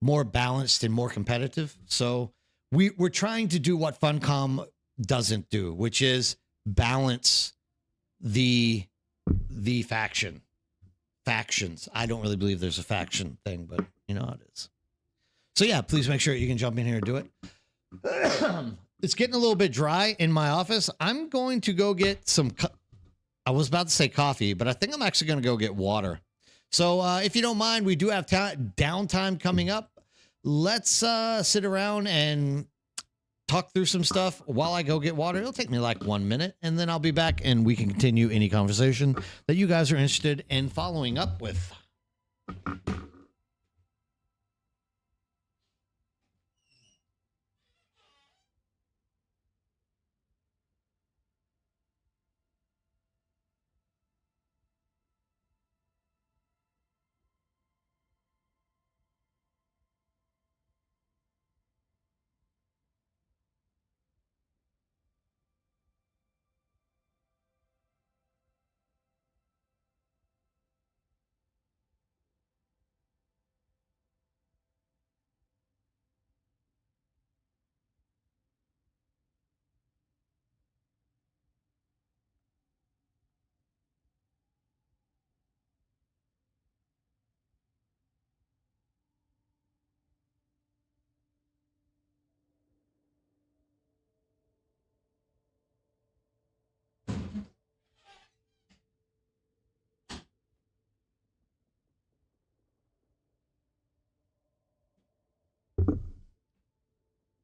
balanced and more competitive. So we're trying to do what Funcom doesn't do, which is balance the factions. I don't really believe there's a faction thing, but you know how it is. So yeah, please make sure you can jump in here and do it. It's getting a little bit dry in my office. I'm going to go get some, I was about to say coffee, but I think I'm actually going to go get water. So if you don't mind, we do have downtime coming up. Let's sit around and talk through some stuff while I go get water. It'll take me like 1 minute, and then I'll be back and we can continue any conversation that you guys are interested in following up with.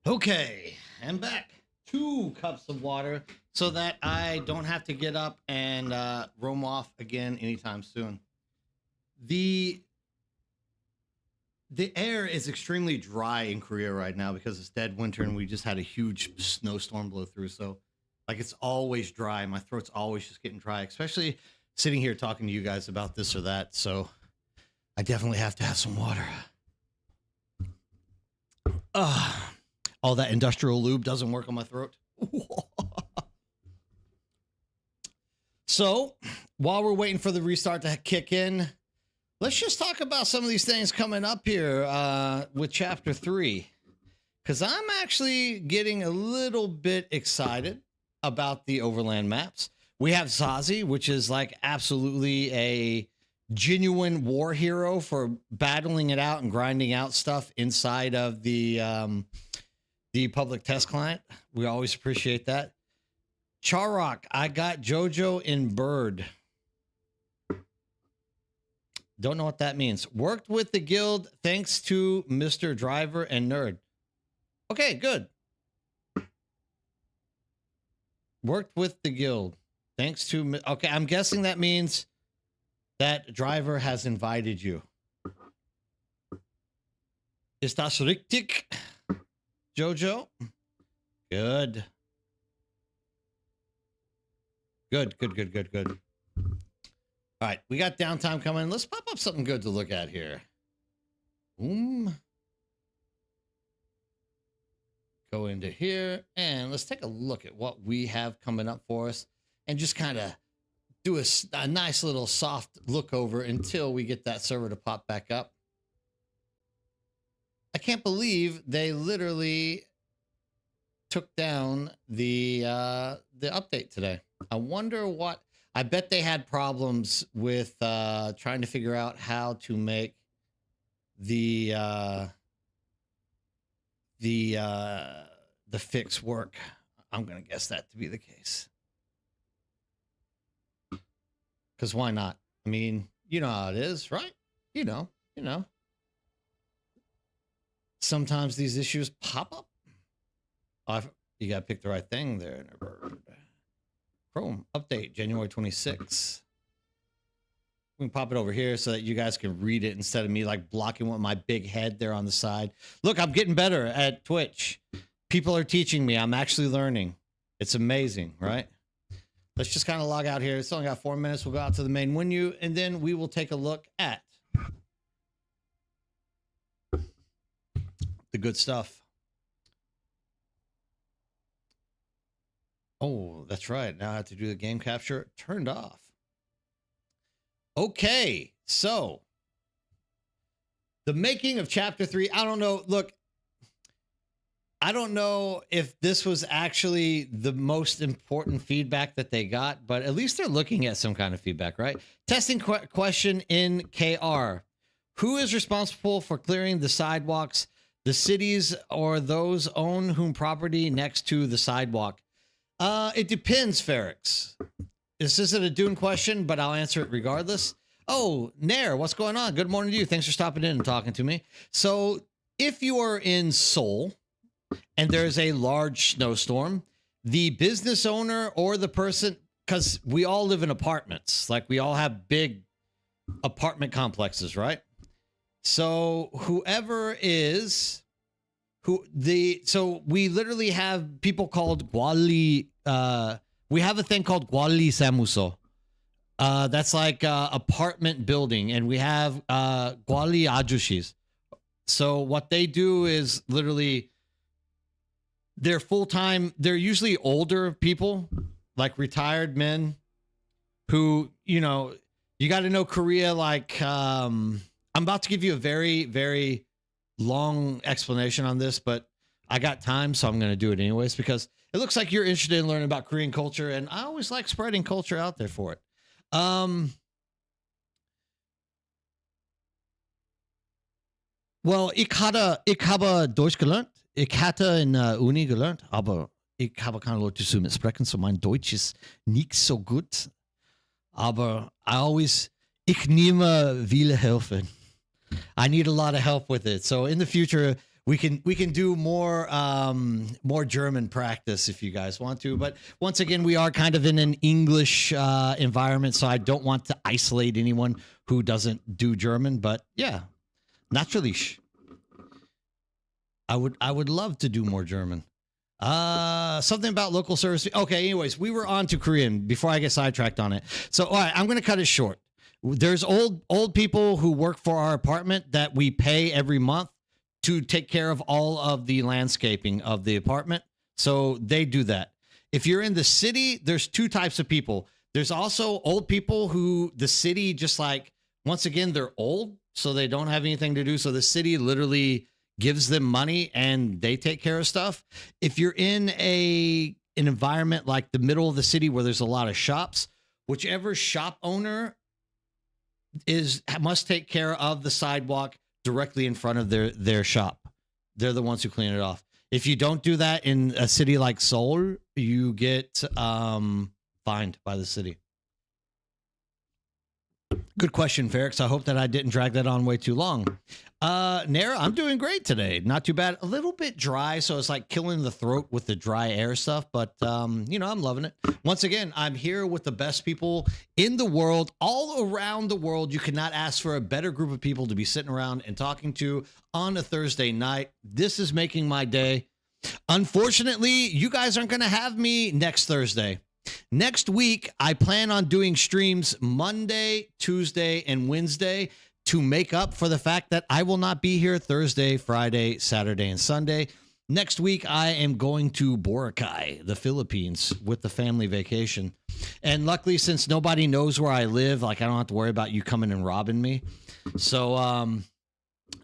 Okay, I'm back. 2 cups of water so that I don't have to get up and roam off again anytime soon. The air is extremely dry in Korea right now because it's dead winter and we just had a huge snowstorm blow through. So like it's always dry. My throat's always just getting dry, especially sitting here talking to you guys about this or that. So I definitely have to have some water. All that industrial lube doesn't work on my throat. So while we're waiting for the restart to kick in, let's just talk about some of these things coming up here with Chapter 3. Because I'm actually getting a little bit excited about the overland maps. We have Zazie, which is like absolutely a genuine war hero for battling it out and grinding out stuff inside of the public test client. We always appreciate that. Charrock, I got Jojo in Bird. Don't know what that means. Worked with the guild thanks to Mr. Driver and Nerd. Okay, good. Worked with the guild thanks to... Okay, I'm guessing that means that Driver has invited you. Is das richtig, Jojo? Good. Good. All right, we got downtime coming. Let's pop up something good to look at here. Go into here, and let's take a look at what we have coming up for us, and just kind of do a nice little soft look over until we get that server to pop back up. I can't believe they literally took down the update today. I wonder what. I bet they had problems with trying to figure out how to make the fix work. I'm gonna guess that to be the case. Because why not? I mean, you know how it is, right? You know. Sometimes these issues pop up. Oh, you got to pick the right thing there. Chrome update, January 26th. We can pop it over here so that you guys can read it instead of me like blocking with my big head there on the side. Look, I'm getting better at Twitch. People are teaching me. I'm actually learning. It's amazing, right? Let's just kind of log out here. It's only got 4 minutes. We'll go out to the main menu, and then we will take a look at the good stuff. Oh, that's right. Now I have to do the game capture. Turned off. Okay, so the making of Chapter 3. I don't know. Look, I don't know if this was actually the most important feedback that they got, but at least they're looking at some kind of feedback, right? Testing question in KR. Who is responsible for clearing the sidewalks, the cities or those own whom property next to the sidewalk? It depends, Ferrix. This isn't a Dune question, but I'll answer it regardless. Oh, Nair, what's going on? Good morning to you. Thanks for stopping in and talking to me. So if you are in Seoul and there's a large snowstorm, the business owner or the person, because we all live in apartments, like we all have big apartment complexes, right? So whoever is... So we literally have people called Gwali. We have a thing called Gwali Samuso. That's like apartment building, and we have Gwali Ajushis. So what they do is literally they're full-time. They're usually older people, like retired men who, you know, you got to know Korea. Like I'm about to give you a very, very long explanation on this, but I got time, so I'm going to do it anyways because it looks like you're interested in learning about Korean culture, and I always like spreading culture out there for it. Well, ich habe Deutsch gelernt. Ich hatte in Uni gelernt, aber ich habe keine Leute zu mir sprechen, so mein Deutsch ist nicht so gut. Aber ich nehme viele Hilfe. I need a lot of help with it. So in the future, we can do more German practice if you guys want to. But once again, we are kind of in an English environment, so I don't want to isolate anyone who doesn't do German. But yeah, natürlich. I would love to do more German. Something about local service. Okay, anyways, we were on to Korean before I get sidetracked on it. So all right, I'm going to cut it short. There's old people who work for our apartment that we pay every month to take care of all of the landscaping of the apartment. So they do that. If you're in the city, there's two types of people. There's also old people who the city just like, once again, they're old, so they don't have anything to do. So the city literally gives them money and they take care of stuff. If you're in an environment like the middle of the city where there's a lot of shops, whichever shop owner must take care of the sidewalk directly in front of their shop. They're the ones who clean it off. If you don't do that in a city like Seoul, you get fined by the city. Good question, Ferrix. I hope that I didn't drag that on way too long. Nair, I'm doing great today. Not too bad. A little bit dry, so it's like killing the throat with the dry air stuff, but you know, I'm loving it. Once again, I'm here with the best people in the world, all around the world. You cannot ask for a better group of people to be sitting around and talking to on a Thursday night. This is making my day. Unfortunately, you guys aren't going to have me next Thursday. Next week, I plan on doing streams Monday, Tuesday, and Wednesday to make up for the fact that I will not be here Thursday, Friday, Saturday, and Sunday. Next week, I am going to Boracay, the Philippines, with the family vacation. And luckily, since nobody knows where I live, like I don't have to worry about you coming and robbing me. So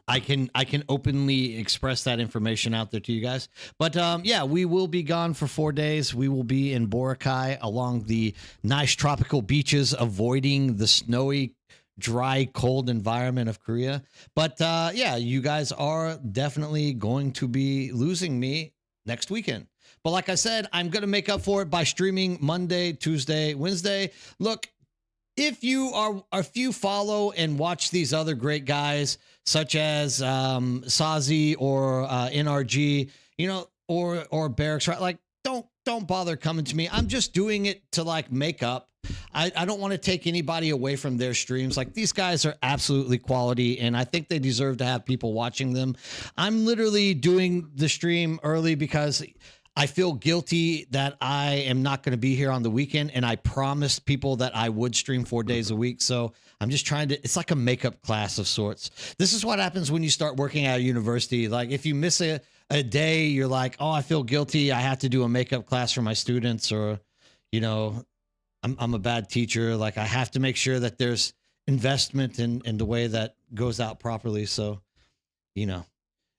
I can openly express that information out there to you guys. But yeah, we will be gone for 4 days. We will be in Boracay along the nice tropical beaches, avoiding the snowy, dry, cold environment of Korea. But yeah, you guys are definitely going to be losing me next weekend. But like I said, I'm going to make up for it by streaming Monday, Tuesday, Wednesday. Look, if you follow and watch these other great guys such as Sazi or NRG, you know, or Barracks, right? Like, don't bother coming to me. I'm just doing it to like make up. I don't want to take anybody away from their streams. Like, these guys are absolutely quality, and I think they deserve to have people watching them. I'm literally doing the stream early because I feel guilty that I am not going to be here on the weekend, and I promised people that I would stream 4 days a week. So I'm just trying to, it's like a makeup class of sorts. This is what happens when you start working at a university. Like, if you miss a day, you're like, oh, I feel guilty. I have to do a makeup class for my students, or, you know, I'm a bad teacher. Like, I have to make sure that there's investment in the way that goes out properly. So, you know.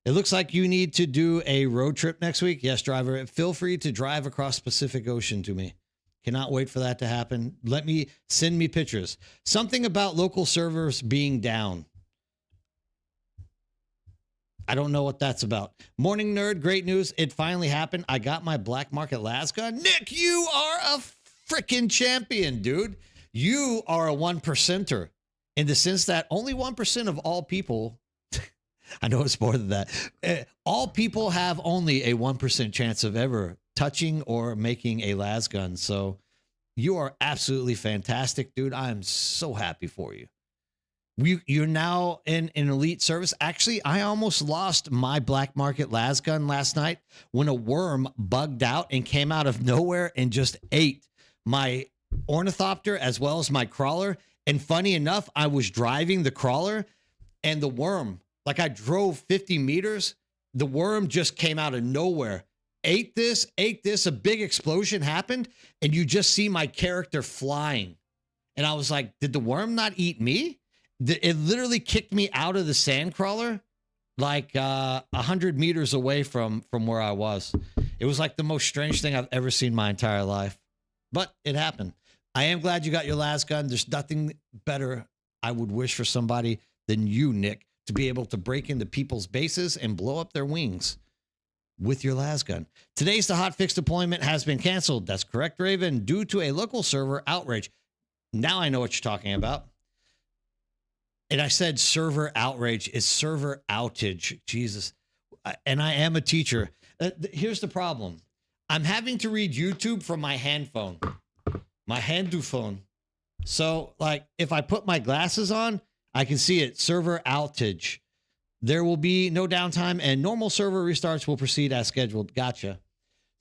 It looks like you need to do a road trip next week. Yes, driver. Feel free to drive across Pacific Ocean to me. Cannot wait for that to happen. Send me pictures. Something about local servers being down. I don't know what that's about. Morning nerd, great news. It finally happened. I got my black market lasgun. Nick, you are a freaking champion, dude. You are a 1%er in the sense that only 1% of all people, I know it's more than that. All people have only a 1% chance of ever touching or making a lasgun. So you are absolutely fantastic, dude. I am so happy for you. You're now in an elite service. Actually, I almost lost my black market lasgun last night when a worm bugged out and came out of nowhere and just ate my ornithopter as well as my crawler. And funny enough, I was driving the crawler and the worm, like, I drove 50 meters. The worm just came out of nowhere, ate this, a big explosion happened, and you just see my character flying. And I was like, did the worm not eat me? It literally kicked me out of the sand crawler like 100 meters away from where I was. It was like the most strange thing I've ever seen in my entire life. But it happened. I am glad you got your lasgun. There's nothing better I would wish for somebody than you, Nick, to be able to break into people's bases and blow up their wings with your lasgun. Today's the hotfix deployment has been canceled. That's correct, Raven, due to a local server outrage. Now I know what you're talking about. And I said server outrage. It's server outage. Jesus. And I am a teacher. Here's the problem. I'm having to read YouTube from my handphone, my handu phone. So, like, if I put my glasses on, I can see it, server outage. There will be no downtime and normal server restarts will proceed as scheduled. Gotcha.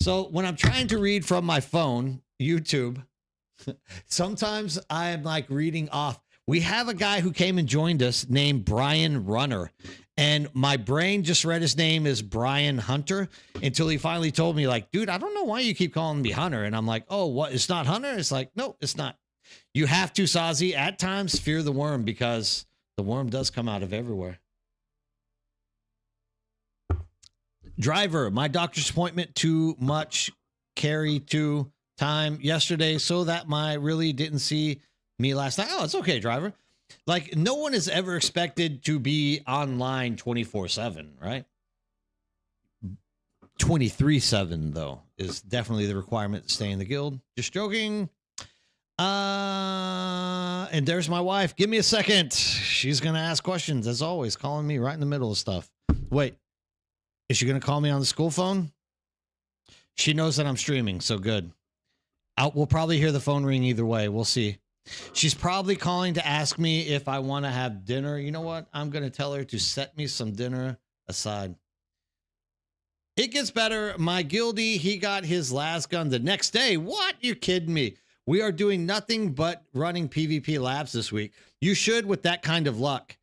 So when I'm trying to read from my phone, YouTube, sometimes I'm like reading off. We have a guy who came and joined us named Brian Runner. And my brain just read his name as Brian Hunter until he finally told me, like, dude, I don't know why you keep calling me Hunter. And I'm like, oh, what? It's not Hunter? It's like, no, it's not. You have to, Sazi, at times fear the worm because the worm does come out of everywhere. Driver, my doctor's appointment too much carry to time yesterday so that my really didn't see me last night. Oh, it's okay, driver. Like, no one is ever expected to be online 24/7, right? 23/7, though, is definitely the requirement to stay in the guild. Just joking. And there's my wife. Give me a second. She's going to ask questions, as always, calling me right in the middle of stuff. Wait, is she going to call me on the school phone? She knows that I'm streaming, so good. We'll probably hear the phone ring either way. We'll see. She's probably calling to ask me if I want to have dinner. You know what? I'm going to tell her to set me some dinner aside. It gets better. My guildie, he got his lasgun the next day. What? You're kidding me. We are doing nothing but running PvP labs this week. You should with that kind of luck.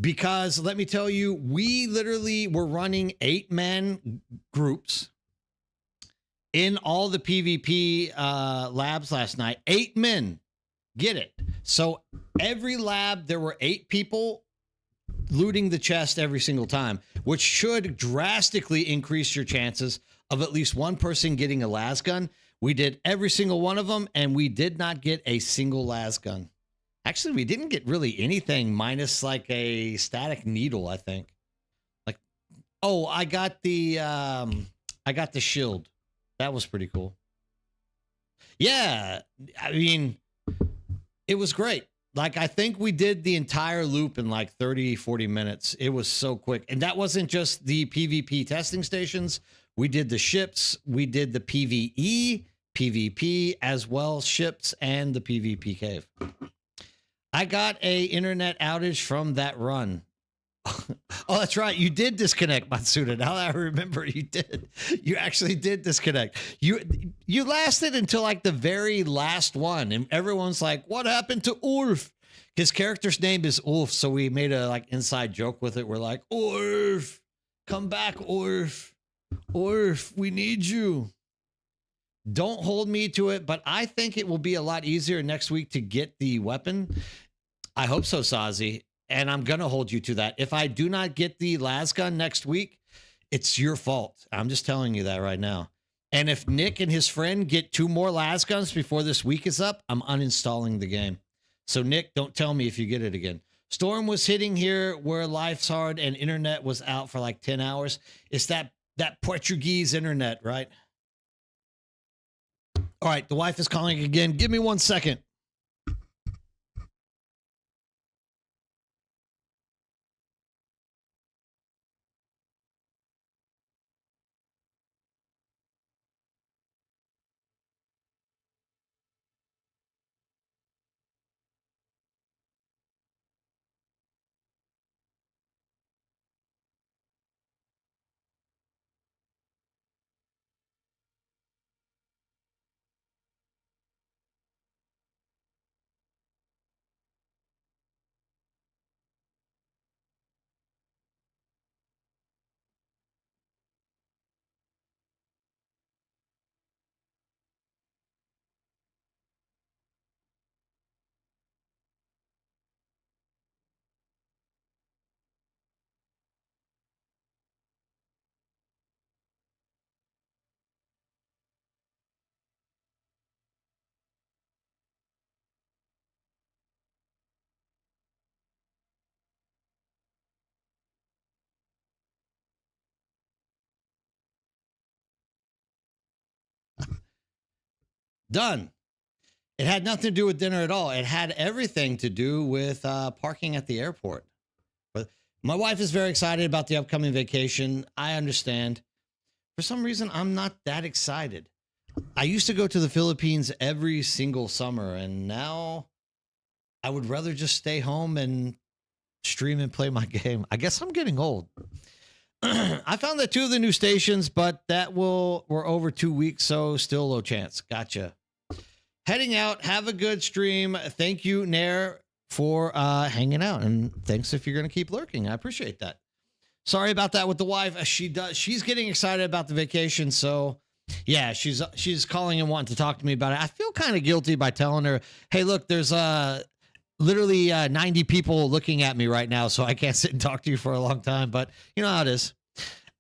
Because let me tell you, we literally were running 8-man groups in all the PvP labs last night. 8 men. Get it? So every lab, there were 8 people. looting the chest every single time, which should drastically increase your chances of at least one person getting a las gun. We did every single one of them, and we did not get a single las gun. Actually, we didn't get really anything minus like a static needle, I think. Like, oh, I got the shield. That was pretty cool. Yeah, I mean, it was great. Like, I think we did the entire loop in like 30, 40 minutes. It was so quick. And that wasn't just the PvP testing stations. We did the ships. We did the PvE, PvP, as well ships, and the PvP cave. I got a internet outage from that run. Oh, that's right. You did disconnect, Matsuda. Now that I remember, you did. You actually did disconnect. You lasted until like the very last one, and everyone's like, "What happened to Ulf?" His character's name is Ulf, so we made a like inside joke with it. We're like, "Ulf, come back, Ulf. Ulf, we need you." Don't hold me to it, but I think it will be a lot easier next week to get the weapon. I hope so, Sazi. And I'm going to hold you to that. If I do not get the las gun next week, it's your fault. I'm just telling you that right now. And if Nick and his friend get 2 more las guns before this week is up, I'm uninstalling the game. So Nick, don't tell me if you get it again. Storm was hitting here where life's hard and internet was out for like 10 hours. It's that Portuguese internet, right? All right, the wife is calling again. Give me 1 second. Done. It had nothing to do with dinner at all. It had everything to do with parking at the airport. But my wife is very excited about the upcoming vacation. I understand. For some reason, I'm not that excited. I used to go to the Philippines every single summer, and now I would rather just stay home and stream and play my game. I guess I'm getting old. I found that 2 of the new stations, but were over 2 weeks, so still low chance. Gotcha. Heading out. Have a good stream. Thank you, Nair, for hanging out, and thanks if you're going to keep lurking. I appreciate that. Sorry about that with the wife. She's getting excited about the vacation, so yeah, she's calling and wanting to talk to me about it. I feel kind of guilty by telling her, "Hey, look, there's literally 90 people looking at me right now, so I can't sit and talk to you for a long time." But you know how it is.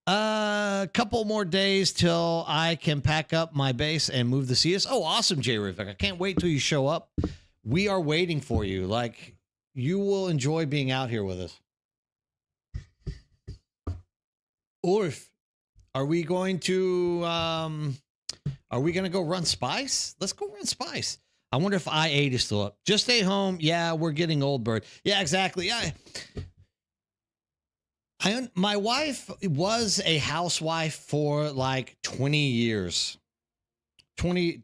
A couple more days till I can pack up my base and move the CS. Oh, awesome, J Rivik. I can't wait till you show up. We are waiting for you. Like, you will enjoy being out here with us. Ulf, are we going to go run Spice? Let's go run Spice. I wonder if I-8 is still up. Just stay home. Yeah, we're getting old, bird. Yeah, exactly. My wife was a housewife for like 20 years. 20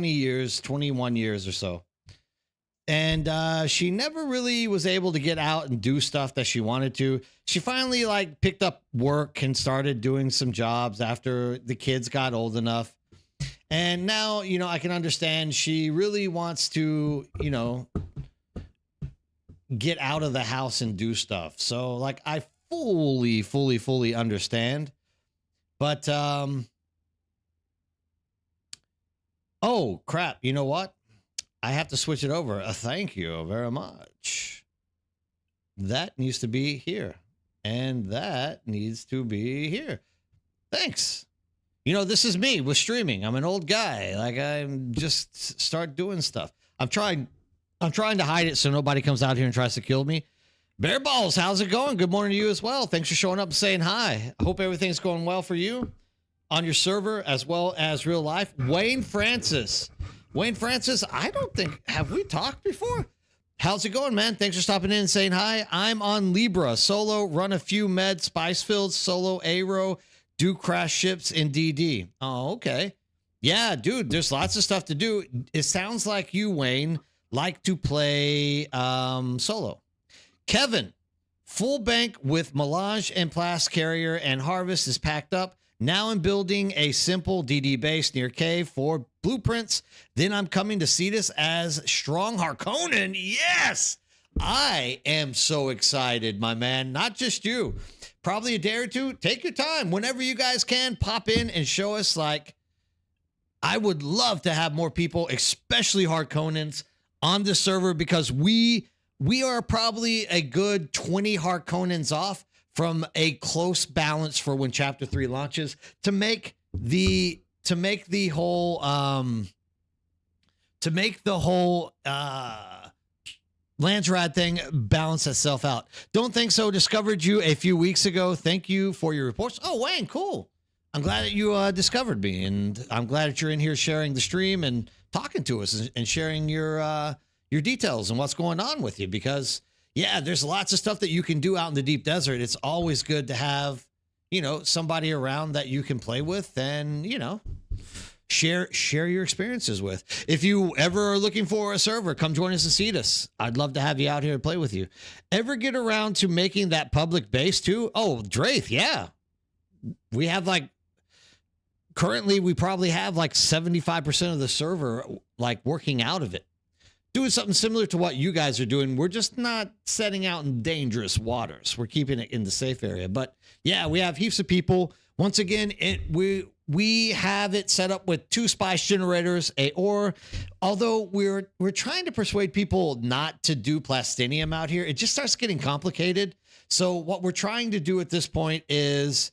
years, 21 years or so. And she never really was able to get out and do stuff that she wanted to. She finally like picked up work and started doing some jobs after the kids got old enough. And now, I can understand she really wants to, get out of the house and do stuff. So like I fully understand. But oh crap, you know what? I have to switch it over. Thank you very much. that needs to be here. And that needs to be here. Thanks. This is me with streaming. I'm an old guy. Like, I'm just start doing stuff. I'm trying to hide it so nobody comes out here and tries to kill me. Bear Balls, how's it going? Good morning to you as well. Thanks for showing up and saying hi. I hope everything's going well for you on your server as well as real life. Wayne Francis, I don't think, have we talked before? How's it going, man? Thanks for stopping in and saying hi. I'm on Libra, solo, run a few med, spice fields, solo, Aero, do crash ships in DD. Oh, okay. Yeah, dude, there's lots of stuff to do. It sounds like you, Wayne, like to play solo. Kevin, full bank with Melange and Blast Carrier and Harvest is packed up. Now I'm building a simple DD base near Cave for blueprints. Then I'm coming to Cetus as Strong Harkonnen. Yes! I am so excited, my man. Not just you. Probably a day or two. Take your time. Whenever you guys can, pop in and show us. Like, I would love to have more people, especially Harkonnens, on the server because we are probably a good 20 Harkonnens off from a close balance for when Chapter 3 launches to make the whole Landsrad thing balance itself out. Don't think so. Discovered you a few weeks ago. Thank you for your reports. Oh, Wayne, cool. I'm glad that you discovered me, and I'm glad that you're in here sharing the stream and talking to us and sharing your details and what's going on with you because yeah, there's lots of stuff that you can do out in the deep desert. It's always good to have, somebody around that you can play with and, share your experiences with. If you ever are looking for a server, come join us in Cetus. I'd love to have you out here and play with you. Ever get around to making that public base too? Oh, Draith, yeah. We have currently we probably have 75% of the server working out of it. Doing something similar to what you guys are doing. We're just not setting out in dangerous waters. We're keeping it in the safe area. But yeah, we have heaps of people. Once again, we have it set up with 2 spice generators, although we're trying to persuade people not to do plastinium out here. It just starts getting complicated. So what we're trying to do at this point is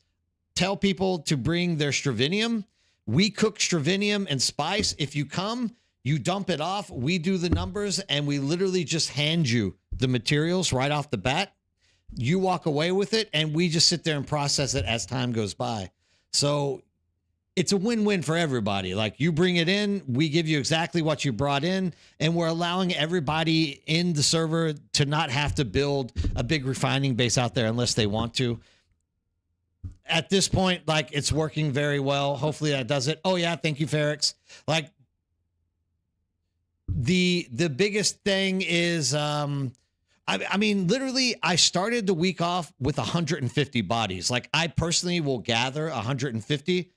tell people to bring their stravinium. We cook stravinium and spice. If you come, you dump it off, we do the numbers, and we literally just hand you the materials right off the bat. You walk away with it, and we just sit there and process it as time goes by. So it's a win-win for everybody. You bring it in, we give you exactly what you brought in, and we're allowing everybody in the server to not have to build a big refining base out there unless they want to. At this point, it's working very well. Hopefully that does it. Oh, yeah, thank you, Ferrix. The biggest thing is, I mean, literally, I started the week off with 150 bodies. I personally will gather 150,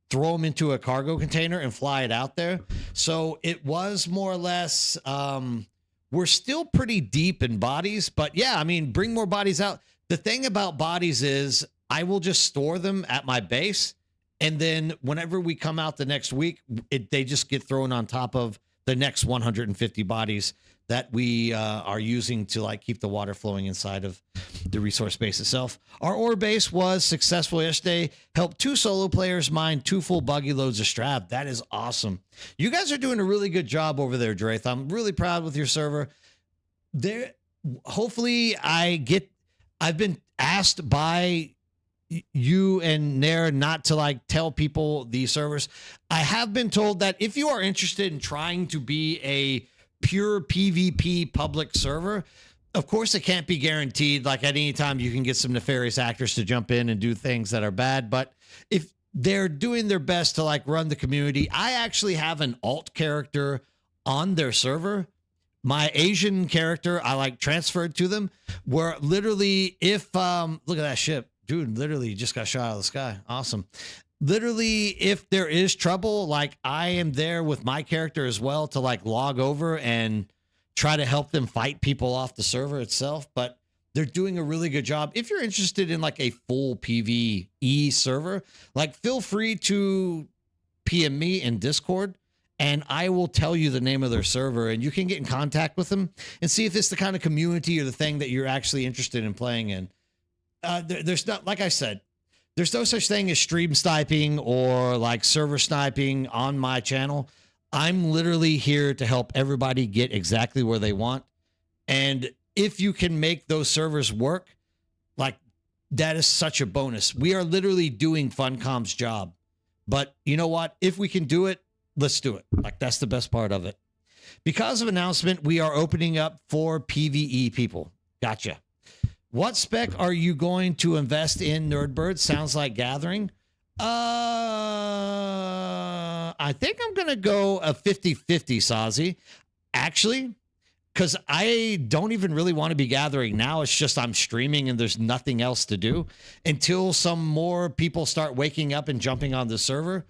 throw them into a cargo container and fly it out there. So it was more or less, we're still pretty deep in bodies, but yeah, I mean, bring more bodies out. The thing about bodies is I will just store them at my base. And then whenever we come out the next week, they just get thrown on top of the next 150 bodies that we are using to keep the water flowing inside of the resource base itself. Our ore base was successful yesterday. Helped 2 solo players mine 2 full buggy loads of strab. That is awesome. You guys are doing a really good job over there, Draith. I'm really proud with your server. Hopefully I've been asked by you and Nair not to tell people these servers. I have been told that if you are interested in trying to be a pure PvP public server, of course it can't be guaranteed. At any time you can get some nefarious actors to jump in and do things that are bad. But if they're doing their best to run the community, I actually have an alt character on their server. My Asian character, I transferred to them where literally if, look at that ship. Dude, literally just got shot out of the sky. Awesome. Literally, if there is trouble, I am there with my character as well to log over and try to help them fight people off the server itself. But they're doing a really good job. If you're interested in a full PvE server, feel free to PM me in Discord and I will tell you the name of their server, and you can get in contact with them and see if it's the kind of community or the thing that you're actually interested in playing in. There's not, like I said, there's no such thing as stream sniping or like server sniping on my channel. I'm literally here to help everybody get exactly where they want. And if you can make those servers work, like, that is such a bonus. We are literally doing Funcom's job. But you know what? If we can do it, let's do it. Like, that's the best part of it. Because of announcement, we are opening up for PvE people. Gotcha. What spec are you going to invest in, Nerdbird? Sounds like Gathering. I think I'm going to go a 50-50, Sazi. Actually, because I don't even really want to be Gathering now. It's just I'm streaming and there's nothing else to do until some more people start waking up and jumping on the server.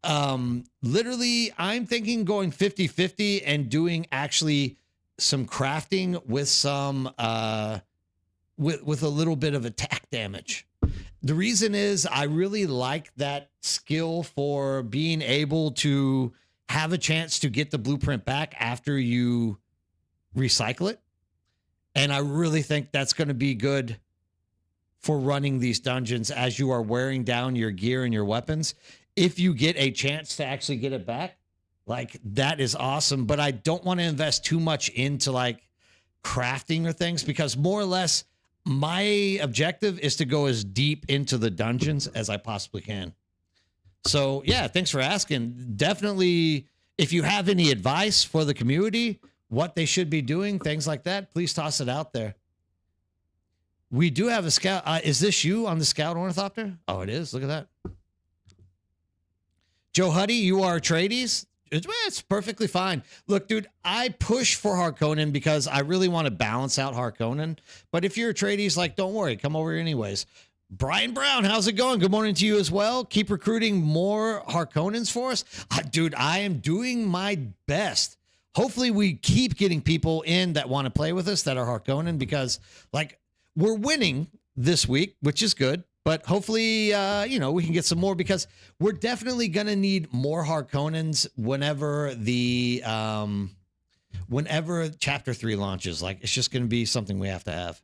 Literally, I'm thinking going 50-50 and doing actually some crafting with some with a little bit of attack damage. The reason is I really like that skill for being able to have a chance to get the blueprint back after you recycle it. And I really think that's going to be good for running these dungeons as you are wearing down your gear and your weapons. If you get a chance to actually get it back, like, that is awesome. But I don't want to invest too much into like crafting or things, because more or less my objective is to go as deep into the dungeons as I possibly can. So yeah, thanks for asking. Definitely, if you have any advice for the community, what they should be doing, things like that, please toss it out there. We do have a scout. Is this you on the Scout Ornithopter? Oh, it is. Look at that. Joe Huddy, you are Atreides? It's perfectly fine. Look, dude, I push for Harkonnen because I really want to balance out Harkonnen. But if you're Atreides, like, don't worry, come over anyways. Brian Brown, how's it going? Good morning to you as well. Keep recruiting more Harkonnens for us. Dude, I am doing my best. Hopefully we keep getting people in that want to play with us that are Harkonnen, because like, we're winning this week, which is good. But hopefully, you know, we can get some more, because we're definitely going to need more Harkonnens whenever the whenever Chapter 3 launches. Like, it's just going to be something we have to have.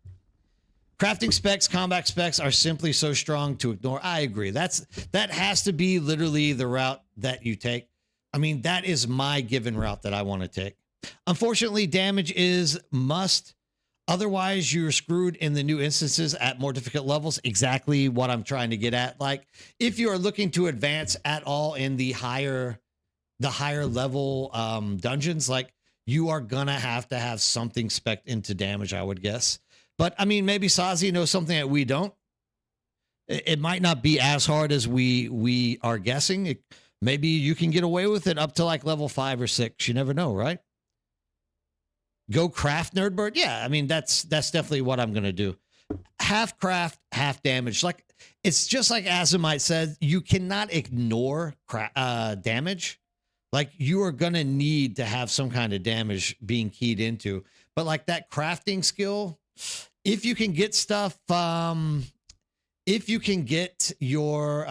Crafting specs, combat specs are simply so strong to ignore. I agree. That has to be literally the route that you take. I mean, that is my given route that I want to take. Unfortunately, damage is must. Otherwise, you're screwed in the new instances at more difficult levels. Exactly what I'm trying to get at. Like, if you are looking to advance at all in the higher level dungeons, like, you are gonna have to have something spec'd into damage, I would guess. But I mean, maybe Sazi knows something that we don't. It might not be as hard as we are guessing. Maybe you can get away with it up to like level 5 or 6. You never know, right? Go craft, Nerdbird. Yeah, I mean, that's definitely what I'm gonna do. Half craft, half damage. Like, it's just like Azumite said, you cannot ignore damage. Like, you are gonna need to have some kind of damage being keyed into. But like that crafting skill, if you can get stuff, if you can get your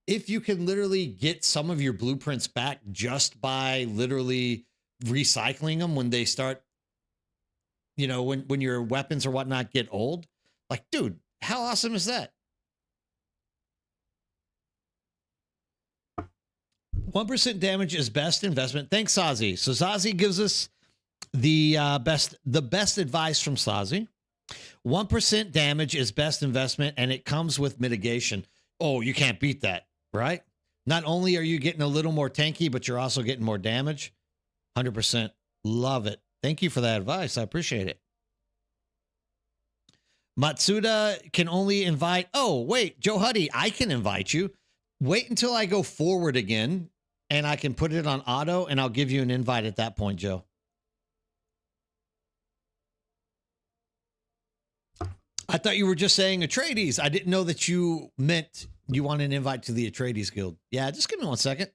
if you can literally get some of your blueprints back just by literally recycling them when they start, you know, when your weapons or whatnot get old, like, dude, how awesome is that? 1% damage is best investment. Thanks, Sazi. So Sazi gives us the best advice from Sazi. 1% damage is best investment, and it comes with mitigation. Oh, you can't beat that, right? Not only are you getting a little more tanky, but you're also getting more damage. 100%. Love it. Thank you for that advice. I appreciate it. Matsuda can only invite. Oh, wait, Joe Huddy, I can invite you. Wait until I go forward again, and I can put it on auto, and I'll give you an invite at that point, Joe. I thought you were just saying Atreides. I didn't know that you meant you want an invite to the Atreides Guild. Yeah, just give me 1 second.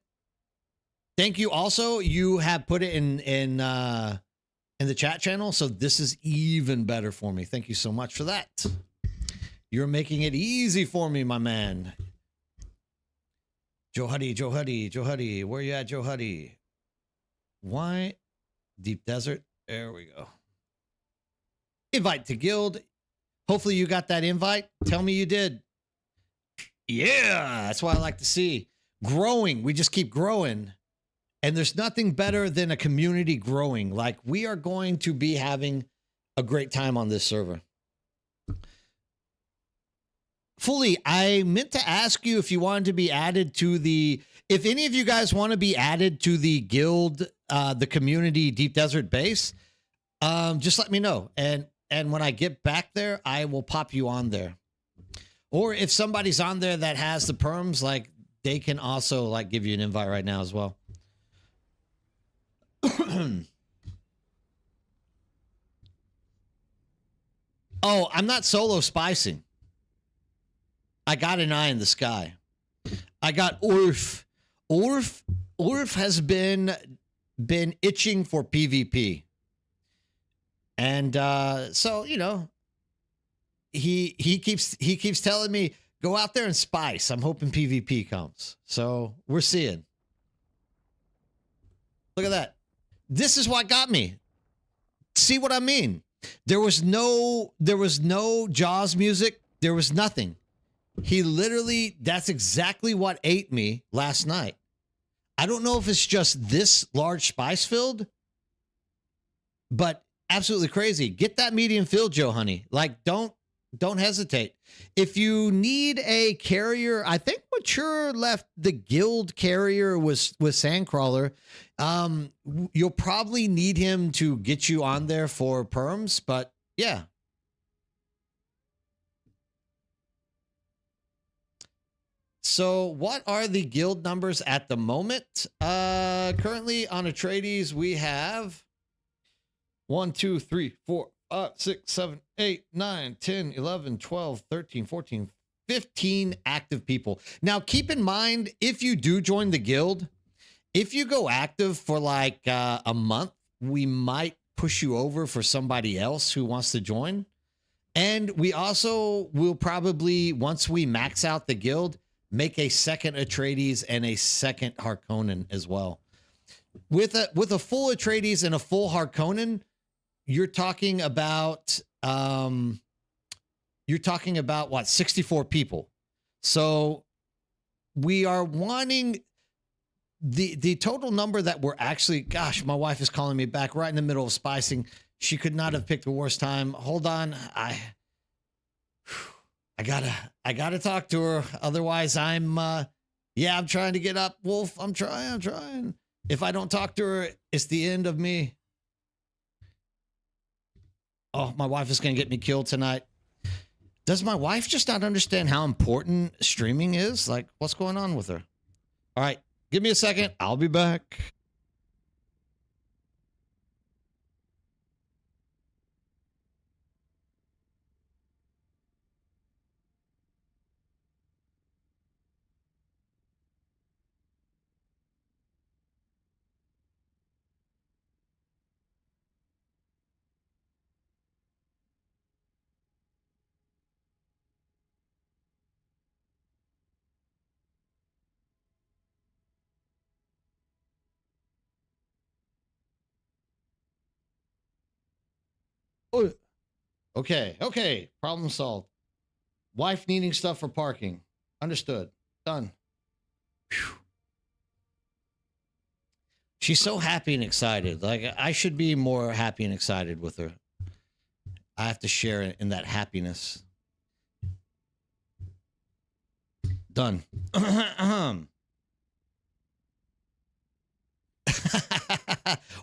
Thank you. Also, you have put it in the chat channel, so this is even better for me. Thank you so much for that. You're making it easy for me, my man. Joe Huddy, Joe Huddy, Joe Huddy. Where you at, Joe Huddy? Why? Deep Desert. There we go. Invite to guild. Hopefully you got that invite. Tell me you did. Yeah, that's what I like to see. Growing. We just keep growing. And there's nothing better than a community growing. Like, we are going to be having a great time on this server. Fully, I meant to ask you if you wanted to be added to the, if any of you guys want to be added to the guild, the community Deep Desert base, just let me know. And when I get back there, I will pop you on there. Or if somebody's on there that has the perms, like, they can also like give you an invite right now as well. Oh, I'm not solo spicing. I got an eye in the sky. I got Orf. Orf has been itching for PvP. And so, you know, he keeps telling me, go out there and spice. I'm hoping PvP comes. So we're seeing. Look at that. This is what got me. See what I mean? There was no Jaws music. There was nothing. He literally, that's exactly what ate me last night. I don't know if it's just this large spice filled, but absolutely crazy. Get that medium filled, Joe Honey. Like, don't hesitate. If you need a carrier, I think Mature left the guild carrier with Sandcrawler. You'll probably need him to get you on there for perms, but yeah. So what are the guild numbers at the moment? Currently on Atreides, we have 1, 2, 3, 4, 5, 6, 7, 8, 9, 10, 11, 12, 13, 14, 15 active people. Now, keep in mind, if you do join the guild, if you go active for like a month, we might push you over for somebody else who wants to join. And we also will probably, once we max out the guild, make a second Atreides and a second Harkonnen as well. With a full Atreides and a full Harkonnen, you're talking about what, 64 people. So we are wanting the total number that we're actually, gosh, my wife is calling me back right in the middle of spicing. She could not have picked a worse time. Hold on. I gotta talk to her. Otherwise I'm trying to get up, Wolf. I'm trying. If I don't talk to her, it's the end of me. Oh, my wife is going to get me killed tonight. Does my wife just not understand how important streaming is? Like, what's going on with her? All right, give me a second. I'll be back. Oh, okay. Problem solved. Wife needing stuff for parking. Understood. Done. Whew. She's so happy and excited. Like, I should be more happy and excited with her. I have to share in that happiness. Done.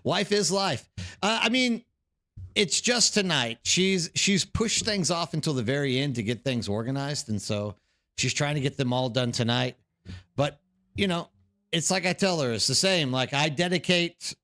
Wife is life. I mean, it's just tonight. She's pushed things off until the very end to get things organized, and so she's trying to get them all done tonight. But, you know, it's like I tell her, it's the same. Like, I dedicate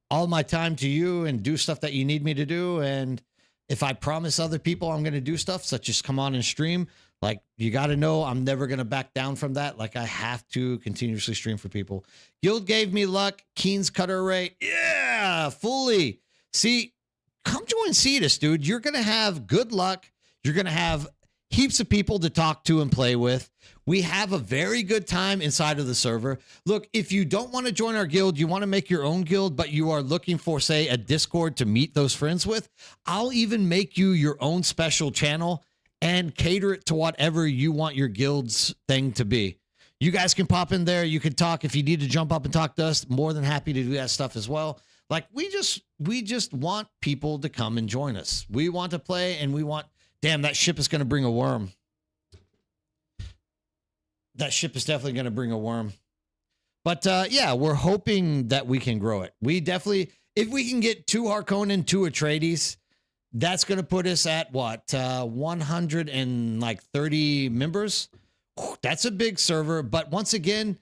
all my time to you and do stuff that you need me to do. And if I promise other people I'm going to do stuff, such as come on and stream, like, you got to know I'm never going to back down from that. Like, I have to continuously stream for people. Guild gave me luck. Keen's cutter rate. Yeah, fully. See, come join Cetus, dude. You're going to have good luck. You're going to have heaps of people to talk to and play with. We have a very good time inside of the server. Look, if you don't want to join our guild, you want to make your own guild, but you are looking for, say, a Discord to meet those friends with, I'll even make you your own special channel and cater it to whatever you want your guild's thing to be. You guys can pop in there. You can talk. If you need to jump up and talk to us, more than happy to do that stuff as well. Like, we just want people to come and join us. We want to play, and we want... Damn, that ship is going to bring a worm. That ship is definitely going to bring a worm. But yeah, we're hoping that we can grow it. We definitely... If we can get 2 Harkonnen, 2 Atreides, that's going to put us at, what, 130 members? That's a big server, but once again,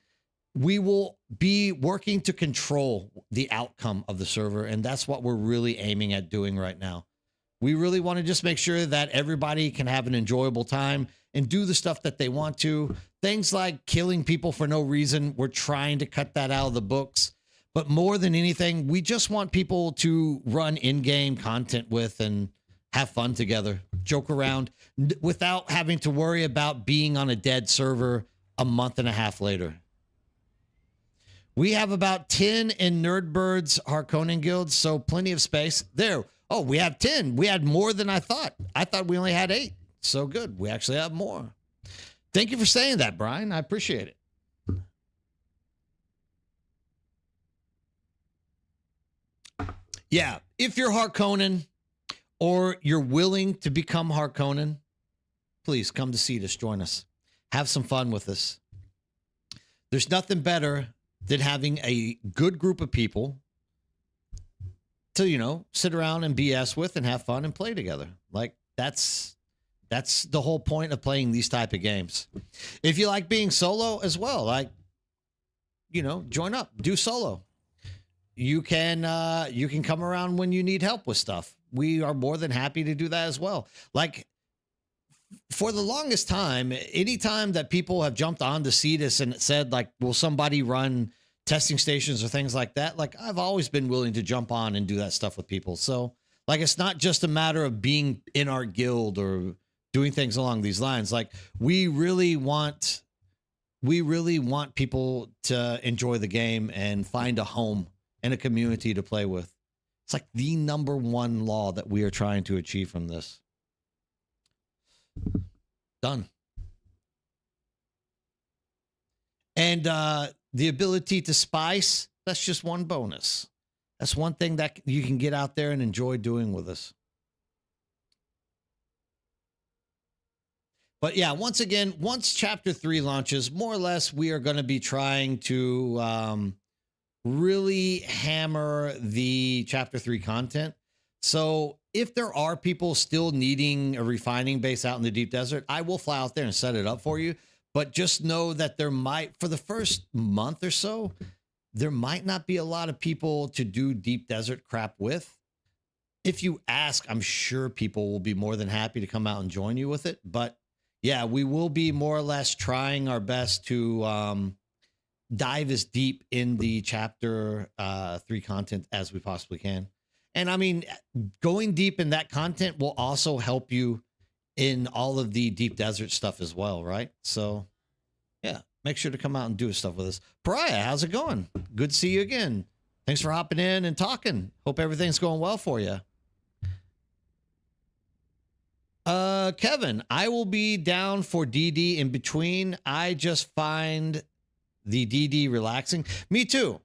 we will be working to control the outcome of the server, and that's what we're really aiming at doing right now. We really want to just make sure that everybody can have an enjoyable time and do the stuff that they want to. Things like killing people for no reason, we're trying to cut that out of the books. But more than anything, we just want people to run in-game content with and have fun together, joke around, without having to worry about being on a dead server a month and a half later. We have about 10 in Nerdbird's Harkonnen guilds, so plenty of space. There. Oh, we have 10. We had more than I thought. I thought we only had 8. So good. We actually have more. Thank you for saying that, Brian. I appreciate it. Yeah, if you're Harkonnen, or you're willing to become Harkonnen, please come to Cetus, join us. Have some fun with us. There's nothing better than having a good group of people to, you know, sit around and BS with and have fun and play together. Like, that's the whole point of playing these type of games. If you like being solo as well, like, you know, join up, do solo. You can come around when you need help with stuff. We are more than happy to do that as well. Like, for the longest time, anytime that people have jumped onto Cetus and said, like, will somebody run testing stations or things like that, like, I've always been willing to jump on and do that stuff with people. So, like, it's not just a matter of being in our guild or doing things along these lines. Like, we really want people to enjoy the game and find a home and a community to play with. It's like the #1 law that we are trying to achieve from this. Done. And the ability to spice, that's just one bonus. That's one thing that you can get out there and enjoy doing with us. But yeah, once again, once Chapter 3 launches, more or less, we are going to be trying to really hammer the Chapter 3 content. So if there are people still needing a refining base out in the deep desert, I will fly out there and set it up for you. But just know that there might, for the first month or so, there might not be a lot of people to do deep desert crap with. If you ask, I'm sure people will be more than happy to come out and join you with it. But yeah, we will be more or less trying our best to dive as deep in the Chapter 3 content as we possibly can. And I mean, going deep in that content will also help you in all of the deep desert stuff as well, right? So yeah, make sure to come out and do stuff with us. Pariah, how's it going? Good to see you again. Thanks for hopping in and talking. Hope everything's going well for you. Kevin, I will be down for DD in between. I just find the DD relaxing. Me too.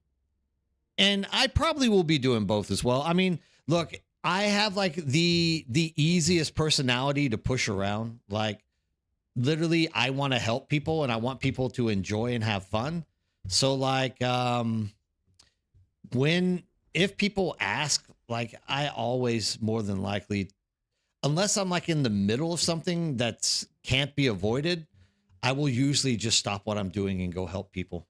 And I probably will be doing both as well. I mean, look, I have like the easiest personality to push around. Like, literally, I want to help people and I want people to enjoy and have fun. So like, if people ask, like, I always more than likely, unless I'm like in the middle of something that can't be avoided, I will usually just stop what I'm doing and go help people.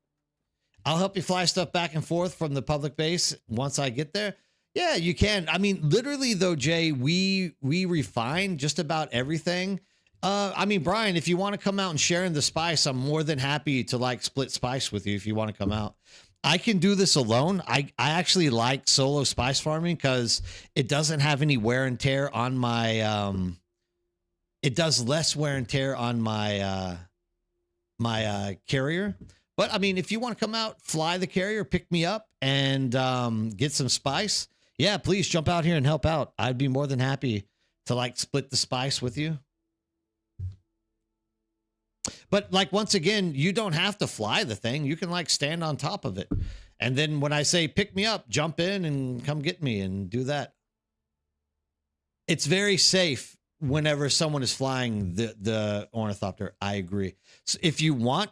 I'll help you fly stuff back and forth from the public base once I get there. Yeah, you can. I mean, literally though, Jay, we refine just about everything. I mean, Brian, if you want to come out and share in the spice, I'm more than happy to like split spice with you if you want to come out. I can do this alone. I actually like solo spice farming because it doesn't have any wear and tear on my It does less wear and tear on my carrier. But I mean, if you want to come out, fly the carrier, pick me up, and get some spice, yeah, please jump out here and help out. I'd be more than happy to like split the spice with you. But like once again, you don't have to fly the thing. You can like stand on top of it. And then when I say pick me up, jump in and come get me and do that. It's very safe whenever someone is flying the ornithopter. I agree. So if you want,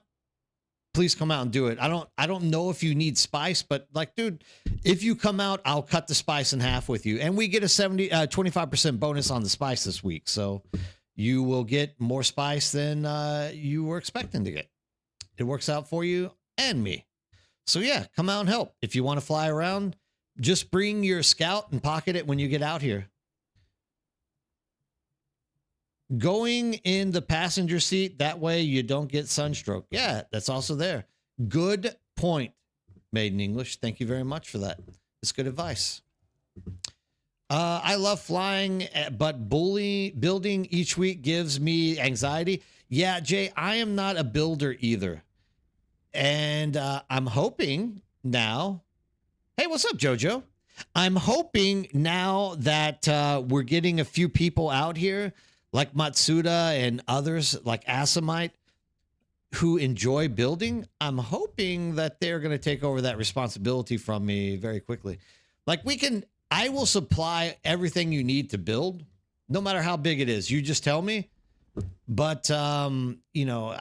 please come out and do it. I don't know if you need spice, but like, dude, if you come out, I'll cut the spice in half with you. And we get a 25% bonus on the spice this week. So you will get more spice than you were expecting to get. It works out for you and me. So yeah, come out and help. If you want to fly around, just bring your scout and pocket it when you get out here. Going in the passenger seat, that way you don't get sunstroke. Yeah, that's also there. Good point, Made in English. Thank you very much for that. It's good advice. I love flying, but building each week gives me anxiety. Yeah, Jay, I am not a builder either. And I'm hoping now. Hey, what's up, JoJo? I'm hoping now that we're getting a few people out here like Matsuda and others like Asamite who enjoy building. I'm hoping that they're going to take over that responsibility from me very quickly. Like I will supply everything you need to build, no matter how big it is. You just tell me. But, you know,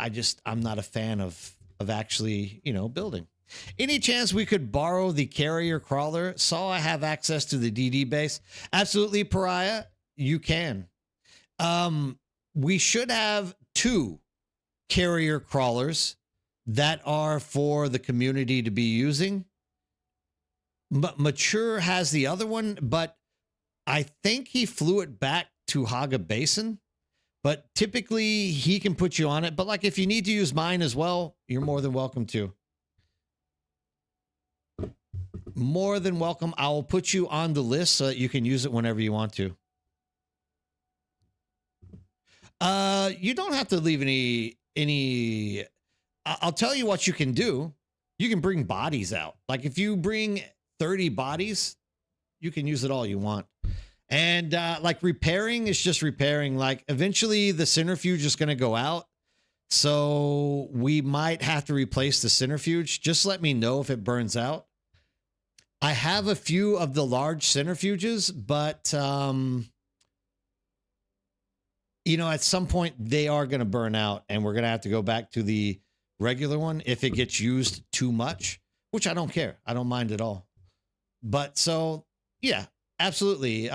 I'm not a fan of actually, you know, building. Any chance we could borrow the carrier crawler? Saw I have access to the DD base. Absolutely, Pariah. You can. We should have 2 carrier crawlers that are for the community to be using. Mature has the other one, but I think he flew it back to Haga Basin. But typically he can put you on it. But like if you need to use mine as well, you're more than welcome to. More than welcome. I will put you on the list so that you can use it whenever you want to. You don't have to leave any. I'll tell you what you can do. You can bring bodies out. Like if you bring 30 bodies, you can use it all you want. And like repairing is just repairing. Like eventually the centrifuge is going to go out. So we might have to replace the centrifuge. Just let me know if it burns out. I have a few of the large centrifuges, but you know, at some point they are going to burn out and we're going to have to go back to the regular one if it gets used too much, which I don't care. I don't mind at all. But so, yeah, absolutely.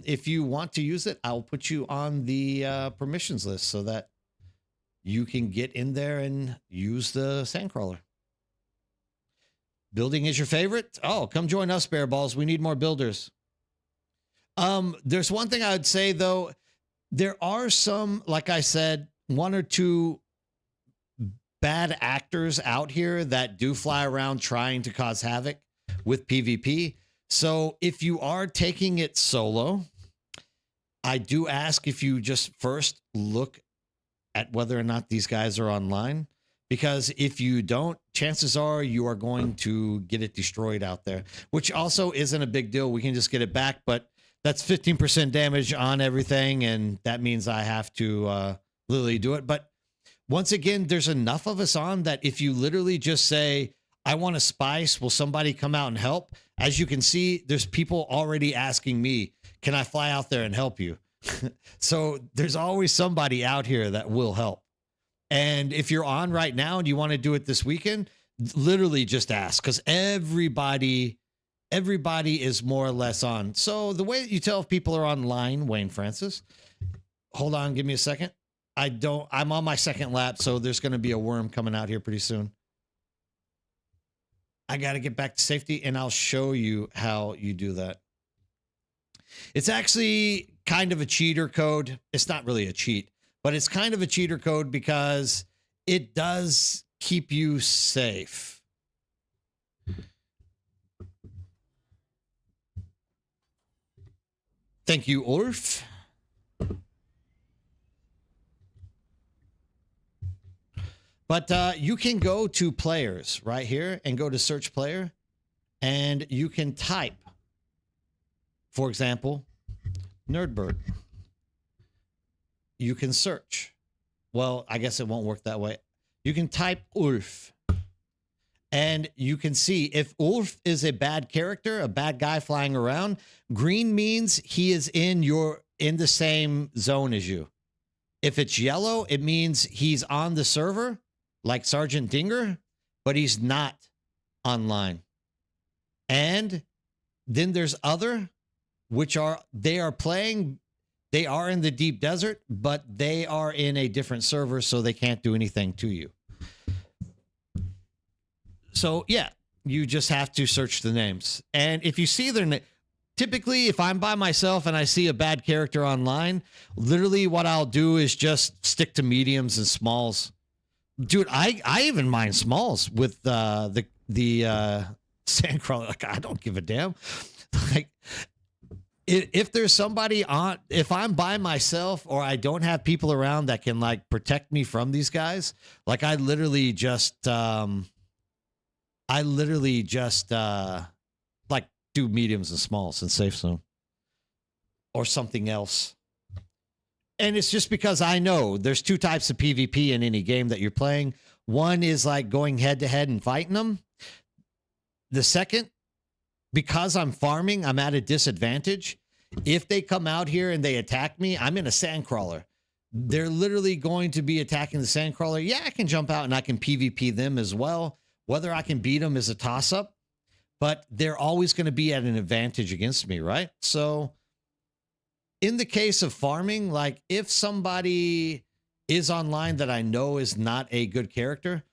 If you want to use it, I'll put you on the permissions list so that you can get in there and use the sandcrawler. Building is your favorite? Oh, come join us, Bear Balls. We need more builders. There's one thing I would say, though. There are some, like I said, 1 or 2 bad actors out here that do fly around trying to cause havoc with PvP. So if you are taking it solo, I do ask if you just first look at whether or not these guys are online. Because if you don't, chances are you are going to get it destroyed out there, which also isn't a big deal. We can just get it back, but that's 15% damage on everything, and that means I have to literally do it. But once again, there's enough of us on that if you literally just say, I want a spice, will somebody come out and help? As you can see, there's people already asking me, can I fly out there and help you? So there's always somebody out here that will help. And if you're on right now and you want to do it this weekend, literally just ask, because everybody is more or less on. So the way that you tell if people are online, Wayne Francis, hold on, give me a second. I'm on my second lap, so there's going to be a worm coming out here pretty soon. I got to get back to safety, and I'll show you how you do that. It's actually kind of a cheater code. It's not really a cheat, but it's kind of a cheater code because it does keep you safe. Thank you, Orf. But you can go to players right here and go to search player, and you can type, for example, Nerdbird. You can search. Well, I guess it won't work that way. You can type Ulf, and you can see if Ulf is a bad character, a bad guy flying around. Green means he is in the same zone as you. If it's yellow, it means he's on the server, like Sergeant Dinger, but he's not online. And then there's other, which are they are in the deep desert, but they are in a different server, so they can't do anything to you. So yeah, you just have to search the names. And if you see their name, typically if I'm by myself and I see a bad character online, literally what I'll do is just stick to mediums and smalls. Dude, I even mind smalls with the sandcrawler. Like, I don't give a damn. Like, if there's somebody on, if I'm by myself or I don't have people around that can like protect me from these guys, like I literally just like do mediums and smalls and safe zone or something else. And it's just because I know there's two types of PvP in any game that you're playing. One is like going head to head and fighting them. The second, because I'm farming, I'm at a disadvantage. If they come out here and they attack me, I'm in a sandcrawler. They're literally going to be attacking the sandcrawler. Yeah, I can jump out and I can PvP them as well. Whether I can beat them is a toss-up, but they're always going to be at an advantage against me, right? So in the case of farming, like if somebody is online that I know is not a good character,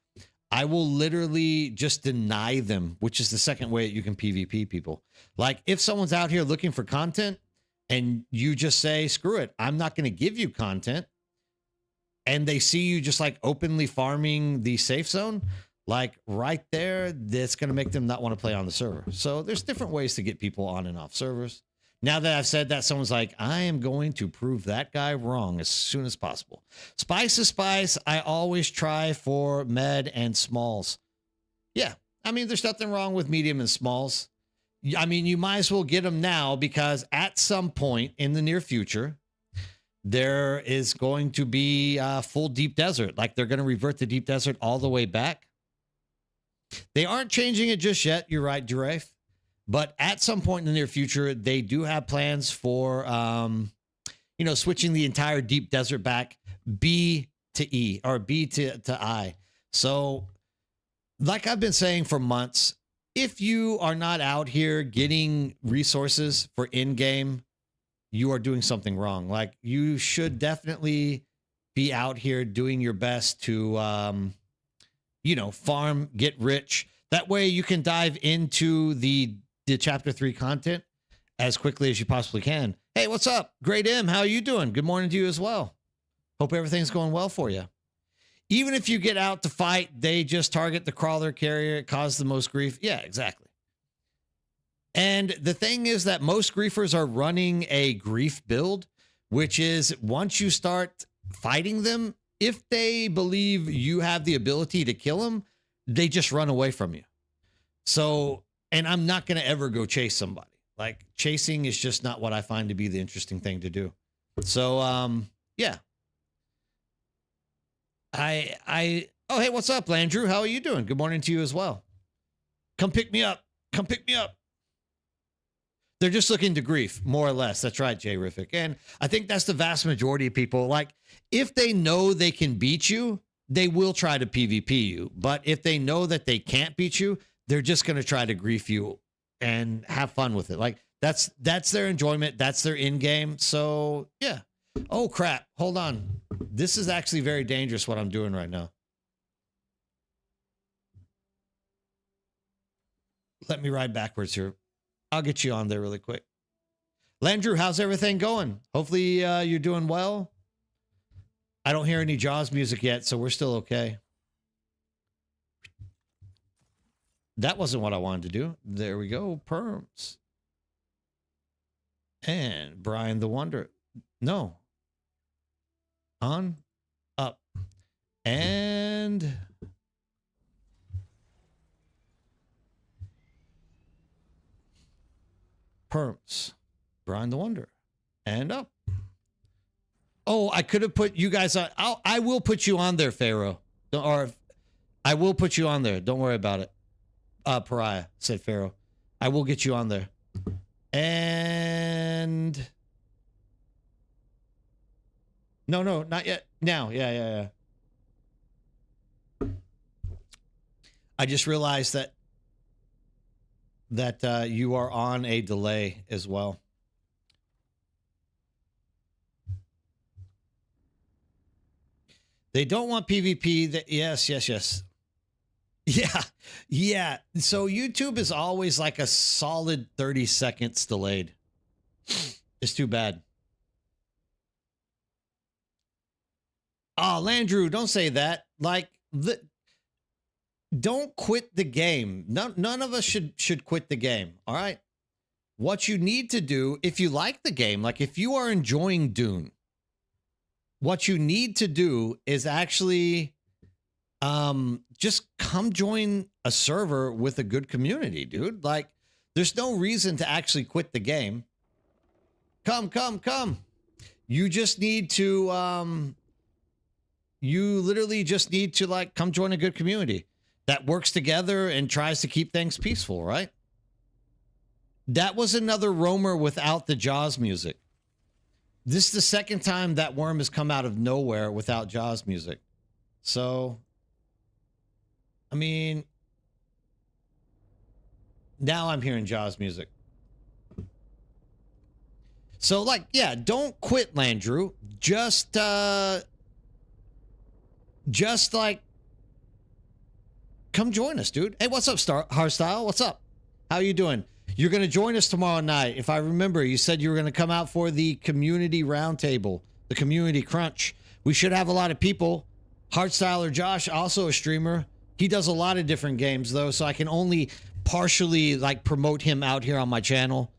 I will literally just deny them, which is the second way that you can PvP people. Like if someone's out here looking for content and you just say, screw it, I'm not going to give you content. And they see you just like openly farming the safe zone, like right there, that's going to make them not want to play on the server. So there's different ways to get people on and off servers. Now that I've said that, someone's like, I am going to prove that guy wrong as soon as possible. Spice is spice. I always try for med and smalls. Yeah, I mean, there's nothing wrong with medium and smalls. I mean, you might as well get them now because at some point in the near future, there is going to be full deep desert. Like they're going to revert the deep desert all the way back. They aren't changing it just yet. You're right, Giraffe. But at some point in the near future, they do have plans for, switching the entire deep desert back B to E or B to I. So like I've been saying for months, if you are not out here getting resources for in-game, you are doing something wrong. Like you should definitely be out here doing your best to, farm, get rich. That way you can dive into the chapter 3 content as quickly as you possibly can. Hey, what's up? Great M, how are you doing? Good morning to you as well. Hope everything's going well for you. Even if you get out to fight, they just target the crawler carrier. It causes the most grief. Yeah, exactly. And the thing is that most griefers are running a grief build, which is once you start fighting them, if they believe you have the ability to kill them, they just run away from you. So, and I'm not going to ever go chase somebody. Like chasing is just not what I find to be the interesting thing to do. So, yeah. Oh, hey, what's up, Landrew? How are you doing? Good morning to you as well. Come pick me up. Come pick me up. They're just looking to grief, more or less. That's right, Jay Riffic. And I think that's the vast majority of people. Like, if they know they can beat you, they will try to PvP you. But if they know that they can't beat you, they're just going to try to grief you and have fun with it. Like, that's their enjoyment. That's their in-game. So, yeah. Oh, crap. Hold on. This is actually very dangerous, what I'm doing right now. Let me ride backwards here. I'll get you on there really quick. Landrew, how's everything going? Hopefully you're doing well. I don't hear any Jaws music yet, so we're still okay. That wasn't what I wanted to do. There we go. Perms. And Brian the Wonder. No. On. Up. And perms. Brian the Wonder. And up. Oh, I could have put you guys on. I will put you on there, Pharaoh. Or I will put you on there. Don't worry about it. Pariah, said Pharaoh. I will get you on there. And no, not yet. Now, yeah. I just realized that you are on a delay as well. They don't want PvP. Yes. Yeah. So YouTube is always like a solid 30 seconds delayed. It's too bad. Oh, Landrew, don't say that. Like, don't quit the game. None of us should quit the game. All right. What you need to do, if you like the game, like if you are enjoying Dune, what you need to do is actually just come join a server with a good community, dude. Like, there's no reason to actually quit the game. Come. You just need to, you literally just need to, like, come join a good community that works together and tries to keep things peaceful, right? That was another roamer without the Jaws music. This is the second time that worm has come out of nowhere without Jaws music. So, I mean, now I'm hearing Jaws music. So, like, yeah, don't quit, Landrew. Just like, come join us, dude. Hey, what's up, Hardstyle? What's up? How you doing? You're going to join us tomorrow night. If I remember, you said you were going to come out for the community roundtable, the community crunch. We should have a lot of people. Hardstyle or Josh, also a streamer. He does a lot of different games, though, so I can only partially, like, promote him out here on my channel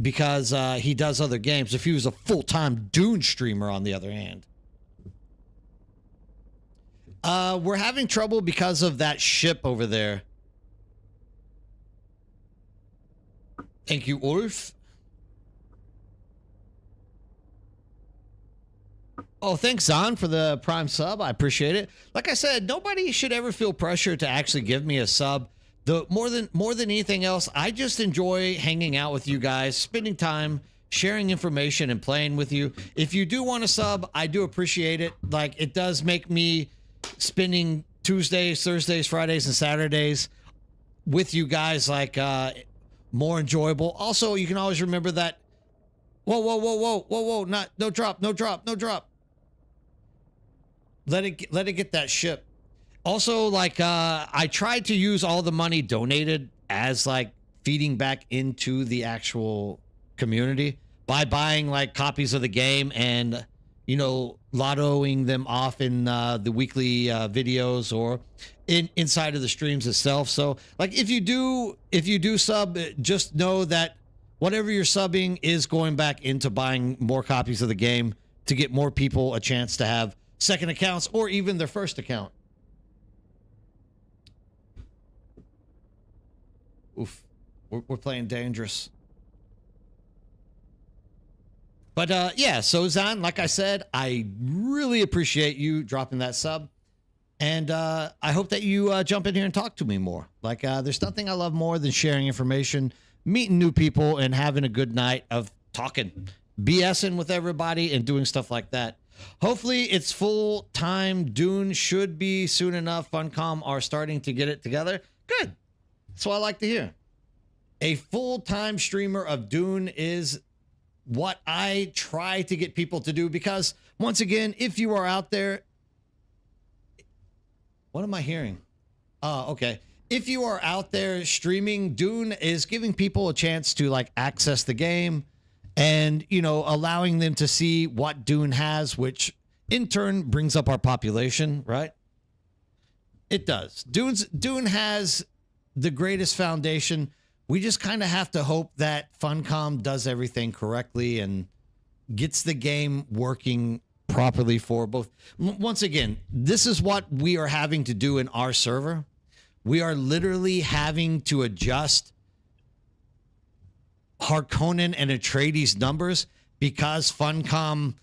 because he does other games. If he was a full-time Dune streamer, on the other hand. We're having trouble because of that ship over there. Thank you, Ulf. Oh, thanks, Zon, for the Prime sub. I appreciate it. Like I said, nobody should ever feel pressure to actually give me a sub. More than anything else, I just enjoy hanging out with you guys, spending time, sharing information, and playing with you. If you do want a sub, I do appreciate it. Like, it does make me spending Tuesdays, Thursdays, Fridays, and Saturdays with you guys, like, more enjoyable. Also, you can always remember that. Whoa. No drop. Let it get that ship. Also, like, I tried to use all the money donated as, like, feeding back into the actual community by buying, like, copies of the game and, you know, lottoing them off in the weekly videos or inside of the streams itself. So, like, if you do sub, just know that whatever you're subbing is going back into buying more copies of the game to get more people a chance to have second accounts or even their first account. Oof, we're playing dangerous. But yeah, so Zan, like I said, I really appreciate you dropping that sub. And I hope that you jump in here and talk to me more. Like, there's nothing I love more than sharing information, meeting new people, and having a good night of talking, BSing with everybody, and doing stuff like that. Hopefully, it's full time. Dune should be soon enough. Funcom are starting to get it together. Good. That's what I like to hear. A full-time streamer of Dune is what I try to get people to do because, once again, if you are out there... What am I hearing? Okay. If you are out there streaming, Dune is giving people a chance to, like, access the game and, you know, allowing them to see what Dune has, which in turn brings up our population, right? It does. Dune has the greatest foundation. We just kind of have to hope that Funcom does everything correctly and gets the game working properly for both. Once again, this is what we are having to do in our server. We are literally having to adjust Harkonnen and Atreides numbers because Funcom.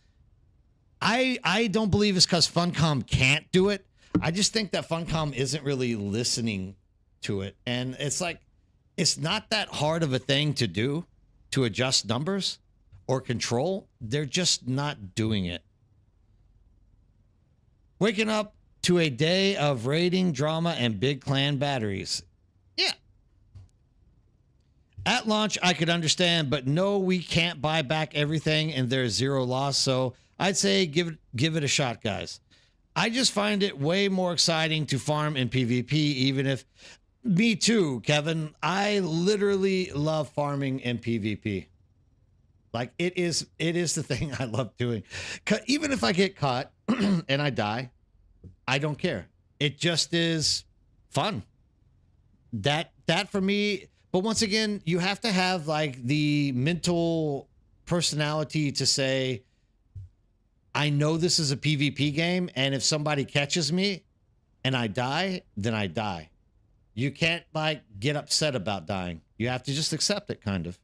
I don't believe it's because Funcom can't do it. I just think that Funcom isn't really listening to it. And it's like, it's not that hard of a thing to do, to adjust numbers or control. They're just not doing it. Waking up to a day of raiding, drama, and big clan batteries. Yeah. At launch, I could understand, but no, we can't buy back everything and there's zero loss. So I'd say give it a shot, guys. I just find it way more exciting to farm in PvP, even if... Me too, Kevin. I literally love farming in PvP. Like, it is the thing I love doing. Even if I get caught and I die, I don't care. It just is fun. That for me... But once again, you have to have like the mental personality to say, I know this is a PvP game, and if somebody catches me and I die, then I die. You can't like get upset about dying. You have to just accept it, kind of.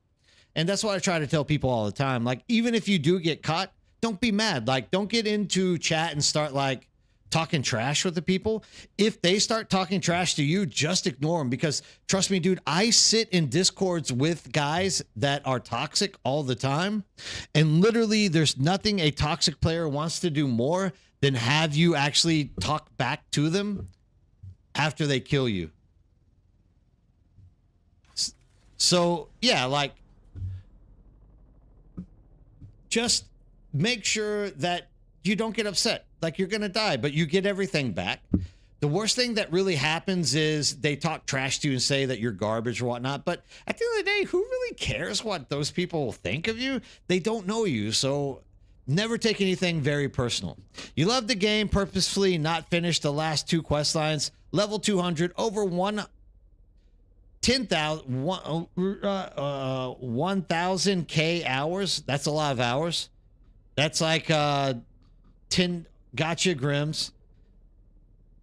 And that's what I try to tell people all the time. Like, even if you do get caught, don't be mad. Like, don't get into chat and start like talking trash with the people. If they start talking trash to you, just ignore them, because trust me, dude, I sit in discords with guys that are toxic all the time, and literally there's nothing a toxic player wants to do more than have you actually talk back to them after they kill you. So yeah, like, just make sure that you don't get upset. Like, you're going to die, but you get everything back. The worst thing that really happens is they talk trash to you and say that you're garbage or whatnot. But at the end of the day, who really cares what those people think of you? They don't know you. So never take anything very personal. You love the game, purposefully not finish the last 2 quest lines. Level 200, over 1,000K hours. That's a lot of hours. That's like 10 gotcha Grims.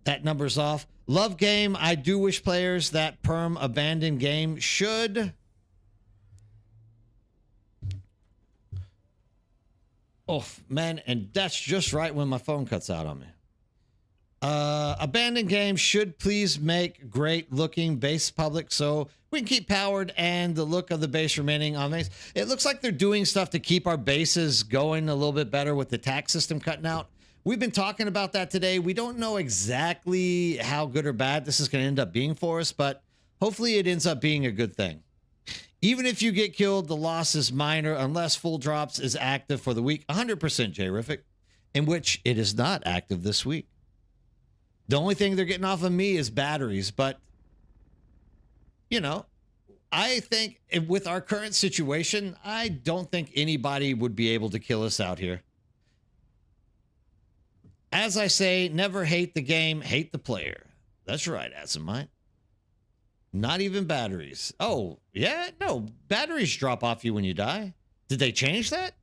That number's off. Love game. I do wish players that perm abandoned game should. Oh, man. And that's just right when my phone cuts out on me. Abandoned game should please make great looking base public so we can keep powered and the look of the base remaining on base. It looks like they're doing stuff to keep our bases going a little bit better with the tax system cutting out. We've been talking about that today. We don't know exactly how good or bad this is going to end up being for us, but hopefully it ends up being a good thing. Even if you get killed, the loss is minor unless full drops is active for the week. 100% J-Rific, in which it is not active this week. The only thing they're getting off of me is batteries, but, you know, I think with our current situation, I don't think anybody would be able to kill us out here. As I say, never hate the game, hate the player. That's right, Azamite. Not even batteries. Oh, yeah? No, batteries drop off you when you die. Did they change that?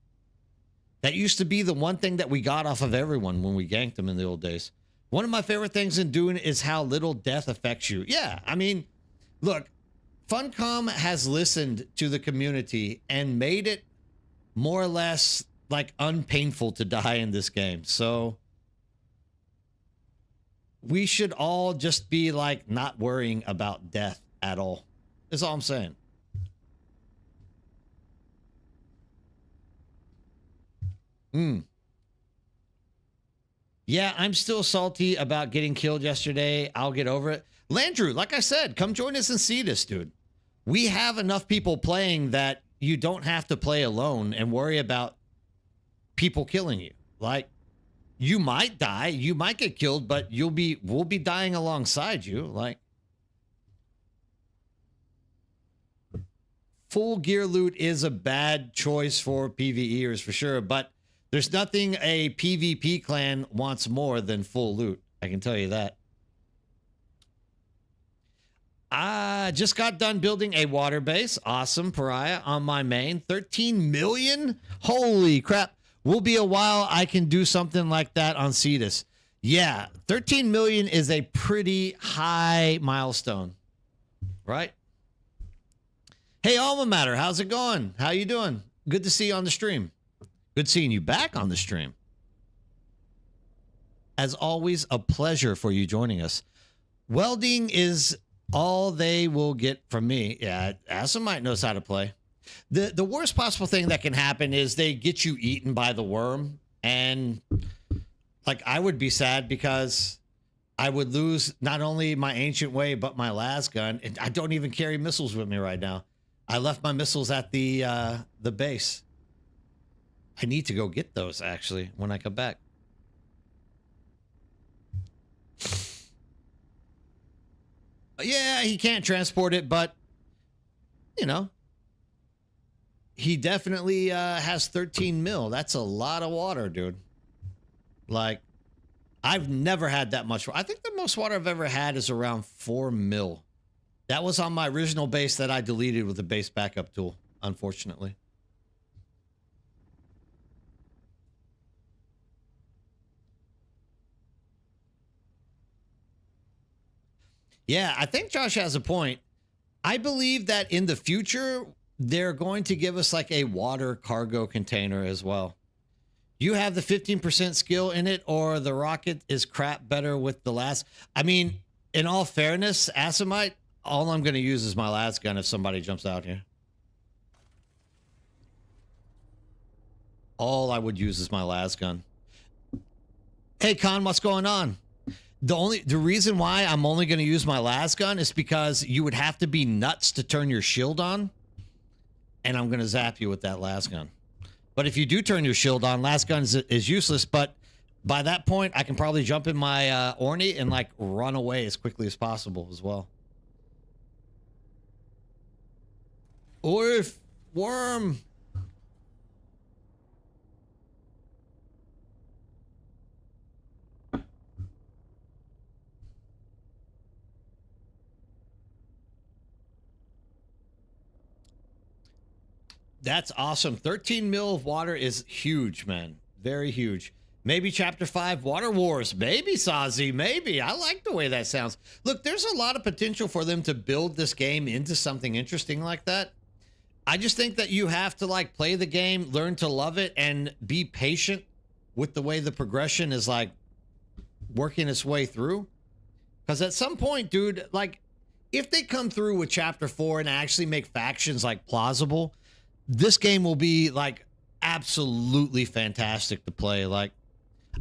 That used to be the one thing that we got off of everyone when we ganked them in the old days. One of my favorite things in Dune is how little death affects you. Yeah, I mean, look, Funcom has listened to the community and made it more or less like unpainful to die in this game. So we should all just be like not worrying about death at all. That's all I'm saying. Yeah, I'm still salty about getting killed yesterday. I'll get over it. Landrew, like I said, come join us and see this, dude. We have enough people playing that you don't have to play alone and worry about people killing you. Like, you might die, you might get killed, but we'll be dying alongside you. Like, full gear loot is a bad choice for PvEers for sure, but there's nothing a PvP clan wants more than full loot. I can tell you that. I just got done building a water base. Awesome, Pariah, on my main. 13 million? Holy crap. Will be a while I can do something like that on Cetus. Yeah, 13 million is a pretty high milestone, right? Hey, Alma Mater, how's it going? How you doing? Good to see you on the stream. Good seeing you back on the stream. As always, a pleasure for you joining us. Welding is all they will get from me. Yeah, Asimite knows how to play. The worst possible thing that can happen is they get you eaten by the worm. And like, I would be sad because I would lose not only my ancient way, but my las gun. And I don't even carry missiles with me right now. I left my missiles at the base. I need to go get those actually when I come back. Yeah, he can't transport it, but you know, he definitely has 13 mil. That's a lot of water, dude. Like, I've never had that much. I think the most water I've ever had is around 4 mil. That was on my original base that I deleted with the base backup tool, unfortunately. Yeah, I think Josh has a point. I believe that in the future, they're going to give us like a water cargo container as well. You have the 15% skill in it, or the rocket is crap better with the last. I mean, in all fairness, Asimite, all I'm going to use is my las gun if somebody jumps out here. All I would use is my las gun. Hey, Con, what's going on? The reason why I'm only going to use my las gun is because you would have to be nuts to turn your shield on, and I'm going to zap you with that las gun. But if you do turn your shield on, las gun is useless. But by that point, I can probably jump in my Orny and like run away as quickly as possible as well. Or if worm. That's awesome. 13 mil of water is huge, man. Very huge. Maybe chapter 5, Water Wars. Maybe, Sazi. Maybe. I like the way that sounds. Look, there's a lot of potential for them to build this game into something interesting like that. I just think that you have to like play the game, learn to love it, and be patient with the way the progression is like working its way through. Because at some point, dude, like if they come through with chapter 4 and actually make factions like plausible, this game will be like absolutely fantastic to play. Like,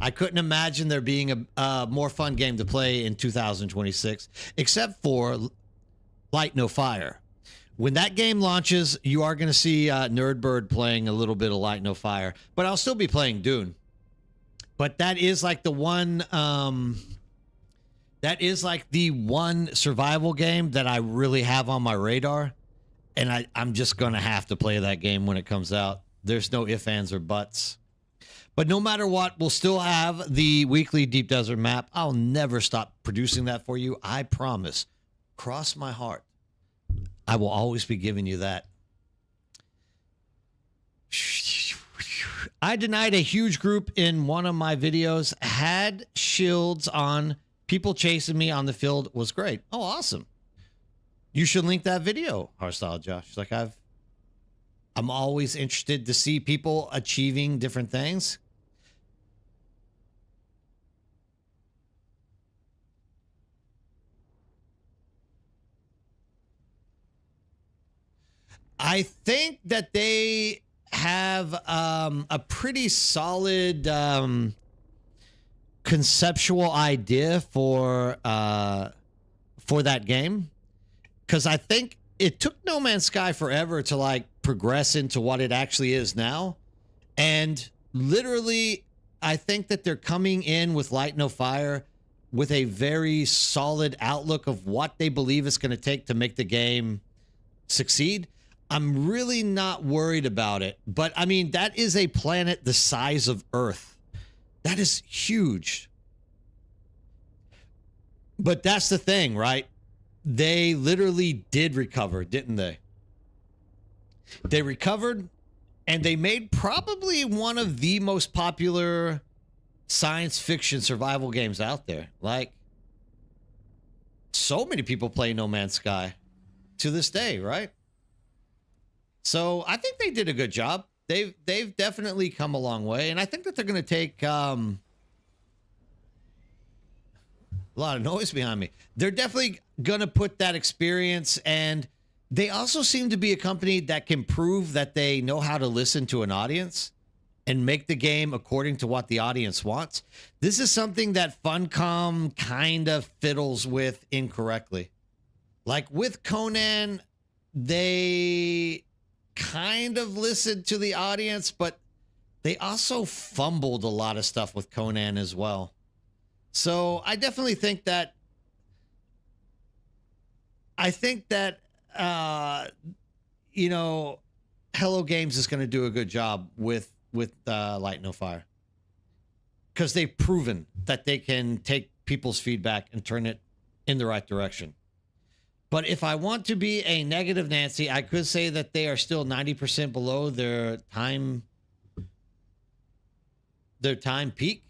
I couldn't imagine there being a more fun game to play in 2026, except for Light No Fire. When that game launches, you are going to see Nerdbird playing a little bit of Light No Fire, but I'll still be playing Dune. But that is like the one, survival game that I really have on my radar. And I'm just going to have to play that game when it comes out. There's no ifs, ands, or buts. But no matter what, we'll still have the weekly Deep Desert map. I'll never stop producing that for you. I promise. Cross my heart. I will always be giving you that. I denied a huge group in one of my videos. Had shields on. People chasing me on the field was great. Oh, awesome. You should link that video, Hardstyle Josh. Like I'm always interested to see people achieving different things. I think that they have a pretty solid conceptual idea for that game. Because I think it took No Man's Sky forever to like progress into what it actually is now. And literally, I think that they're coming in with Light No Fire with a very solid outlook of what they believe it's going to take to make the game succeed. I'm really not worried about it. But I mean, that is a planet the size of Earth. That is huge. But that's the thing, right? They literally did recover, didn't they? They recovered, and they made probably one of the most popular science fiction survival games out there. Like, so many people play No Man's Sky to this day, right? So I think they did a good job. They've definitely come a long way, and I think that they're going to take a lot of noise behind me. They're definitely going to put that experience, and they also seem to be a company that can prove that they know how to listen to an audience and make the game according to what the audience wants. This is something that Funcom kind of fiddles with incorrectly. Like with Conan, they kind of listened to the audience, but they also fumbled a lot of stuff with Conan as well. So I definitely think that you know, Hello Games is going to do a good job with Light No Fire, because they've proven that they can take people's feedback and turn it in the right direction. But if I want to be a negative Nancy, I could say that they are still 90% below their time peak.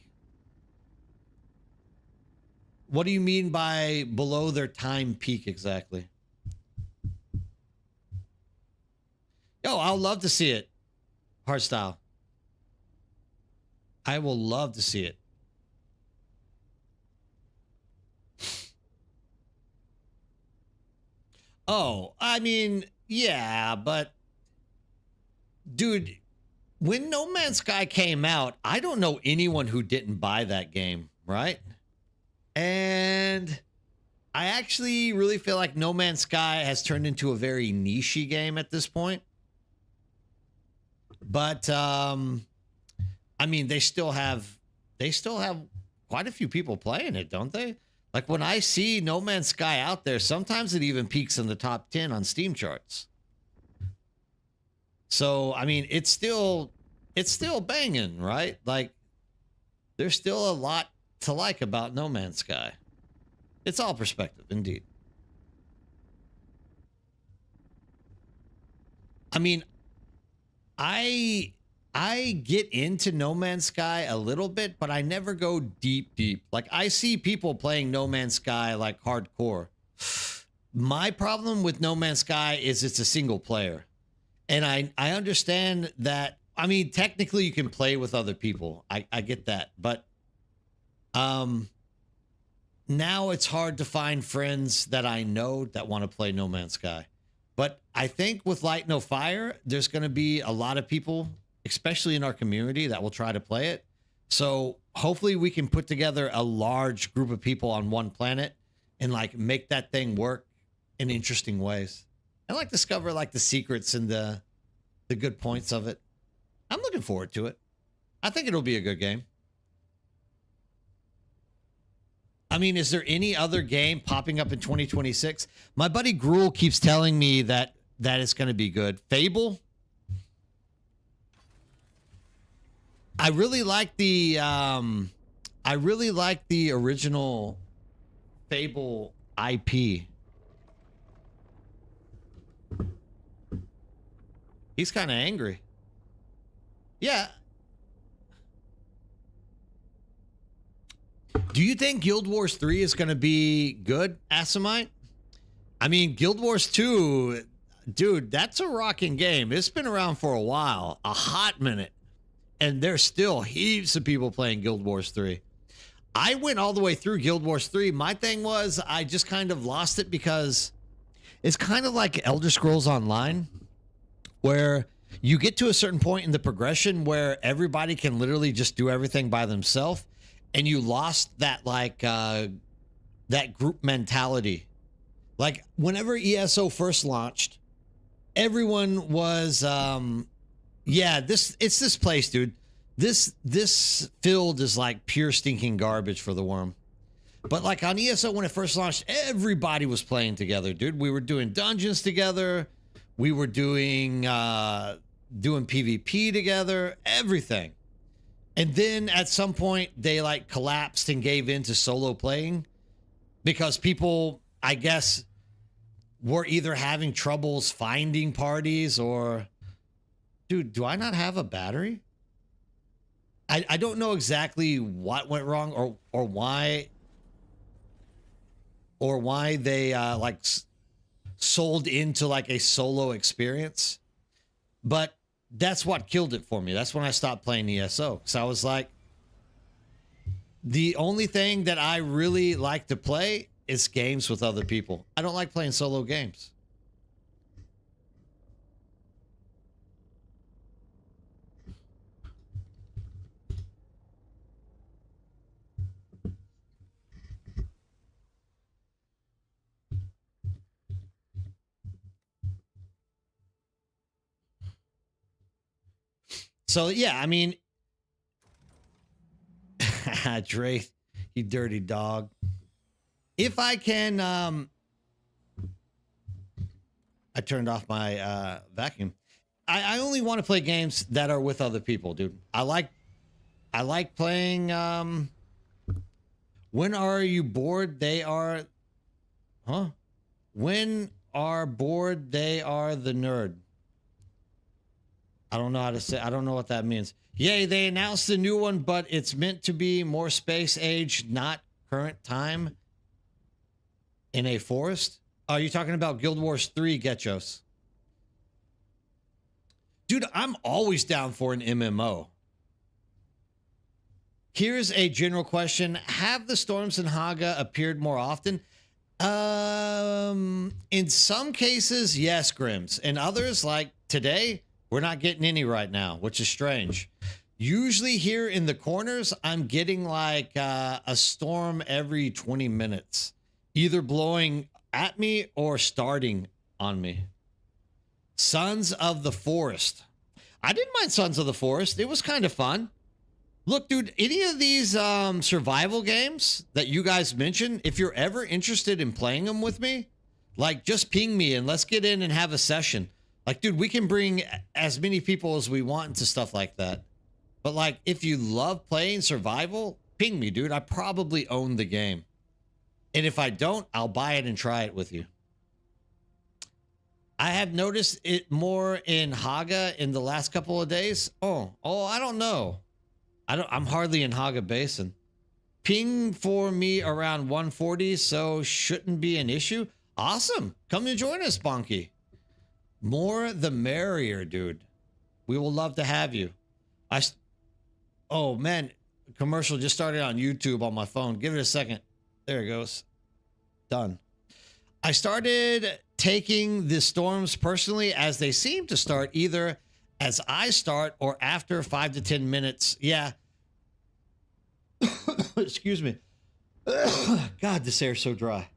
What do you mean by below their time peak exactly? Yo, I'll love to see it. Hardstyle. I will love to see it. Oh, I mean, yeah, but dude, when No Man's Sky came out, I don't know anyone who didn't buy that game, right? And I actually really feel like No Man's Sky has turned into a very niche-y game at this point. But I mean, they still have quite a few people playing it, don't they? Like when I see No Man's Sky out there, sometimes it even peaks in the top 10 on Steam charts. So, I mean, it's still banging, right? Like there's still a lot to like about No Man's Sky. It's all perspective, indeed. I mean, I get into No Man's Sky a little bit, but I never go deep. Like I see people playing No Man's Sky like hardcore. My problem with No Man's Sky is it's a single player. And I understand that. I mean, technically you can play with other people. I get that. But now it's hard to find friends that I know that want to play No Man's Sky. But I think with Light No Fire, there's going to be a lot of people, especially in our community, that will try to play it. So hopefully we can put together a large group of people on one planet and like make that thing work in interesting ways. And like discover like the secrets and the good points of it. I'm looking forward to it. I think it'll be a good game. I mean, is there any other game popping up in 2026? My buddy Gruel keeps telling me that it's going to be good. Fable? I really like the original Fable IP. He's kind of angry. Yeah. Do you think Guild Wars 3 is going to be good, Asimite? I mean, Guild Wars 2, dude, that's a rocking game. It's been around for a while, a hot minute. And there's still heaps of people playing Guild Wars 3. I went all the way through Guild Wars 3. My thing was I just kind of lost it because it's kind of like Elder Scrolls Online, where you get to a certain point in the progression where everybody can literally just do everything by themselves. And you lost that like that group mentality. Like whenever ESO first launched, everyone was it's this place, dude. This field is like pure stinking garbage for the worm. But like on ESO when it first launched, everybody was playing together, dude. We were doing dungeons together. We were doing PvP together, everything. And then at some point they like collapsed and gave in to solo playing because people, I guess, were either having troubles finding parties or, dude, do I not have a battery? I don't know exactly what went wrong or why they like sold into like a solo experience. But that's what killed it for me. That's when I stopped playing ESO. So I was like, the only thing that I really like to play is games with other people. I don't like playing solo games. So yeah, I mean, Dre, you dirty dog. If I can, I turned off my vacuum. I only want to play games that are with other people, dude. I like playing. When are you bored? They are, huh? When are bored? They are the nerd. I don't know how to say. I don't know what that means. Yay! They announced a new one, but it's meant to be more space age, not current time. In a forest? Are you talking about Guild Wars 3, Getchos? Dude, I'm always down for an MMO. Here's a general question. Have the storms in Haga appeared more often? In some cases, yes, Grims. In others, like today, we're not getting any right now, which is strange. Usually here in the corners, I'm getting like a storm every 20 minutes. Either blowing at me or starting on me. Sons of the Forest. I didn't mind Sons of the Forest. It was kind of fun. Look, dude, any of these survival games that you guys mentioned, if you're ever interested in playing them with me, like just ping me and let's get in and have a session. Like, dude, we can bring as many people as we want into stuff like that. But like, if you love playing survival, ping me, dude. I probably own the game. And if I don't, I'll buy it and try it with you. I have noticed it more in Haga in the last couple of days. Oh, I don't know. I'm hardly in Haga Basin. Ping for me around 140, so shouldn't be an issue. Awesome. Come and join us, Bonky. More the merrier, dude. We will love to have you. Oh, man. Commercial just started on YouTube on my phone. Give it a second. There it goes. Done. I started taking the storms personally as they seem to start either as I start or after 5 to 10 minutes. Yeah. Excuse me. God, this air's so dry.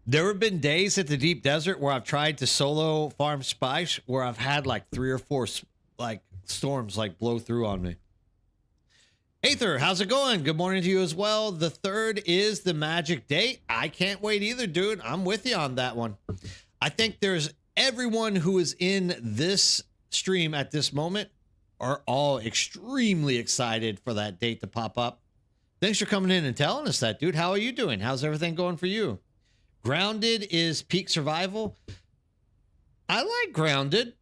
There have been days at the deep desert where I've tried to solo farm spice where I've had like 3 or 4 like storms like blow through on me. Aether, how's it going? Good morning to you as well. The 3rd is the magic date. I can't wait either, dude. I'm with you on that one. I think there's everyone who is in this stream at this moment are all extremely excited for that date to pop up. Thanks for coming in and telling us that, dude. How are you doing? How's everything going for you? Grounded is peak survival. I like Grounded.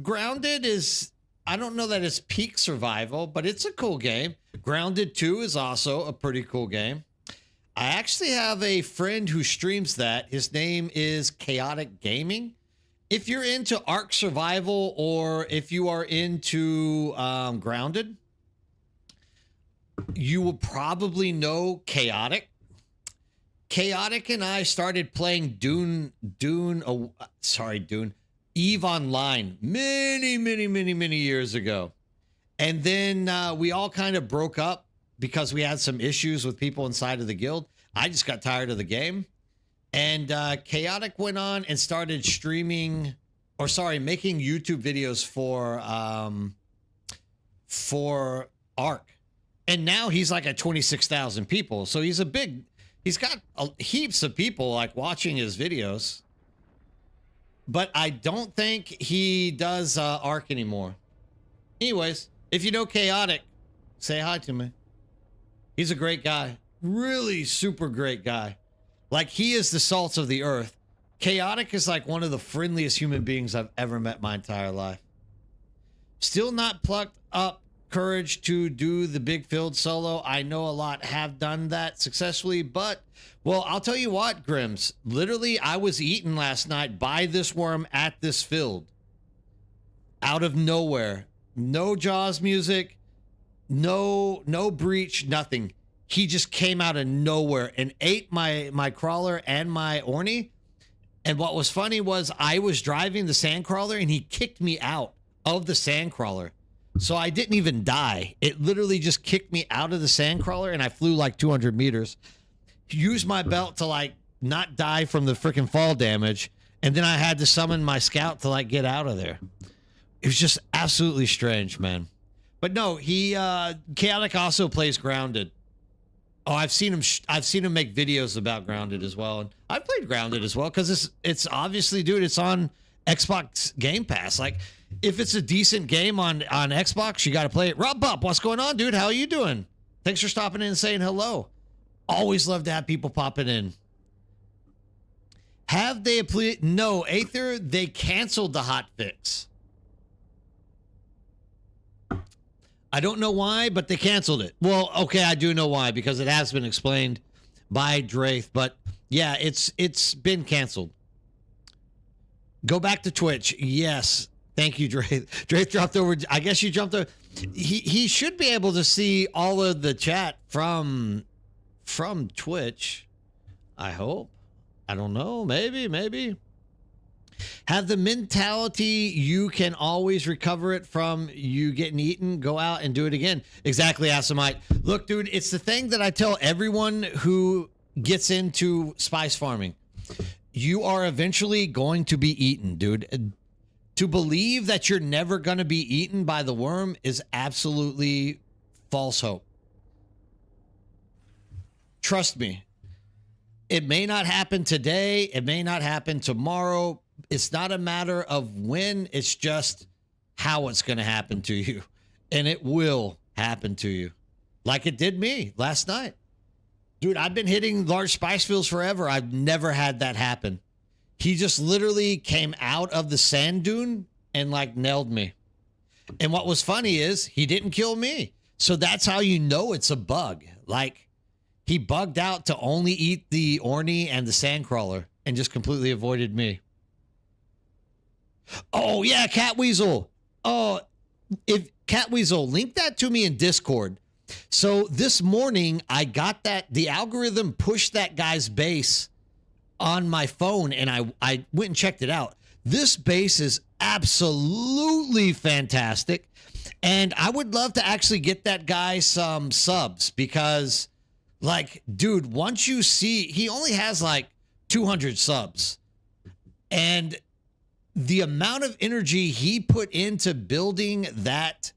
Grounded is... I don't know that it's peak survival, but it's a cool game. Grounded 2 is also a pretty cool game. I actually have a friend who streams that. His name is Chaotic Gaming. If you're into Ark Survival or if you are into Grounded, you will probably know Chaotic. Chaotic and I started playing Dune, EVE Online many years ago. And then we all kind of broke up because we had some issues with people inside of the guild. I just got tired of the game. And Chaotic went on and started streaming, making YouTube videos for Ark. And now he's like at 26,000 people. So he's got heaps of people like watching his videos. But I don't think he does Ark anymore. Anyways, if you know Chaotic, say hi to me. He's a great guy. Really super great guy. Like, he is the salt of the earth. Chaotic is like one of the friendliest human beings I've ever met my entire life. Still not plucked up courage to do the big field solo. I know a lot have done that successfully, but well, I'll tell you what, Grims, literally I was eaten last night by this worm at this field out of nowhere. No Jaws music, no breach, nothing. He just came out of nowhere and ate my crawler and my orny. And what was funny was I was driving the sand crawler and he kicked me out of the sand crawler. So I didn't even die. It literally just kicked me out of the sand crawler and I flew like 200 meters. Used my belt to like not die from the freaking fall damage. And then I had to summon my scout to like get out of there. It was just absolutely strange, man. But no, he Chaotic also plays Grounded. Oh, I've seen him make videos about Grounded as well. And I've played Grounded as well because it's obviously, dude, it's on Xbox Game Pass. Like, if it's a decent game on Xbox, you got to play it. Rob Bup, what's going on, dude? How are you doing? Thanks for stopping in and saying hello. Always love to have people popping in. Have they no, Aether, they canceled the hotfix. I don't know why, but they canceled it. Well, okay, I do know why, because it has been explained by Drath, but yeah, it's been canceled. Go back to Twitch. Yes. Thank you, Drath. Drath dropped over. I guess you jumped over. He should be able to see all of the chat from Twitch. I hope. I don't know. Maybe. Have the mentality you can always recover it from you getting eaten. Go out and do it again. Exactly, Asamite. Look, dude, it's the thing that I tell everyone who gets into spice farming. You are eventually going to be eaten, dude. To believe that you're never going to be eaten by the worm is absolutely false hope. Trust me. It may not happen today. It may not happen tomorrow. It's not a matter of when. It's just how it's going to happen to you. And it will happen to you. Like it did me last night. Dude, I've been hitting large spice fields forever. I've never had that happen. He just literally came out of the sand dune and like nailed me. And what was funny is he didn't kill me. So that's how you know it's a bug. Like, he bugged out to only eat the orny and the sandcrawler and just completely avoided me. Oh, yeah, Cat Weasel. Oh, if Cat Weasel, link that to me in Discord. So this morning, I got that, the algorithm pushed that guy's base on my phone, and I went and checked it out. This base is absolutely fantastic, and I would love to actually get that guy some subs because... like, dude, once you see, he only has like 200 subs. And the amount of energy he put into building that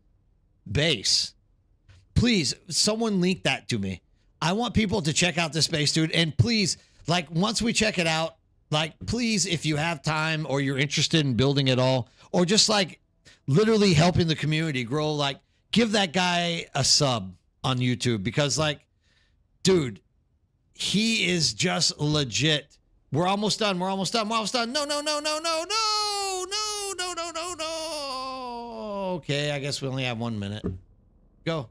base, please, someone link that to me. I want people to check out this base, dude. And please, like, once we check it out, like, please, if you have time or you're interested in building it all, or just like literally helping the community grow, like, give that guy a sub on YouTube because, like, dude, he is just legit. We're almost done. We're almost done. We're almost done. No. Okay, I guess we only have 1 minute. Go.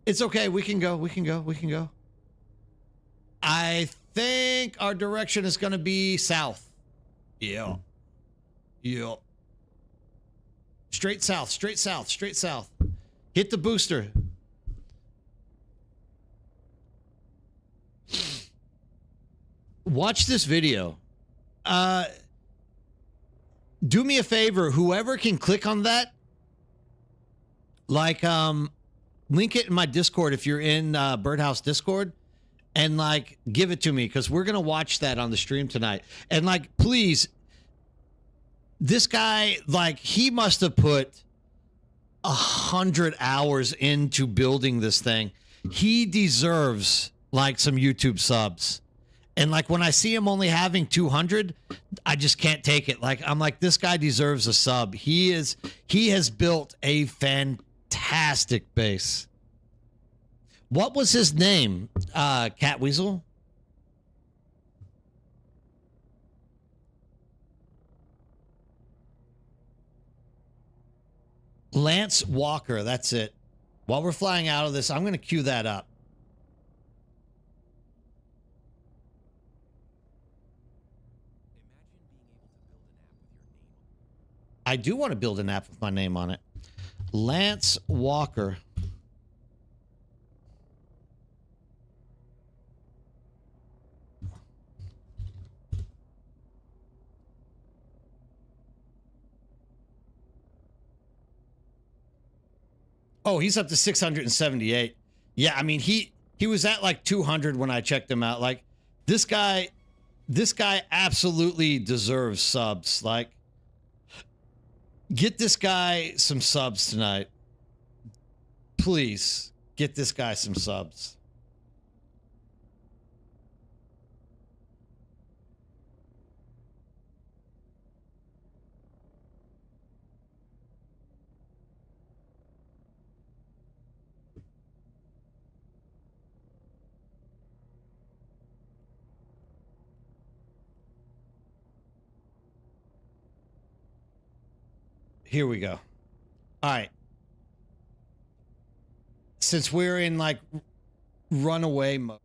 It's okay. We can go. We can go. I think our direction is going to be south. Yeah. Straight south. Hit the booster. Watch this video. Do me a favor, whoever can click on that, like, link it in my Discord if you're in Birdhouse Discord, and like give it to me because we're gonna watch that on the stream tonight. And like, please, this guy, like, he must have put 100 hours into building this thing. He deserves like some YouTube subs. And like when I see him only having 200, I just can't take it. Like, I'm like, this guy deserves a sub. He has built a fantastic base. What was his name? Cat Weasel? Lance Walker, that's it. While we're flying out of this, I'm going to cue that up. I do want to build an app with my name on it. Lance Walker. Oh, he's up to 678. Yeah, I mean, he was at like 200 when I checked him out. Like, this guy absolutely deserves subs. Like, get this guy some subs tonight. Please, get this guy some subs. Here we go. All right. Since we're in like runaway mode.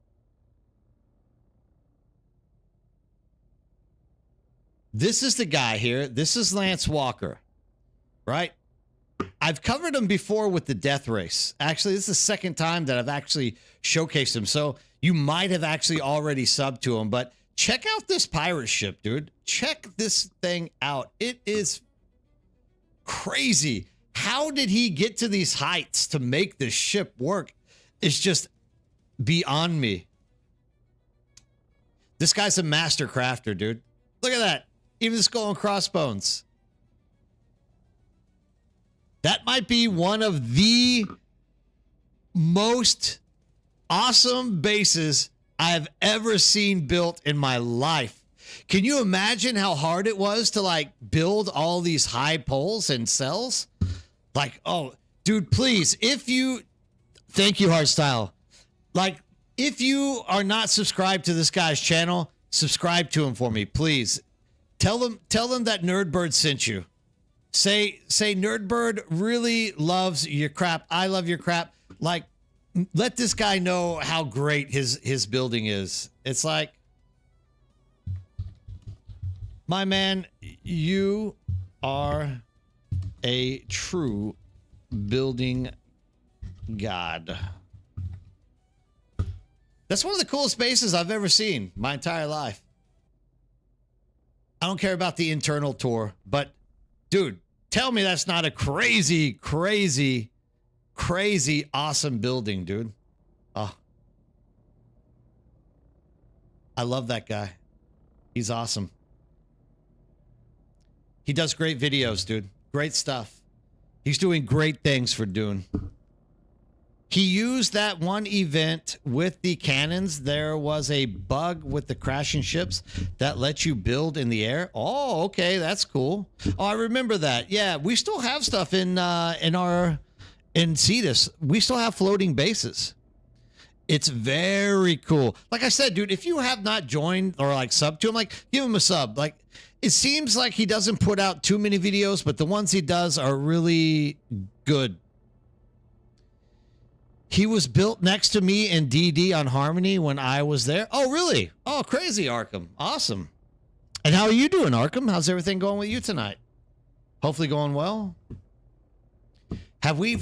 This is the guy here. This is Lance Walker, right? I've covered him before with the death race. Actually, this is the second time that I've actually showcased him. So you might have actually already subbed to him, but check out this pirate ship, dude. Check this thing out. It is crazy. How did he get to these heights to make this ship work? It's just beyond me. This guy's a master crafter, dude. Look at that. Even the skull and crossbones. That might be one of the most awesome bases I've ever seen built in my life. Can you imagine how hard it was to like build all these high poles and cells? Like, oh, dude, please, if you, thank you, Hardstyle. Like, if you are not subscribed to this guy's channel, subscribe to him for me, please. Tell them that Nerdbird sent you. Say Nerdbird really loves your crap. I love your crap. Like, let this guy know how great his building is. It's like, my man, you are a true building god. That's one of the coolest bases I've ever seen my entire life. I don't care about the internal tour, but dude, tell me that's not a crazy, crazy, crazy awesome building, dude. Oh, I love that guy. He's awesome. He does great videos, dude. Great stuff. He's doing great things for Dune. He used that one event with the cannons. There was a bug with the crashing ships that lets you build in the air. Oh, okay, that's cool. Oh, I remember that. Yeah, we still have stuff in Cetus. We still have floating bases. It's very cool. Like I said, dude, if you have not joined or like subbed to him, like give him a sub. Like, it seems like he doesn't put out too many videos, but the ones he does are really good. He was built next to me in DD on Harmony when I was there. Oh, really? Oh, crazy, Arkham. Awesome. And how are you doing, Arkham? How's everything going with you tonight? Hopefully going well. Have we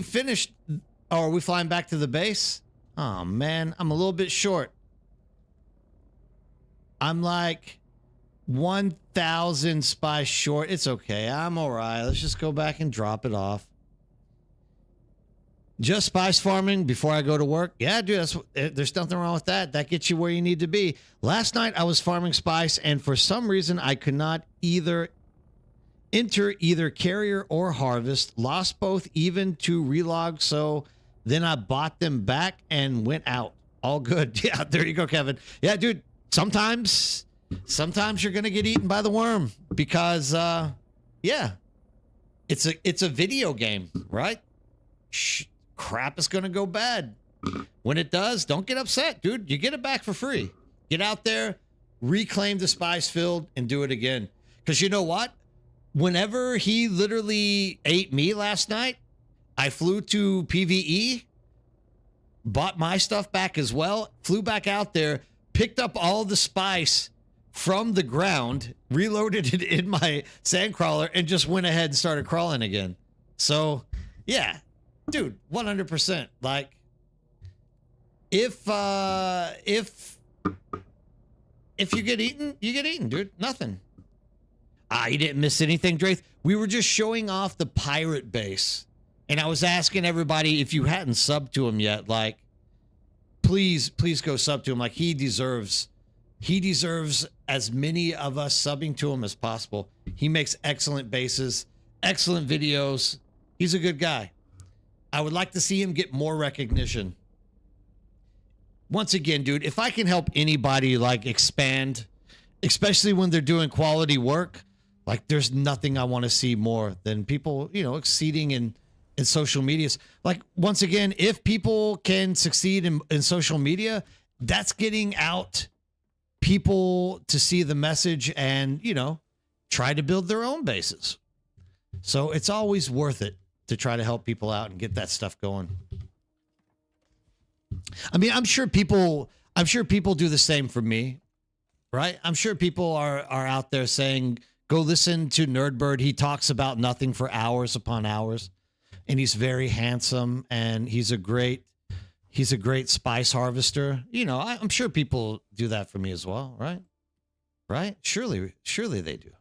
finished, or are we flying back to the base? Oh, man, I'm a little bit short. I'm like 1,000 spice short. It's okay. I'm all right. Let's just go back and drop it off. Just spice farming before I go to work? Yeah, dude, there's nothing wrong with that. That gets you where you need to be. Last night, I was farming spice, and for some reason, I could not enter either carrier or harvest. Lost both even to relog, so then I bought them back and went out. All good. Yeah, there you go, Kevin. Yeah, dude, sometimes you're going to get eaten by the worm because, yeah, it's a video game, right? Crap is going to go bad. When it does, don't get upset, dude. You get it back for free. Get out there, reclaim the spice field, and do it again. Because you know what? whenever he literally ate me last night, I flew to PVE, bought my stuff back as well, flew back out there, picked up all the spice from the ground, reloaded it in my sandcrawler, and just went ahead and started crawling again. So, yeah, dude, 100%. Like, if you get eaten, you get eaten, dude. Nothing. You didn't miss anything, Drath. We were just showing off the pirate base. And I was asking everybody if you hadn't subbed to him yet, like, please go sub to him. Like, he deserves as many of us subbing to him as possible. He makes excellent bases, excellent videos. He's a good guy. I would like to see him get more recognition. Once again, dude, if I can help anybody like expand, especially when they're doing quality work, like there's nothing I want to see more than people, you know, exceeding in social medias. Like, once again, if people can succeed in social media, that's getting out people to see the message and, you know, try to build their own bases. So it's always worth it to try to help people out and get that stuff going. I mean, I'm sure people do the same for me, right? I'm sure people are out there saying, go listen to Nerdbird. He talks about nothing for hours upon hours. And he's very handsome, and he's a great spice harvester. You know, I'm sure people do that for me as well, right? Right? Surely they do.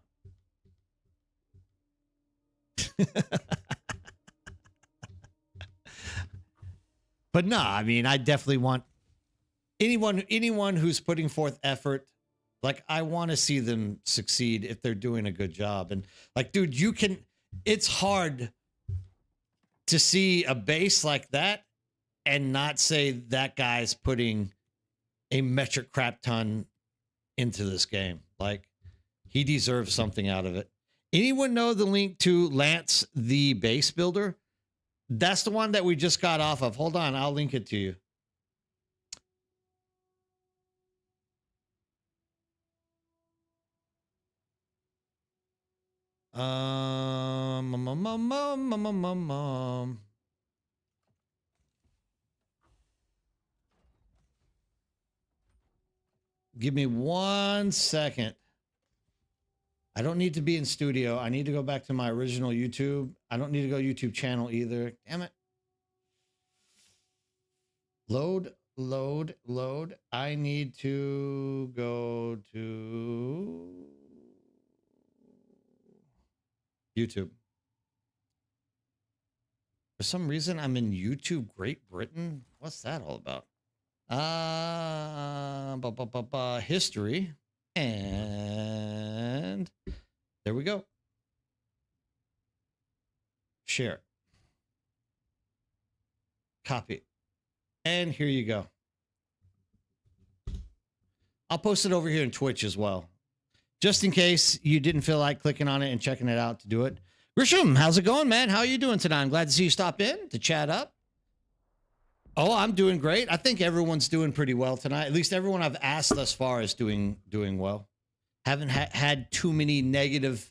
But no, I mean, I definitely want anyone who's putting forth effort. Like, I want to see them succeed if they're doing a good job. And like, dude, it's hard to see a base like that and not say that guy's putting a metric crap ton into this game. Like, he deserves something out of it. Anyone know the link to Lance the base builder? That's the one that we just got off of. Hold on, I'll link it to you. Give me 1 second. I don't need to be in studio. I need to go back to my original YouTube. I don't need to go YouTube channel either. Damn it. Load. I need to go to YouTube. For some reason, I'm in YouTube Great Britain. What's that all about? History. And there we go. Share. Copy. And here you go. I'll post it over here in Twitch as well, just in case you didn't feel like clicking on it and checking it out to do it. Grisham, how's it going, man? How are you doing tonight? I'm glad to see you stop in to chat up. Oh, I'm doing great. I think everyone's doing pretty well tonight. At least everyone I've asked thus far is doing well. Haven't had too many negative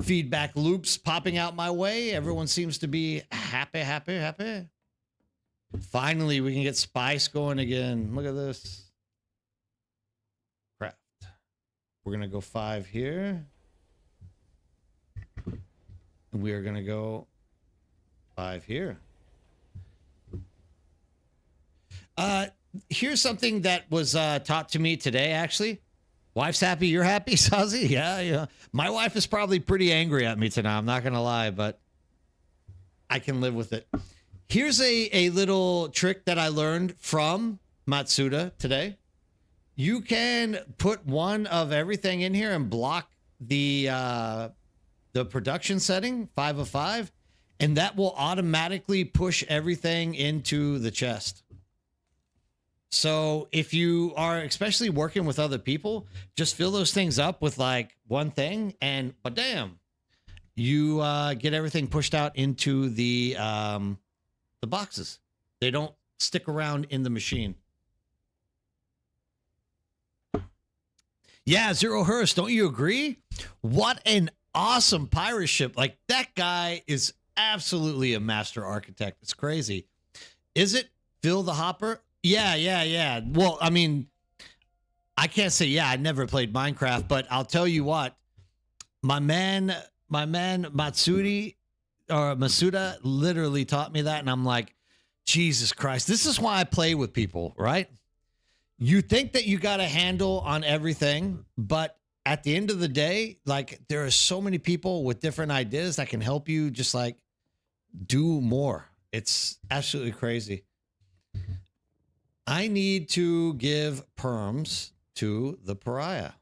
feedback loops popping out my way. Everyone seems to be happy. Finally, we can get spice going again. Look at this. Craft. We're going to go 5 here. And we are going to go 5 here. Here's something that was taught to me today, actually. Wife's happy, you're happy, Sazi? Yeah. My wife is probably pretty angry at me tonight. I'm not going to lie, but I can live with it. Here's a little trick that I learned from Matsuda today. You can put one of everything in here and block the production setting, 5 of 5, and that will automatically push everything into the chest. So if you are especially working with other people, just fill those things up with like one thing, and damn, you get everything pushed out into the boxes. They don't stick around in the machine. Yeah, Zero Hurst, don't you agree? What an awesome pirate ship. Like that guy is absolutely a master architect. It's crazy. Is it Phil the Hopper? Yeah, yeah, yeah. Well, I mean, I can't say yeah, I never played Minecraft, but I'll tell you what, my man Matsuri or Masuda literally taught me that, and I'm like, Jesus Christ, this is why I play with people, right? You think that you got a handle on everything, but at the end of the day, like there are so many people with different ideas that can help you just like do more. It's absolutely crazy. I need to give perms to the pariah.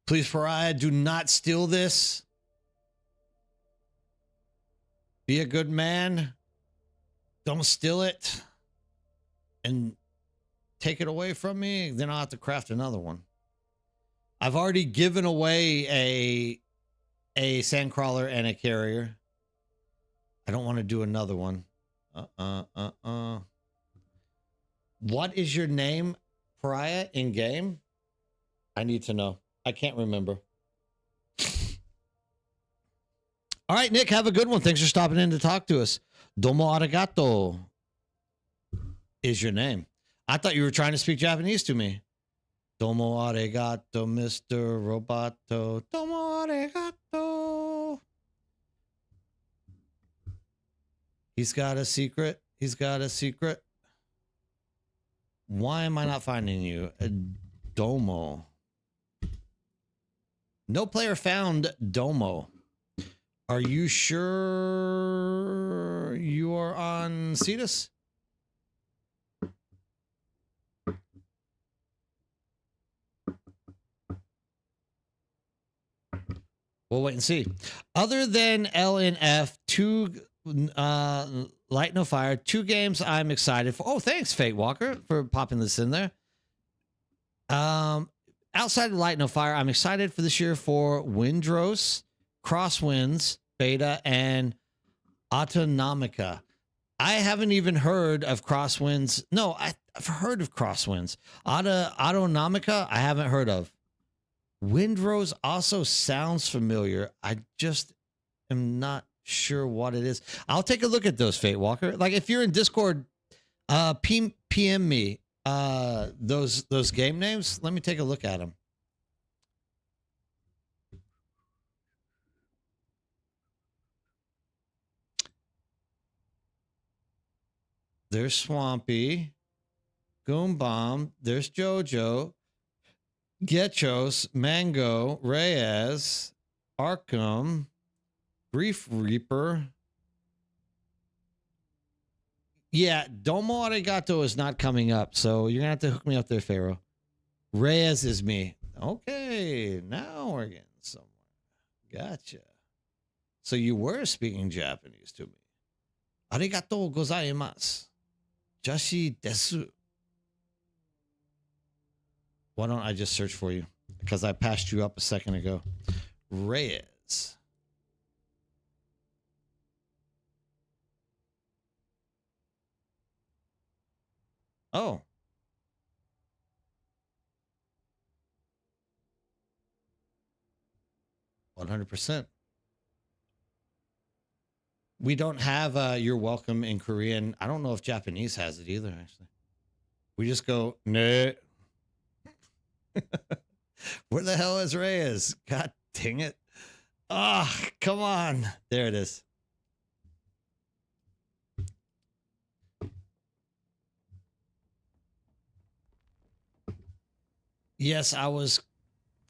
Please, pariah, do not steal this. Be a good man. Don't steal it. And take it away from me. Then I'll have to craft another one. I've already given away a sandcrawler and a carrier. I don't want to do another one. What is your name, pariah, in game? I need to know. I can't remember. All right, Nick, have a good one. Thanks for stopping in to talk to us. Domo arigato is your name. I thought you were trying to speak Japanese to me. Domo arigato, Mr. Roboto. Domo arigato. He's got a secret. He's got a secret. Why am I not finding you? Domo. No player found Domo. Are you sure you are on Cetus? We'll wait and see. Other than L and F, Light No Fire, 2 games I'm excited for. Oh, thanks, Fate Walker, for popping this in there. Outside of Light No Fire, I'm excited for this year for Windrose, Crosswinds, Beta, and Autonomica. I haven't even heard of Crosswinds. No, I've heard of Crosswinds. Autonomica, I haven't heard of. Windrose also sounds familiar. I just am not sure what it is. I'll take a look at those, Fate Walker. Like if you're in Discord, PM me those game names. Let me take a look at them. There's Swampy, Goom Bomb. There's Jojo, Getchos, Mango, Reyes, Arkham, Grief Reaper. Yeah, Domo Arigato is not coming up, so you're gonna have to hook me up there, Pharaoh. Reyes is me. Okay, now we're getting somewhere. Gotcha. So you were speaking Japanese to me. Arigato gozaimasu. Jashi desu. Why don't I just search for you? Because I passed you up a second ago. Reyes. Oh. $100%. We don't have you're welcome in Korean. I don't know if Japanese has it either, actually. We just go, nah. Where the hell is Reyes? God dang it. Ah, oh, come on. There it is. Yes, I was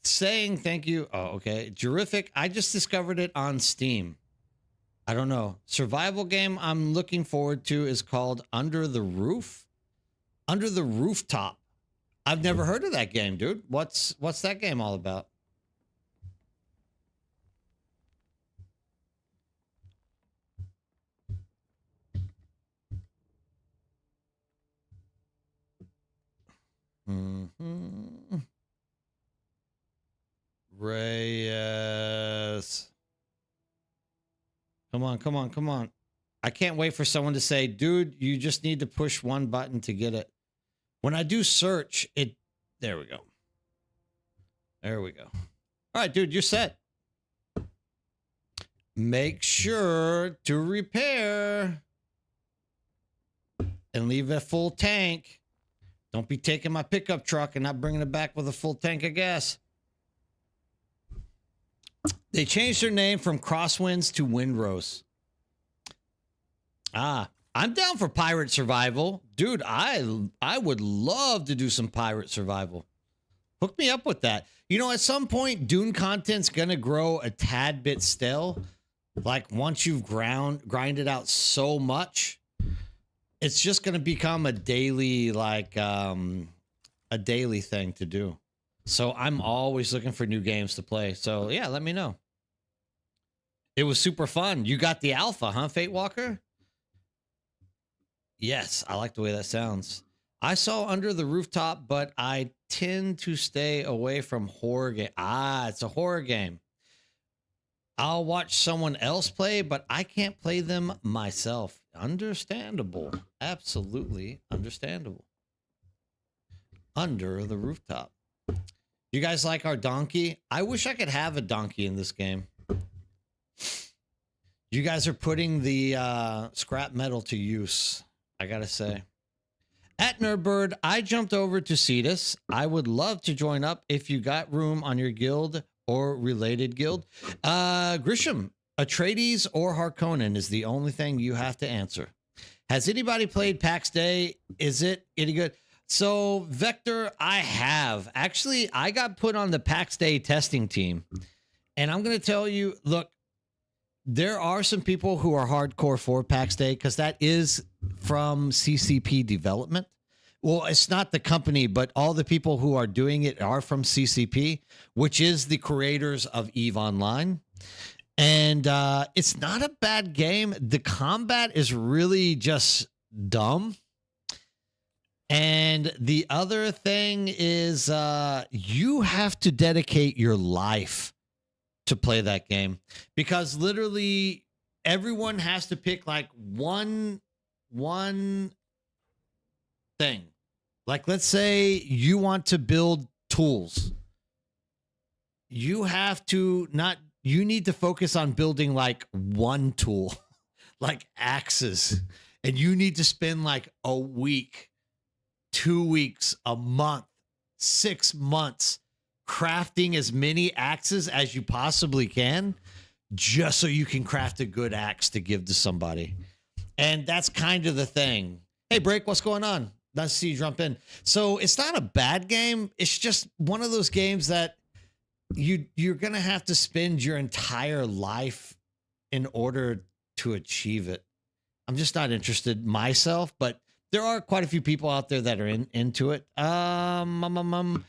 saying thank you. Oh, okay. Terrific. I just discovered it on Steam. I don't know. Survival game I'm looking forward to is called Under the Roof. Under the Rooftop. I've never heard of that game, dude. What's that game all about? Mm-hmm. Reyes. Come on, come on, come on. I can't wait for someone to say, dude, you just need to push one button to get it. When I do search, there we go. There we go. All right, dude, you're set. Make sure to repair and leave a full tank. Don't be taking my pickup truck and not bringing it back with a full tank of gas. They changed their name from Crosswinds to Windrose. I'm down for pirate survival. Dude, I would love to do some pirate survival. Hook me up with that. You know, at some point, Dune content's going to grow a tad bit stale. Like, once you've grinded out so much, it's just going to become a daily, a daily thing to do. So I'm always looking for new games to play. So, yeah, let me know. It was super fun. You got the alpha, huh, Fate Walker? Yes, I like the way that sounds. I saw Under the Rooftop, but I tend to stay away from horror game. It's a horror game. I'll watch someone else play, but I can't play them myself. Understandable. Absolutely understandable. Under the Rooftop. You guys like our donkey? I wish I could have a donkey in this game. You guys are putting the scrap metal to use, I gotta say. At Nerdbird, I jumped over to Cetus. I would love to join up if you got room on your guild or related guild. Grisham, Atreides or Harkonnen is the only thing you have to answer. Has anybody played PAX Day? Is it any good? So, Vector, I have. Actually, I got put on the PAX Day testing team. And I'm going to tell you, look, there are some people who are hardcore for PAX Day because that is from CCP development. Well, it's not the company, but all the people who are doing it are from CCP, which is the creators of EVE Online. And it's not a bad game. The combat is really just dumb. And the other thing is you have to dedicate your life to play that game because literally everyone has to pick like one thing. Like, let's say you want to build tools. You need to focus on building like one tool, like axes. And you need to spend like a week, 2 weeks, a month, 6 months crafting as many axes as you possibly can just so you can craft a good axe to give to somebody. And that's kind of the thing. Hey, Break, what's going on? Nice to see you jump in. So it's not a bad game. It's just one of those games that you're going to have to spend your entire life in order to achieve it. I'm just not interested myself, but there are quite a few people out there that are into it. Grisham,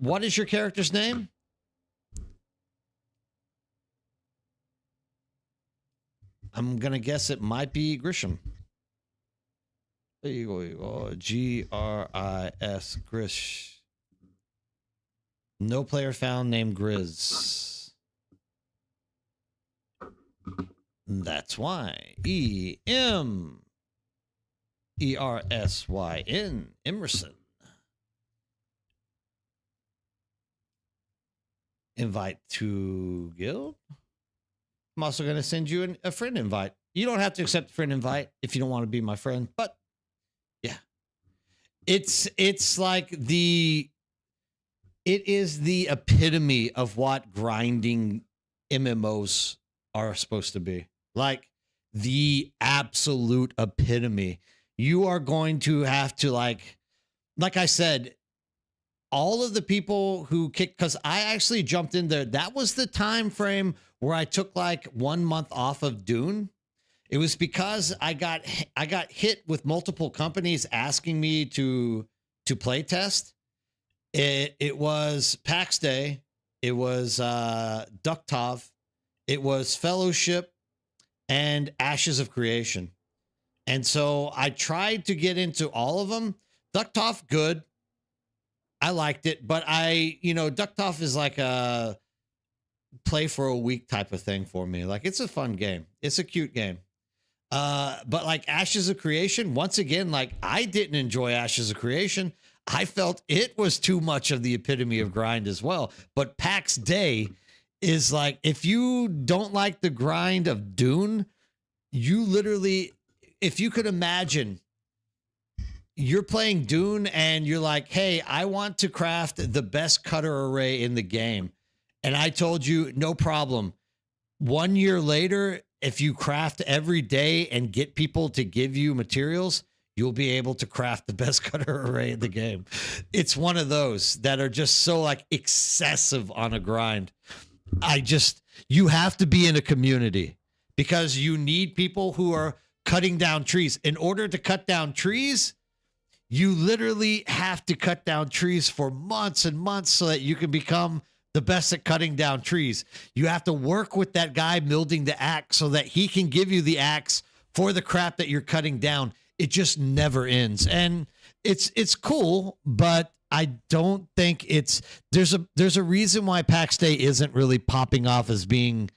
what is your character's name? I'm going to guess it might be Grisham. There you go. G-R-I-S, Grish. No player found named Grizz. That's why. E-M-E-R-S-Y-N, Emerson. Invite to guild. I'm also going to send you a friend invite. You don't have to accept a friend invite if you don't want to be my friend, but yeah, it's like it is the epitome of what grinding MMOs are supposed to be. Like the absolute epitome. You are going to have to like I said, all of the people who kicked, because I actually jumped in there. That was the time frame where I took like 1 month off of Dune. It was because I got hit with multiple companies asking me to play test. It was PAX Day. It was Ducktov. It was Fellowship and Ashes of Creation. And so I tried to get into all of them. Ducktov, good. I liked it, but Ducktov is like a play for a week type of thing for me. Like, it's a fun game. It's a cute game. But like Ashes of Creation, once again, like I didn't enjoy Ashes of Creation. I felt it was too much of the epitome of grind as well. But PAX Day is like, if you don't like the grind of Dune, you literally, if you could imagine, you're playing Dune and you're like, hey, I want to craft the best cutter array in the game. And I told you, no problem. 1 year later, if you craft every day and get people to give you materials, you'll be able to craft the best cutter array in the game. It's one of those that are just so like excessive on a grind. You have to be in a community because you need people who are cutting down trees. In order to cut down trees, you literally have to cut down trees for months and months so that you can become the best at cutting down trees. You have to work with that guy building the axe so that he can give you the axe for the crap that you're cutting down. It just never ends. And it's cool, but I don't think there's a reason why PAX Day isn't really popping off as being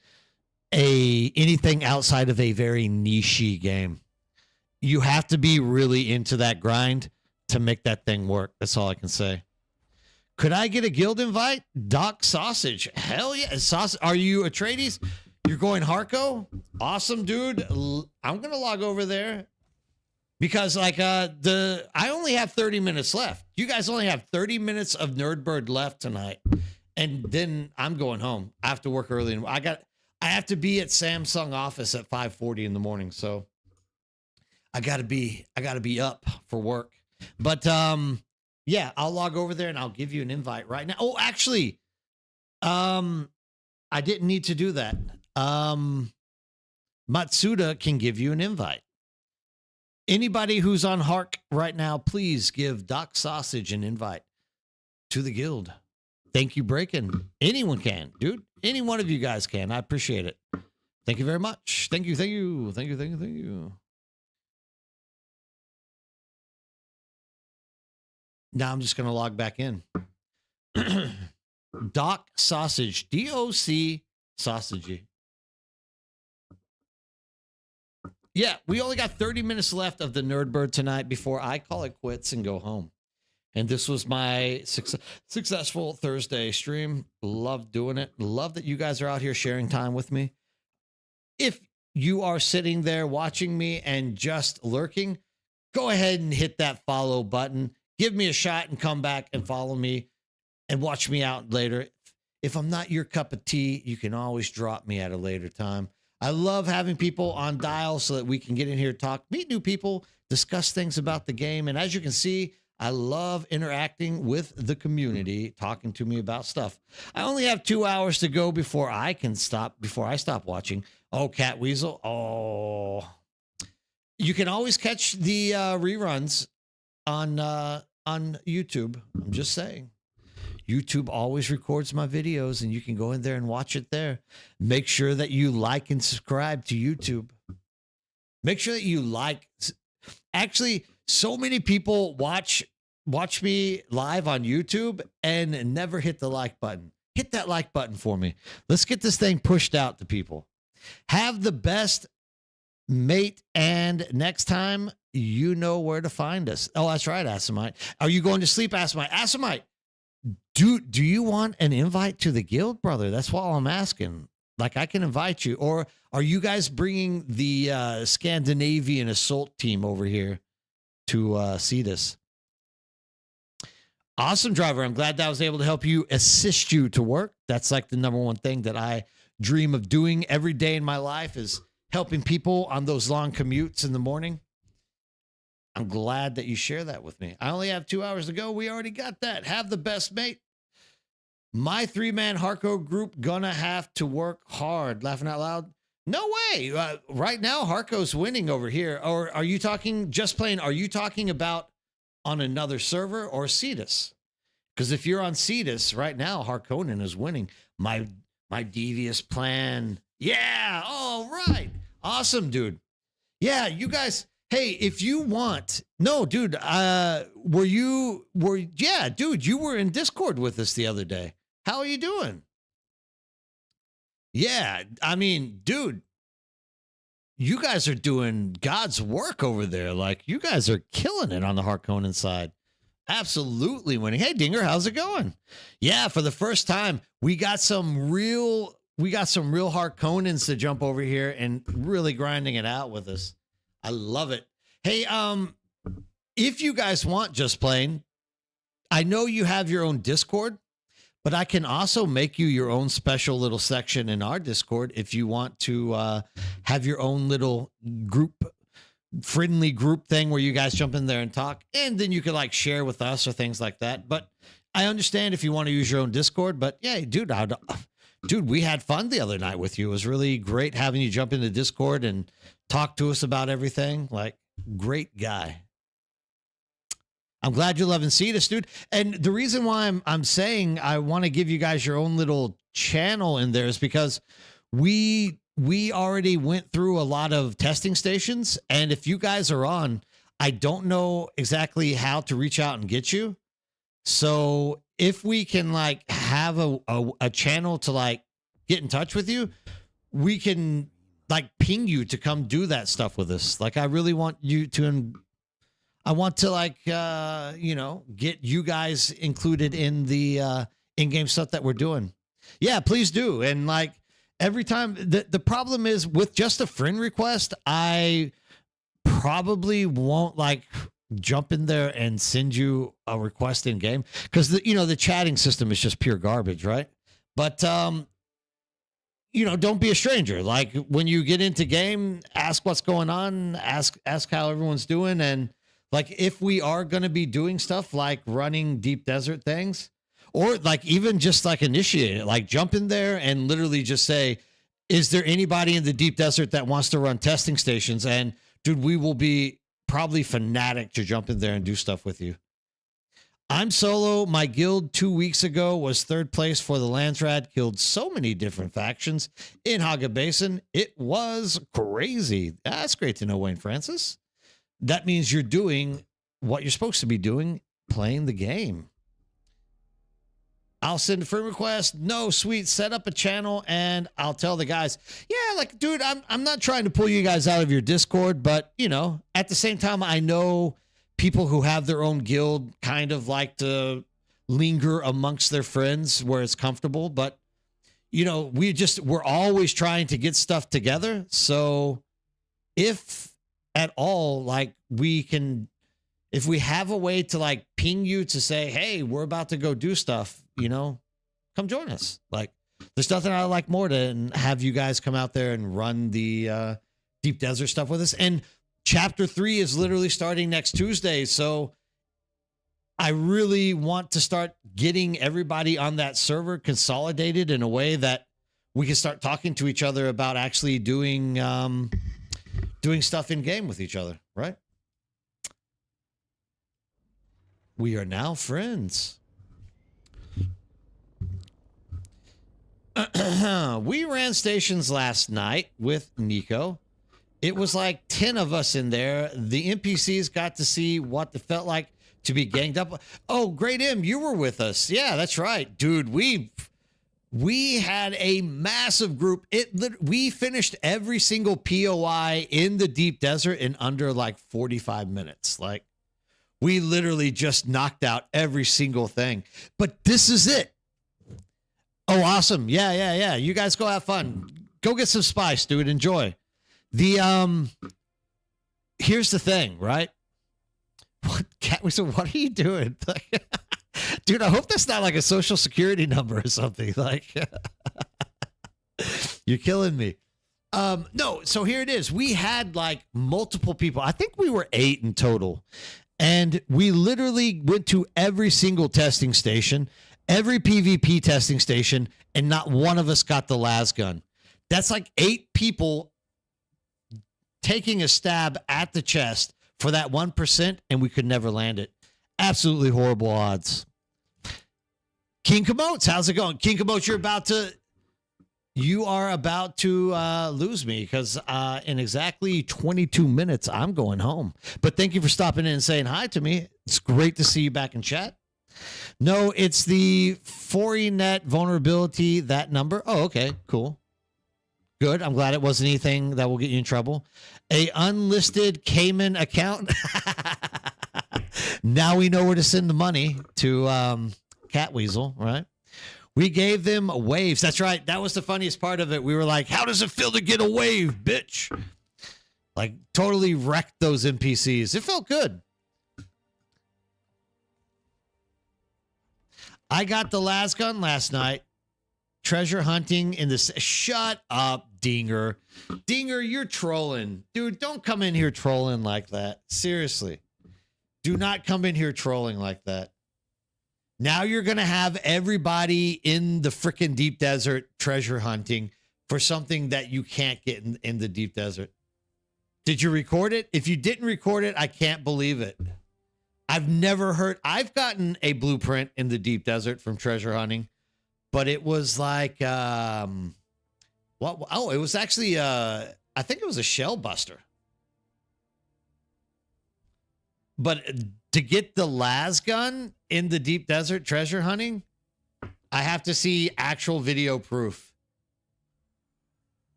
anything outside of a very niche game. You have to be really into that grind to make that thing work. That's all I can say. Could I get a guild invite? Doc Sausage. Hell yeah. Are you Atreides? You're going Harco? Awesome, dude. I'm going to log over there because like I only have 30 minutes left. You guys only have 30 minutes of Nerdbird left tonight. And then I'm going home. I have to work early. I have to be at Samsung office at 5:40 in the morning. So I got to be up for work. But yeah, I'll log over there and I'll give you an invite right now. Oh, actually, I didn't need to do that. Matsuda can give you an invite. Anybody who's on Hark right now, please give Doc Sausage an invite to the guild. Thank you, Breakin'. Anyone can, dude. Any one of you guys can. I appreciate it. Thank you very much. Thank you, thank you, thank you, thank you, thank you. Now I'm just going to log back in. Doc Sausage, DOC Sausage. Yeah, we only got 30 minutes left of the Nerdbird tonight before I call it quits and go home. And this was my successful Thursday stream. Love doing it. Love that you guys are out here sharing time with me. If you are sitting there watching me and just lurking, go ahead and hit that follow button. Give me a shot and come back and follow me and watch me out later. If I'm not your cup of tea, you can always drop me at a later time. I love having people on dial so that we can get in here, talk, meet new people, discuss things about the game. And as you can see, I love interacting with the community, talking to me about stuff. I only have 2 hours to go before I stop watching. Oh, Cat Weasel. Oh, you can always catch the reruns on YouTube. I'm just saying. YouTube always records my videos and you can go in there and watch it there. Make sure that you like and subscribe to YouTube. Make sure that you like. Actually, so many people watch me live on YouTube and never hit the like button. Hit that like button for me. Let's get this thing pushed out to people. Have the best mate, and next time you know where to find us. Oh, that's right, Asimite. Are you going to sleep, Asimite? Asimite, do you want an invite to the guild, brother? That's all I'm asking. Like, I can invite you. Or are you guys bringing the Scandinavian assault team over here to see this? Awesome, driver. I'm glad that I was able to help you, assist you to work. That's like the number one thing that I dream of doing every day in my life is helping people on those long commutes in the morning. I'm glad that you share that with me. I only have 2 hours to go. We already got that. Have the best, mate. My 3-man Harco group gonna have to work hard. Laughing out loud. No way. Right now, Harco's winning over here. Or are you talking just playing? Are you talking about on another server or Cetus? Because if you're on Cetus right now, Harkonnen is winning. My devious plan. Yeah. All right. Awesome, dude. Yeah, you guys. Hey, if you want, no, dude, yeah, dude, you were in Discord with us the other day. How are you doing? Yeah, I mean, dude, you guys are doing God's work over there. Like, you guys are killing it on the Harkonnen side. Absolutely winning. Hey, Dinger, how's it going? Yeah, for the first time, we got some real Harkonnens to jump over here and really grinding it out with us. I love it. Hey, if you guys want Just Playing, I know you have your own Discord, but I can also make you your own special little section in our Discord if you want to have your own little friendly group thing where you guys jump in there and talk, and then you could like share with us or things like that. But I understand if you want to use your own Discord, but yeah, dude, we had fun the other night with you. It was really great having you jump into Discord and talk to us about everything. Like, great guy. I'm glad you're loving Cetus, dude. And the reason why I'm saying I want to give you guys your own little channel in there is because we already went through a lot of testing stations, and if you guys are on, I don't know exactly how to reach out and get you. So if we can like have a channel to like get in touch with you, we can like ping you to come do that stuff with us. Like, I really want you to, I want to like, get you guys included in the in-game stuff that we're doing. Yeah, please do. And like, every time the problem is with just a friend request, I probably won't like jump in there and send you a request in game because the chatting system is just pure garbage, right? But don't be a stranger. Like, when you get into game, ask what's going on, ask how everyone's doing, and like if we are going to be doing stuff like running deep desert things, or like even just like initiate it, like jump in there and literally just say, is there anybody in the deep desert that wants to run testing stations? And dude, we will be probably fanatic to jump in there and do stuff with you. I'm solo. My guild 2 weeks ago was third place for the Landsrad. Killed so many different factions in Haga Basin. It was crazy. That's great to know, Wayne Francis. That means you're doing what you're supposed to be doing, playing the game. I'll send a friend request. No, sweet. Set up a channel and I'll tell the guys. Yeah, like, dude, I'm not trying to pull you guys out of your Discord, but at the same time, I know people who have their own guild kind of like to linger amongst their friends where it's comfortable. But we're always trying to get stuff together. So if at all, like, if we have a way to like ping you to say, hey, we're about to go do stuff, come join us. Like, there's nothing I like more than have you guys come out there and run the deep desert stuff with us. And chapter 3 is literally starting next Tuesday. So I really want to start getting everybody on that server consolidated in a way that we can start talking to each other about actually doing stuff in game with each other, right? We are now friends. We ran stations last night with Nico. It was like 10 of us in there. The NPCs got to see what it felt like to be ganged up. Oh, Great M, you were with us. Yeah, that's right. Dude, we had a massive group. We finished every single POI in the deep desert in under like 45 minutes. Like, we literally just knocked out every single thing. But this is it. Oh, awesome. Yeah. You guys go have fun. Go get some spice, dude. Enjoy. Here's the thing, right? What are you doing? Dude, I hope that's not like a social security number or something. Like, you're killing me. No, so here it is. We had like multiple people. I think we were 8 in total. And we literally went to every single testing station, every PvP testing station, and not one of us got the las gun. That's like 8 people taking a stab at the chest for that 1%, and we could never land it. Absolutely horrible odds. King Camotes, how's it going? King Camotes, you are about to lose me because in exactly 22 minutes, I'm going home. But thank you for stopping in and saying hi to me. It's great to see you back in chat. No, it's the 4eNet vulnerability, that number. Oh, okay, cool. Good. I'm glad it wasn't anything that will get you in trouble. A unlisted Cayman account. Now we know where to send the money to Catweasel, right? We gave them waves. That's right. That was the funniest part of it. We were like, how does it feel to get a wave, bitch? Like, totally wrecked those NPCs. It felt good. I got the las gun last night. Treasure hunting in this. Shut up, Dinger. Dinger, you're trolling. Dude, don't come in here trolling like that. Seriously. Do not come in here trolling like that. Now you're going to have everybody in the freaking deep desert treasure hunting for something that you can't get in the deep desert. Did you record it? If you didn't record it, I can't believe it. I've never heard. I've gotten a blueprint in the deep desert from treasure hunting, but it was like, it was actually, I think it was a shell buster. But to get the las gun in the deep desert treasure hunting, I have to see actual video proof.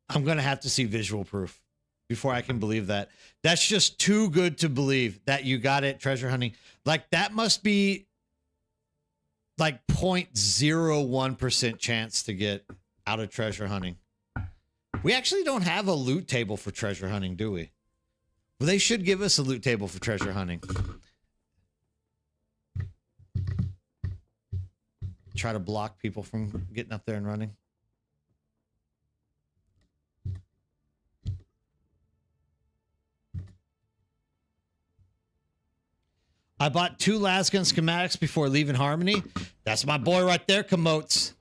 I'm going to have to see visual proof before I can believe that. That's just too good to believe that you got it treasure hunting. Like, that must be like 0.01% chance to get out of treasure hunting. We actually don't have a loot table for treasure hunting, do we? Well, they should give us a loot table for treasure hunting. Try to block people from getting up there and running. I bought 2 las gun schematics before leaving Harmony. That's my boy right there, Komotes.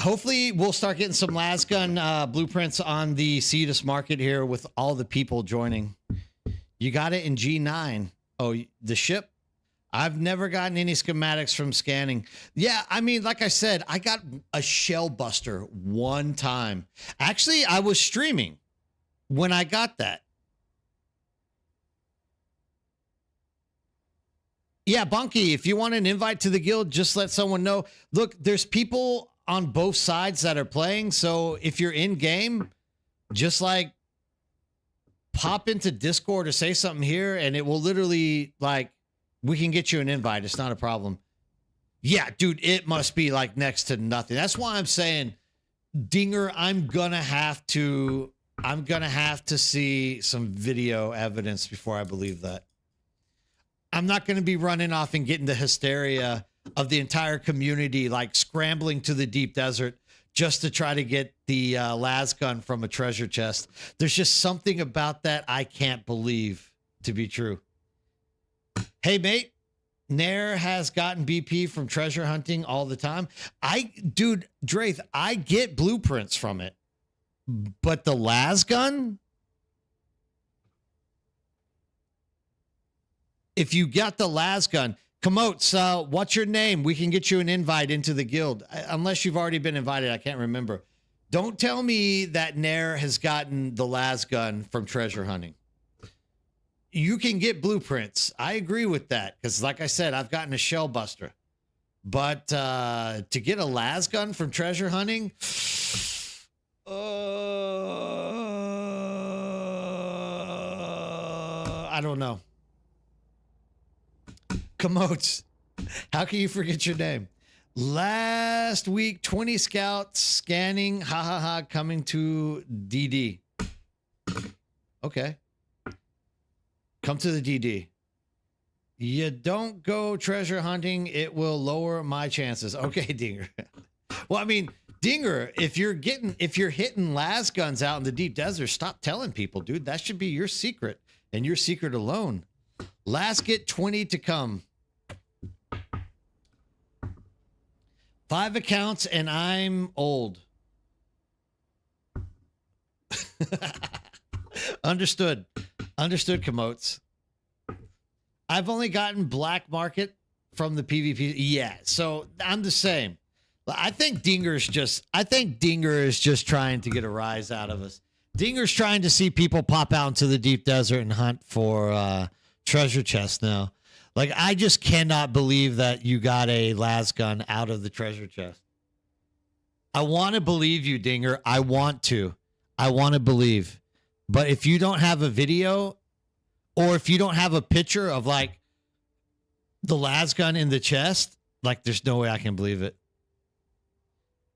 Hopefully, we'll start getting some las gun blueprints on the Cetus market here with all the people joining. You got it in G9. Oh, the ship? I've never gotten any schematics from scanning. Yeah, I mean, like I said, I got a shell buster one time. Actually, I was streaming when I got that. Yeah, Bunky, if you want an invite to the guild, just let someone know. Look, there's people on both sides that are playing. So if you're in game, just like pop into Discord or say something here and it will literally, like, we can get you an invite. It's not a problem. Yeah, dude, it must be like next to nothing. That's why I'm saying, Dinger, I'm gonna have to see some video evidence before I believe that. I'm not going to be running off and getting the hysteria of the entire community, like scrambling to the deep desert just to try to get the las gun from a treasure chest. There's just something about that I can't believe to be true. Hey, mate, Nair has gotten BP from treasure hunting all the time. Dude, Draith, I get blueprints from it, but the las gun? If you got the las gun, Komotes, what's your name? We can get you an invite into the guild. Unless you've already been invited, I can't remember. Don't tell me that Nair has gotten the las gun from treasure hunting. You can get blueprints. I agree with that because, like I said, I've gotten a shell buster. But to get a las gun from treasure hunting, I don't know. Komotes, how can you forget your name? Last week, 20 scouts scanning, coming to DD. Okay. Come to the DD. You don't go treasure hunting, it will lower my chances. Okay, Dinger. Well, I mean, Dinger, if you're hitting las guns out in the deep desert, stop telling people, dude. That should be your secret and your secret alone. Last get 20 to come. 5 accounts and I'm old. Understood. Understood, Komotes. I've only gotten black market from the PvP. Yeah, so I'm the same. I think Dinger is just trying to get a rise out of us. Dinger's trying to see people pop out into the deep desert and hunt for treasure chests now. Like, I just cannot believe that you got a las gun out of the treasure chest. I want to believe you, Dinger. I want to believe. But if you don't have a video, or if you don't have a picture of like the las gun in the chest, like, there's no way I can believe it.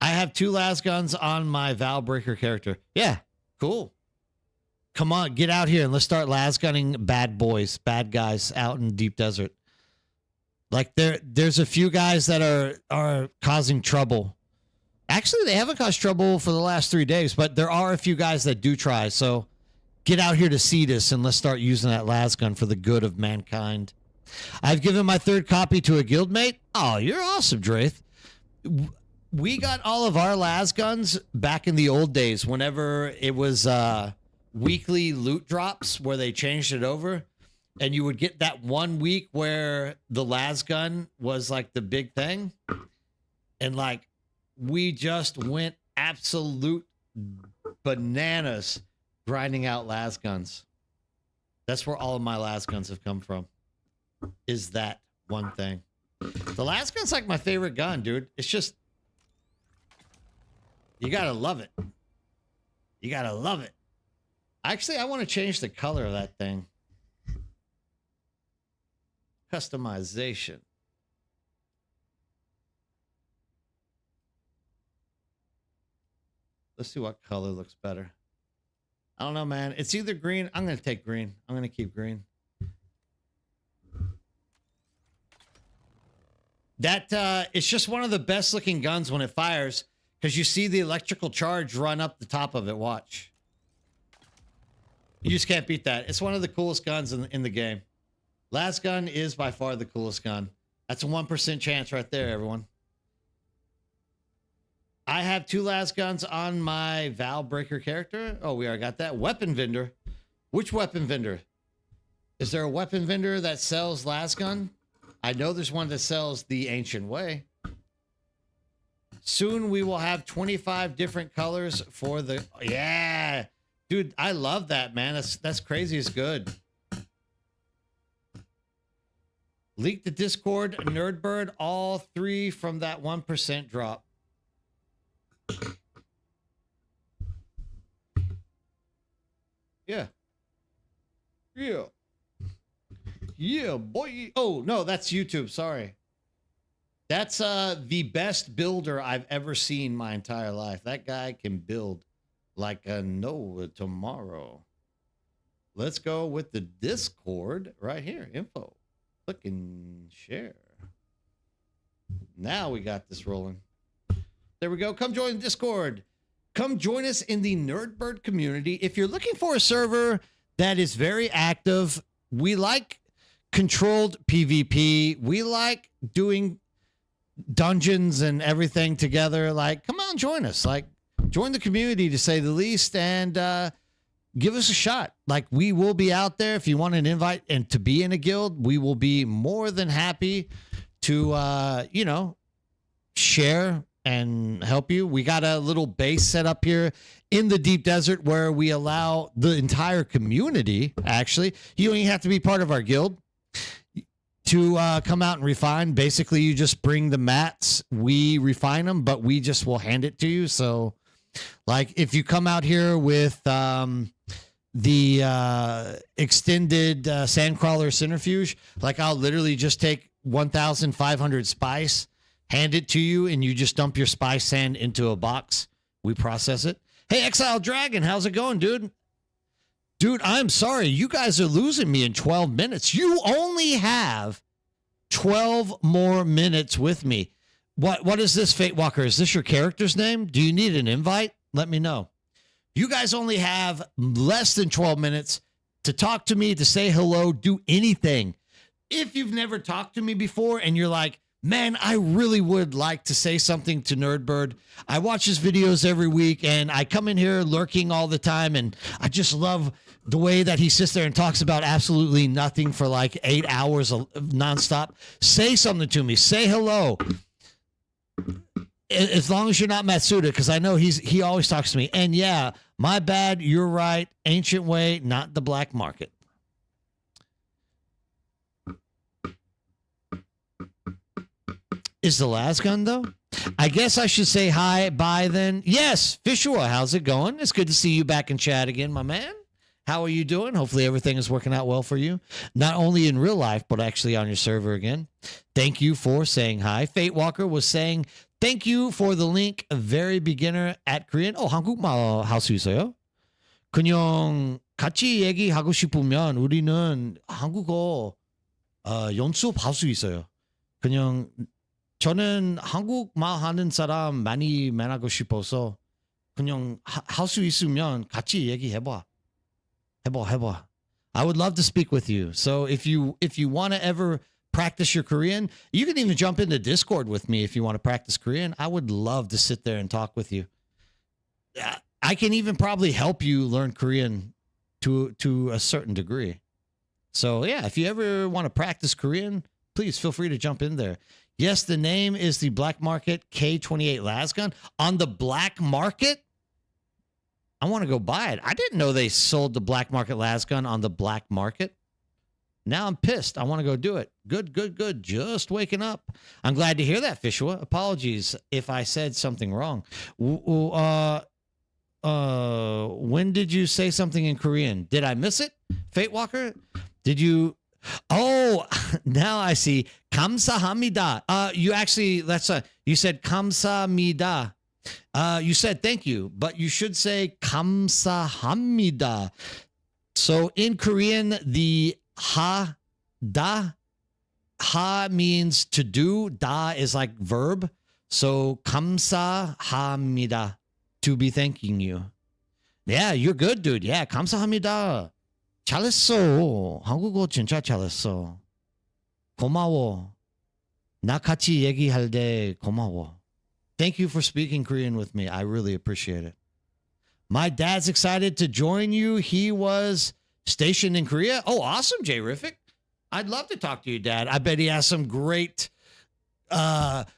I have 2 las guns on my Vow Breaker character. Yeah, cool. Come on, get out here and let's start las gunning bad boys, bad guys out in deep desert. Like, there's a few guys that are causing trouble. Actually, they haven't caused trouble for the last 3 days, but there are a few guys that do try. So get out here to see this and let's start using that las gun for the good of mankind. I've given my 3rd copy to a guildmate. Oh, you're awesome, Draith. We got all of our las guns back in the old days whenever it was weekly loot drops where they changed it over. And you would get that 1 week where the las gun was like the big thing. And like, we just went absolute bananas grinding out las guns. That's where all of my las guns have come from, is that one thing. The las gun's like my favorite gun, dude. It's just, you gotta love it. You gotta love it. Actually, I want to change the color of that thing. Customization. Let's see what color looks better. I don't know, man. It's either green. I'm going to take green. I'm going to keep green. That it's just one of the best looking guns when it fires, because you see the electrical charge run up the top of it. Watch. You just can't beat that. It's one of the coolest guns in the game. Las gun is by far the coolest gun. That's a 1% chance right there, everyone. I have 2 las guns on my Vow Breaker character. Oh, we already got that. Weapon vendor. Which weapon vendor? Is there a weapon vendor that sells las gun? I know there's one that sells the Ancient Way. Soon we will have 25 different colors for the... Yeah. Dude, I love that, man. That's crazy. It's good. Leak the Discord, Nerdbird, all 3 from that 1% drop. Yeah. Yeah. Yeah, boy. Oh, no, that's YouTube. Sorry. That's the best builder I've ever seen my entire life. That guy can build like a no tomorrow. Let's go with the Discord right here. Info. Click and share. Now we got this rolling. There we go. Come join the Discord. Come join us in the Nerdbird community. If you're looking for a server that is very active, we like controlled PvP. We like doing dungeons and everything together. Like, come on, join us. Like, join the community, to say the least, and give us a shot. Like, we will be out there. If you want an invite and to be in a guild, we will be more than happy to, you know, share and help you. We got a little base set up here in the deep desert where we allow the entire community, actually, you don't even have to be part of our guild, to come out and refine. Basically, you just bring the mats, we refine them, but we just will hand it to you. So, like, if you come out here with the extended Sandcrawler Centrifuge, like, I'll literally just take 1,500 spice, hand it to you, and you just dump your spice sand into a box. We process it. Hey, Exile Dragon, how's it going, dude? Dude, I'm sorry. You guys are losing me in 12 minutes. You only have 12 more minutes with me. What is this, Fate Walker? Is this your character's name? Do you need an invite? Let me know. You guys only have less than 12 minutes to talk to me, to say hello, do anything. If you've never talked to me before and you're like, man, I really would like to say something to Nerdbird. I watch his videos every week and I come in here lurking all the time, and I just love the way that he sits there and talks about absolutely nothing for like 8 hours nonstop. Say something to me. Say hello. As long as you're not Matsuda, because I know he always talks to me. And yeah, my bad. You're right. Ancient Way, not the black market. Is the last gun though? I guess I should say hi, bye then. Yes, Fishua, how's it going? It's good to see you back in chat again, my man. How are you doing? Hopefully everything is working out well for you. Not only in real life, but actually on your server again. Thank you for saying hi. Fate Walker was saying, thank you for the link, a very beginner at Korean. 한국말 할 수 있어요? 그냥 같이 얘기하고 싶으면 우리는 한국어 연습할 수 있어요. 그냥 저는 한국말 하는 사람 많이 만나고 싶어서 그냥 할 수 있으면 같이 얘기해봐. 해봐. I would love to speak with you. So if you want to ever practice your Korean, you can even jump into Discord with me if you want to practice Korean. I would love to sit there and talk with you. I can even probably help you learn Korean to a certain degree. So yeah, if you ever want to practice Korean, please feel free to jump in there. Yes, the name is the Black Market K28 Lasgun. On the black market, I want to go buy it. I didn't know they sold the Black Market Lasgun on the black market. Now I'm pissed. I want to go do it. Good. Just waking up. I'm glad to hear that, Fishua. Apologies if I said something wrong. When did you say something in Korean? Did I miss it? Fate Walker? Did you? Oh, now I see. 감사합니다. You actually, you said 감사합니다. You said thank you, but you should say 감사합니다. So in Korean, the ha means to do. Da is like verb. So 감사합니다, to be thanking you. Yeah, you're good, dude. Yeah, 감사합니다. 잘했어. 한국어 진짜 잘했어. 고마워. 나 같이 얘기할 때 고마워. Thank you for speaking Korean with me. I really appreciate it. My dad's excited to join you. He was stationed in Korea. Oh, awesome, Jay Riffic. I'd love to talk to you, Dad. I bet he has some great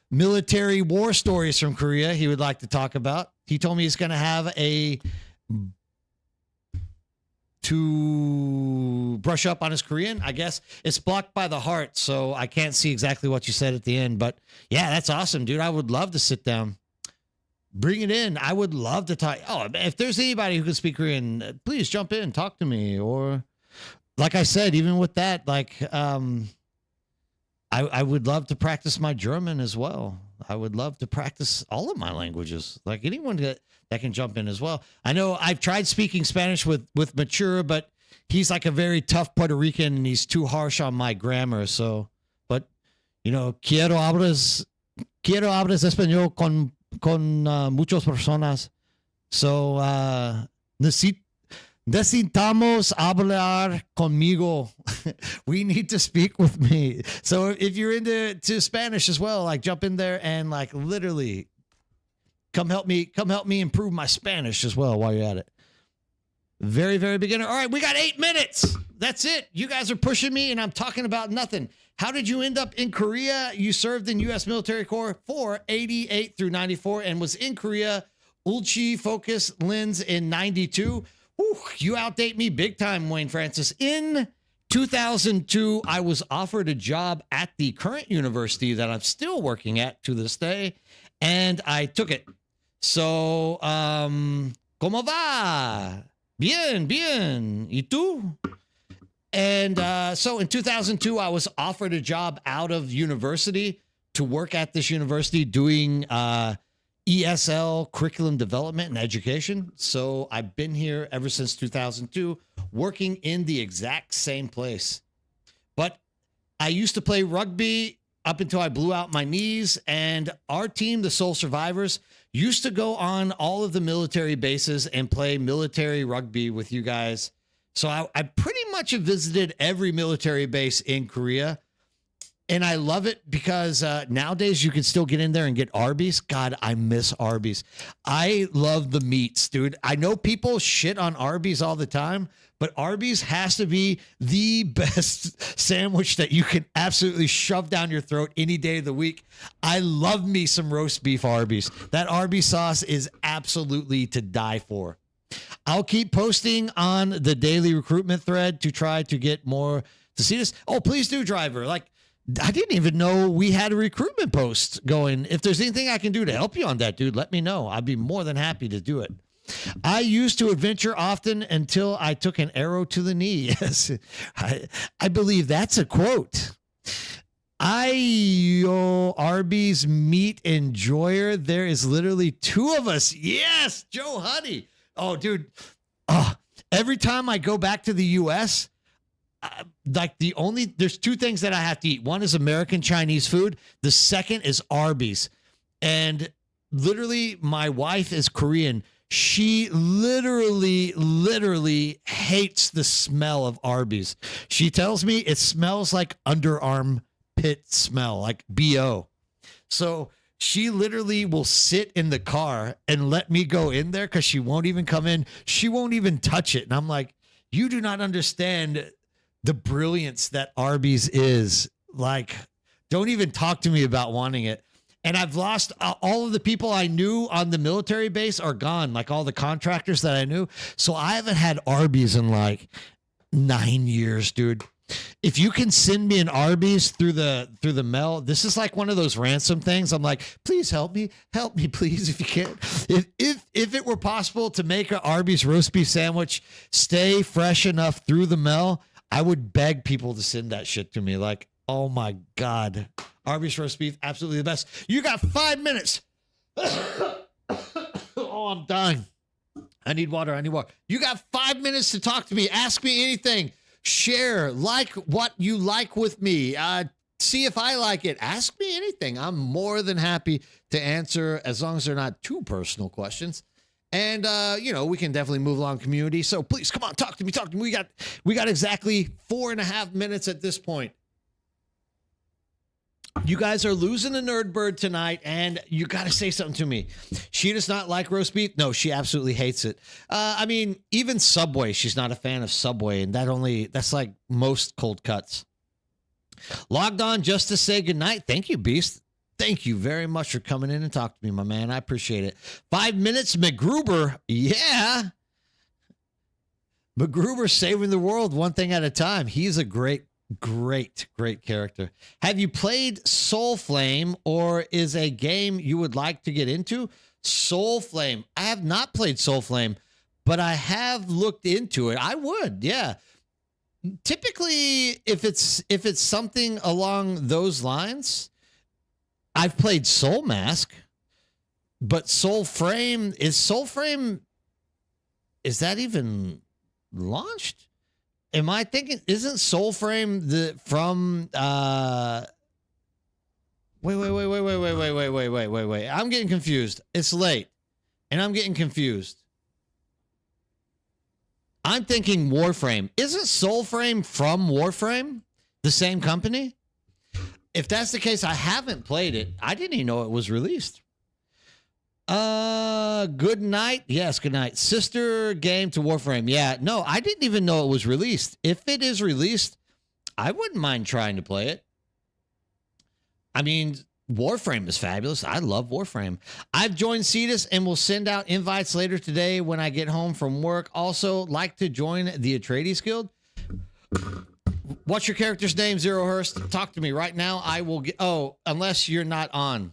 military war stories from Korea he would like to talk about. He told me he's going to have to brush up on his Korean. I guess it's blocked by the heart, so I can't see exactly what you said at the end. But yeah, that's awesome, dude. I would love to sit down. Bring it in. I would love to talk. Oh, if there's anybody who can speak Korean, please jump in, talk to me. Or like I said, even with that, like I would love to practice my German as well. I would love to practice all of my languages. Like anyone that can jump in as well. I know I've tried speaking Spanish with Mature, but he's like a very tough Puerto Rican and he's too harsh on my grammar. So, but you know, quiero hablas español con muchas personas. So, necesitamos hablar conmigo. We need to speak with me. So if you're into Spanish as well, like jump in there and like literally come help me improve my Spanish as well while you're at it. Very, very beginner. All right, we got 8 minutes. That's it. You guys are pushing me and I'm talking about nothing. How did you end up in Korea? You served in U.S. Military Corps for 88 through 94 and was in Korea, Ulchi Focus Lens in 92. Whew, you outdate me big time, Wayne Francis. In 2002, I was offered a job at the current university that I'm still working at to this day, and I took it. So, ¿cómo va? Bien. ¿Y tú? And so in 2002, I was offered a job out of university to work at this university doing ESL, curriculum development and education. So I've been here ever since 2002, working in the exact same place. But I used to play rugby up until I blew out my knees. And our team, the Soul Survivors, used to go on all of the military bases and play military rugby with you guys. So I pretty much have visited every military base in Korea. And I love it because nowadays you can still get in there and get Arby's. God, I miss Arby's. I love the meats, dude. I know people shit on Arby's all the time, but Arby's has to be the best sandwich that you can absolutely shove down your throat any day of the week. I love me some roast beef Arby's. That Arby's sauce is absolutely to die for. I'll keep posting on the daily recruitment thread to try to get more to see this. Oh, please do, driver. Like, I didn't even know we had a recruitment post going. If there's anything I can do to help you on that, dude, let me know. I'd be more than happy to do it. I used to adventure often until I took an arrow to the knee. Yes, I believe that's a quote. Arby's meat enjoyer. There is literally two of us. Yes, Joe Huddy. Oh, dude. Every time I go back to the U.S., there's two things that I have to eat. One is American Chinese food. The second is Arby's. And literally, my wife is Korean. She literally hates the smell of Arby's. She tells me it smells like underarm pit smell, like BO. So she literally will sit in the car and let me go in there because she won't even come in. She won't even touch it. And I'm like, you do not understand the brilliance that Arby's is. Like, don't even talk to me about wanting it. And I've lost all of the people I knew on the military base are gone, like all the contractors that I knew. So I haven't had Arby's in like 9 years, dude. If you can send me an Arby's through the mail, this is like one of those ransom things. I'm like, please help me, please, if you can. If it were possible to make an Arby's roast beef sandwich stay fresh enough through the mail, I would beg people to send that shit to me. Like, oh my God. Arby's roast beef, absolutely the best. You got 5 minutes. Oh, I'm dying. I need water. You got 5 minutes to talk to me. Ask me anything. Share, like what you like with me. See if I like it. Ask me anything. I'm more than happy to answer as long as they're not too personal questions. And, we can definitely move along community. So please, come on, talk to me. We got exactly 4.5 minutes at this point. You guys are losing the nerd bird tonight, and you got to say something to me. She does not like roast beef. No, she absolutely hates it. Even Subway, she's not a fan of Subway, and that's like most cold cuts. Logged on just to say goodnight. Thank you, Beast. Thank you very much for coming in and talking to me, my man. I appreciate it. 5 minutes, McGruber. Yeah. McGruber saving the world one thing at a time. He's a great character. Have you played Soul Flame, or is a game you would like to get into? Soul Flame. I have not played Soul Flame, but I have looked into it. I would, yeah. Typically, if it's something along those lines, I've played Soul Mask, but Soul Frame, is that even launched? Am I thinking, isn't Soul Frame from wait. I'm getting confused. It's late and I'm getting confused. I'm thinking Warframe. Isn't Soul Frame from Warframe? The same company? If that's the case, I haven't played it. I didn't even know it was released. Good night. Yes, good night. Sister game to Warframe. Yeah, no, I didn't even know it was released. If it is released, I wouldn't mind trying to play it. I mean, Warframe is fabulous. I love Warframe. I've joined Cetus and will send out invites later today when I get home from work. Also, like to join the Atreides Guild. What's your character's name, Zero Hurst? Talk to me right now. I will get. Oh, unless you're not on.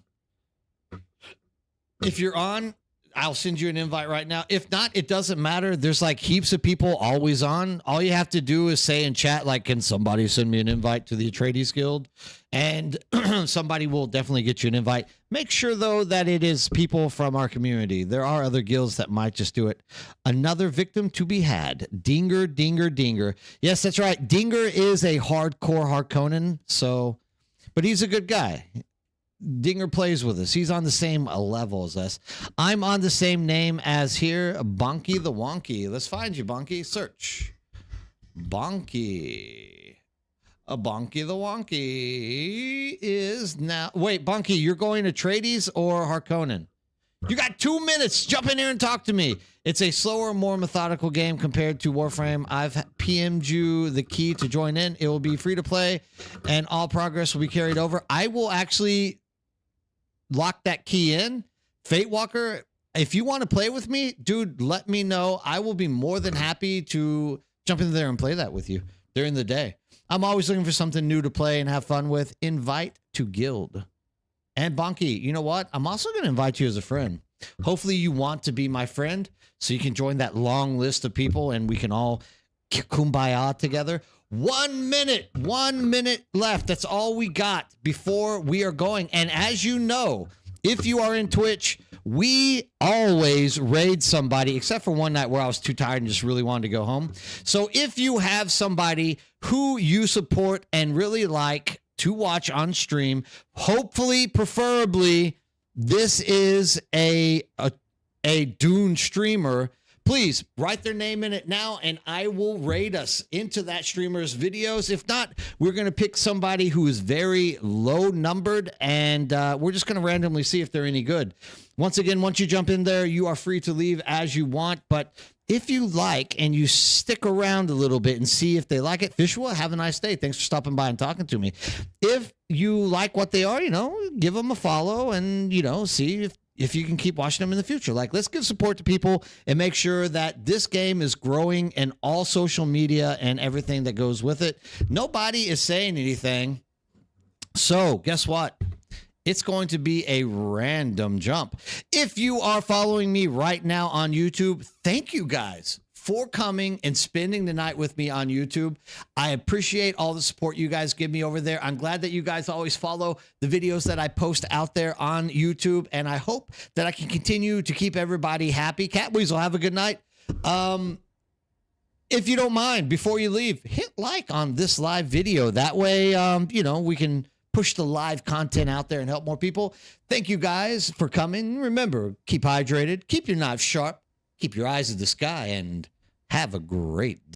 If you're on, I'll send you an invite right now. If not, it doesn't matter. There's like heaps of people always on. All you have to do is say in chat, like, can somebody send me an invite to the Atreides Guild? And somebody will definitely get you an invite. Make sure, though, that it is people from our community. There are other guilds that might just do it. Another victim to be had. Dinger, Dinger, Dinger. Yes, that's right. Dinger is a hardcore Harkonnen, but he's a good guy. Dinger plays with us. He's on the same level as us. I'm on the same name as here, Bonky the Wonky. Let's find you, Bonky. Search. Bonky. A Bonky the Wonky is now... Wait, Bonky, you're going to Atreides or Harkonnen? You got 2 minutes. Jump in here and talk to me. It's a slower, more methodical game compared to Warframe. I've PM'd you the key to join in. It will be free to play, and all progress will be carried over. I will actually... lock that key in. Fate Walker, if you want to play with me, dude, let me know. I will be more than happy to jump in there and play that with you. during the day. I'm always looking for something new to play and have fun with. Invite to guild. And Bonky, you know what? I'm also going to invite you as a friend. Hopefully you want to be my friend so you can join that long list of people and we can all kumbaya together. 1 minute left. That's all we got before we are going. And as you know, if you are in Twitch, we always raid somebody, except for one night where I was too tired and just really wanted to go home. So if you have somebody who you support and really like to watch on stream, hopefully, preferably, this is a Dune streamer, please write their name in it now and I will raid us into that streamer's videos. If not, we're going to pick somebody who is very low numbered and we're just going to randomly see if they're any good. Once again, once you jump in there, you are free to leave as you want. But if you like and you stick around a little bit and see if they like it, Fishwa, have a nice day. Thanks for stopping by and talking to me. If you like what they are, give them a follow and, see if you can keep watching them in the future. Like, let's give support to people and make sure that this game is growing in all social media and everything that goes with it. Nobody is saying anything. So guess what? It's going to be a random jump. If you are following me right now on YouTube, thank you guys for coming and spending the night with me on YouTube. I appreciate all the support you guys give me over there. I'm glad that you guys always follow the videos that I post out there on YouTube, and I hope that I can continue to keep everybody happy. Catweasel, have a good night. If you don't mind, before you leave, hit like on this live video. That way, we can push the live content out there and help more people. Thank you guys for coming. Remember, keep hydrated, keep your knife sharp, keep your eyes in the sky, and have a great day.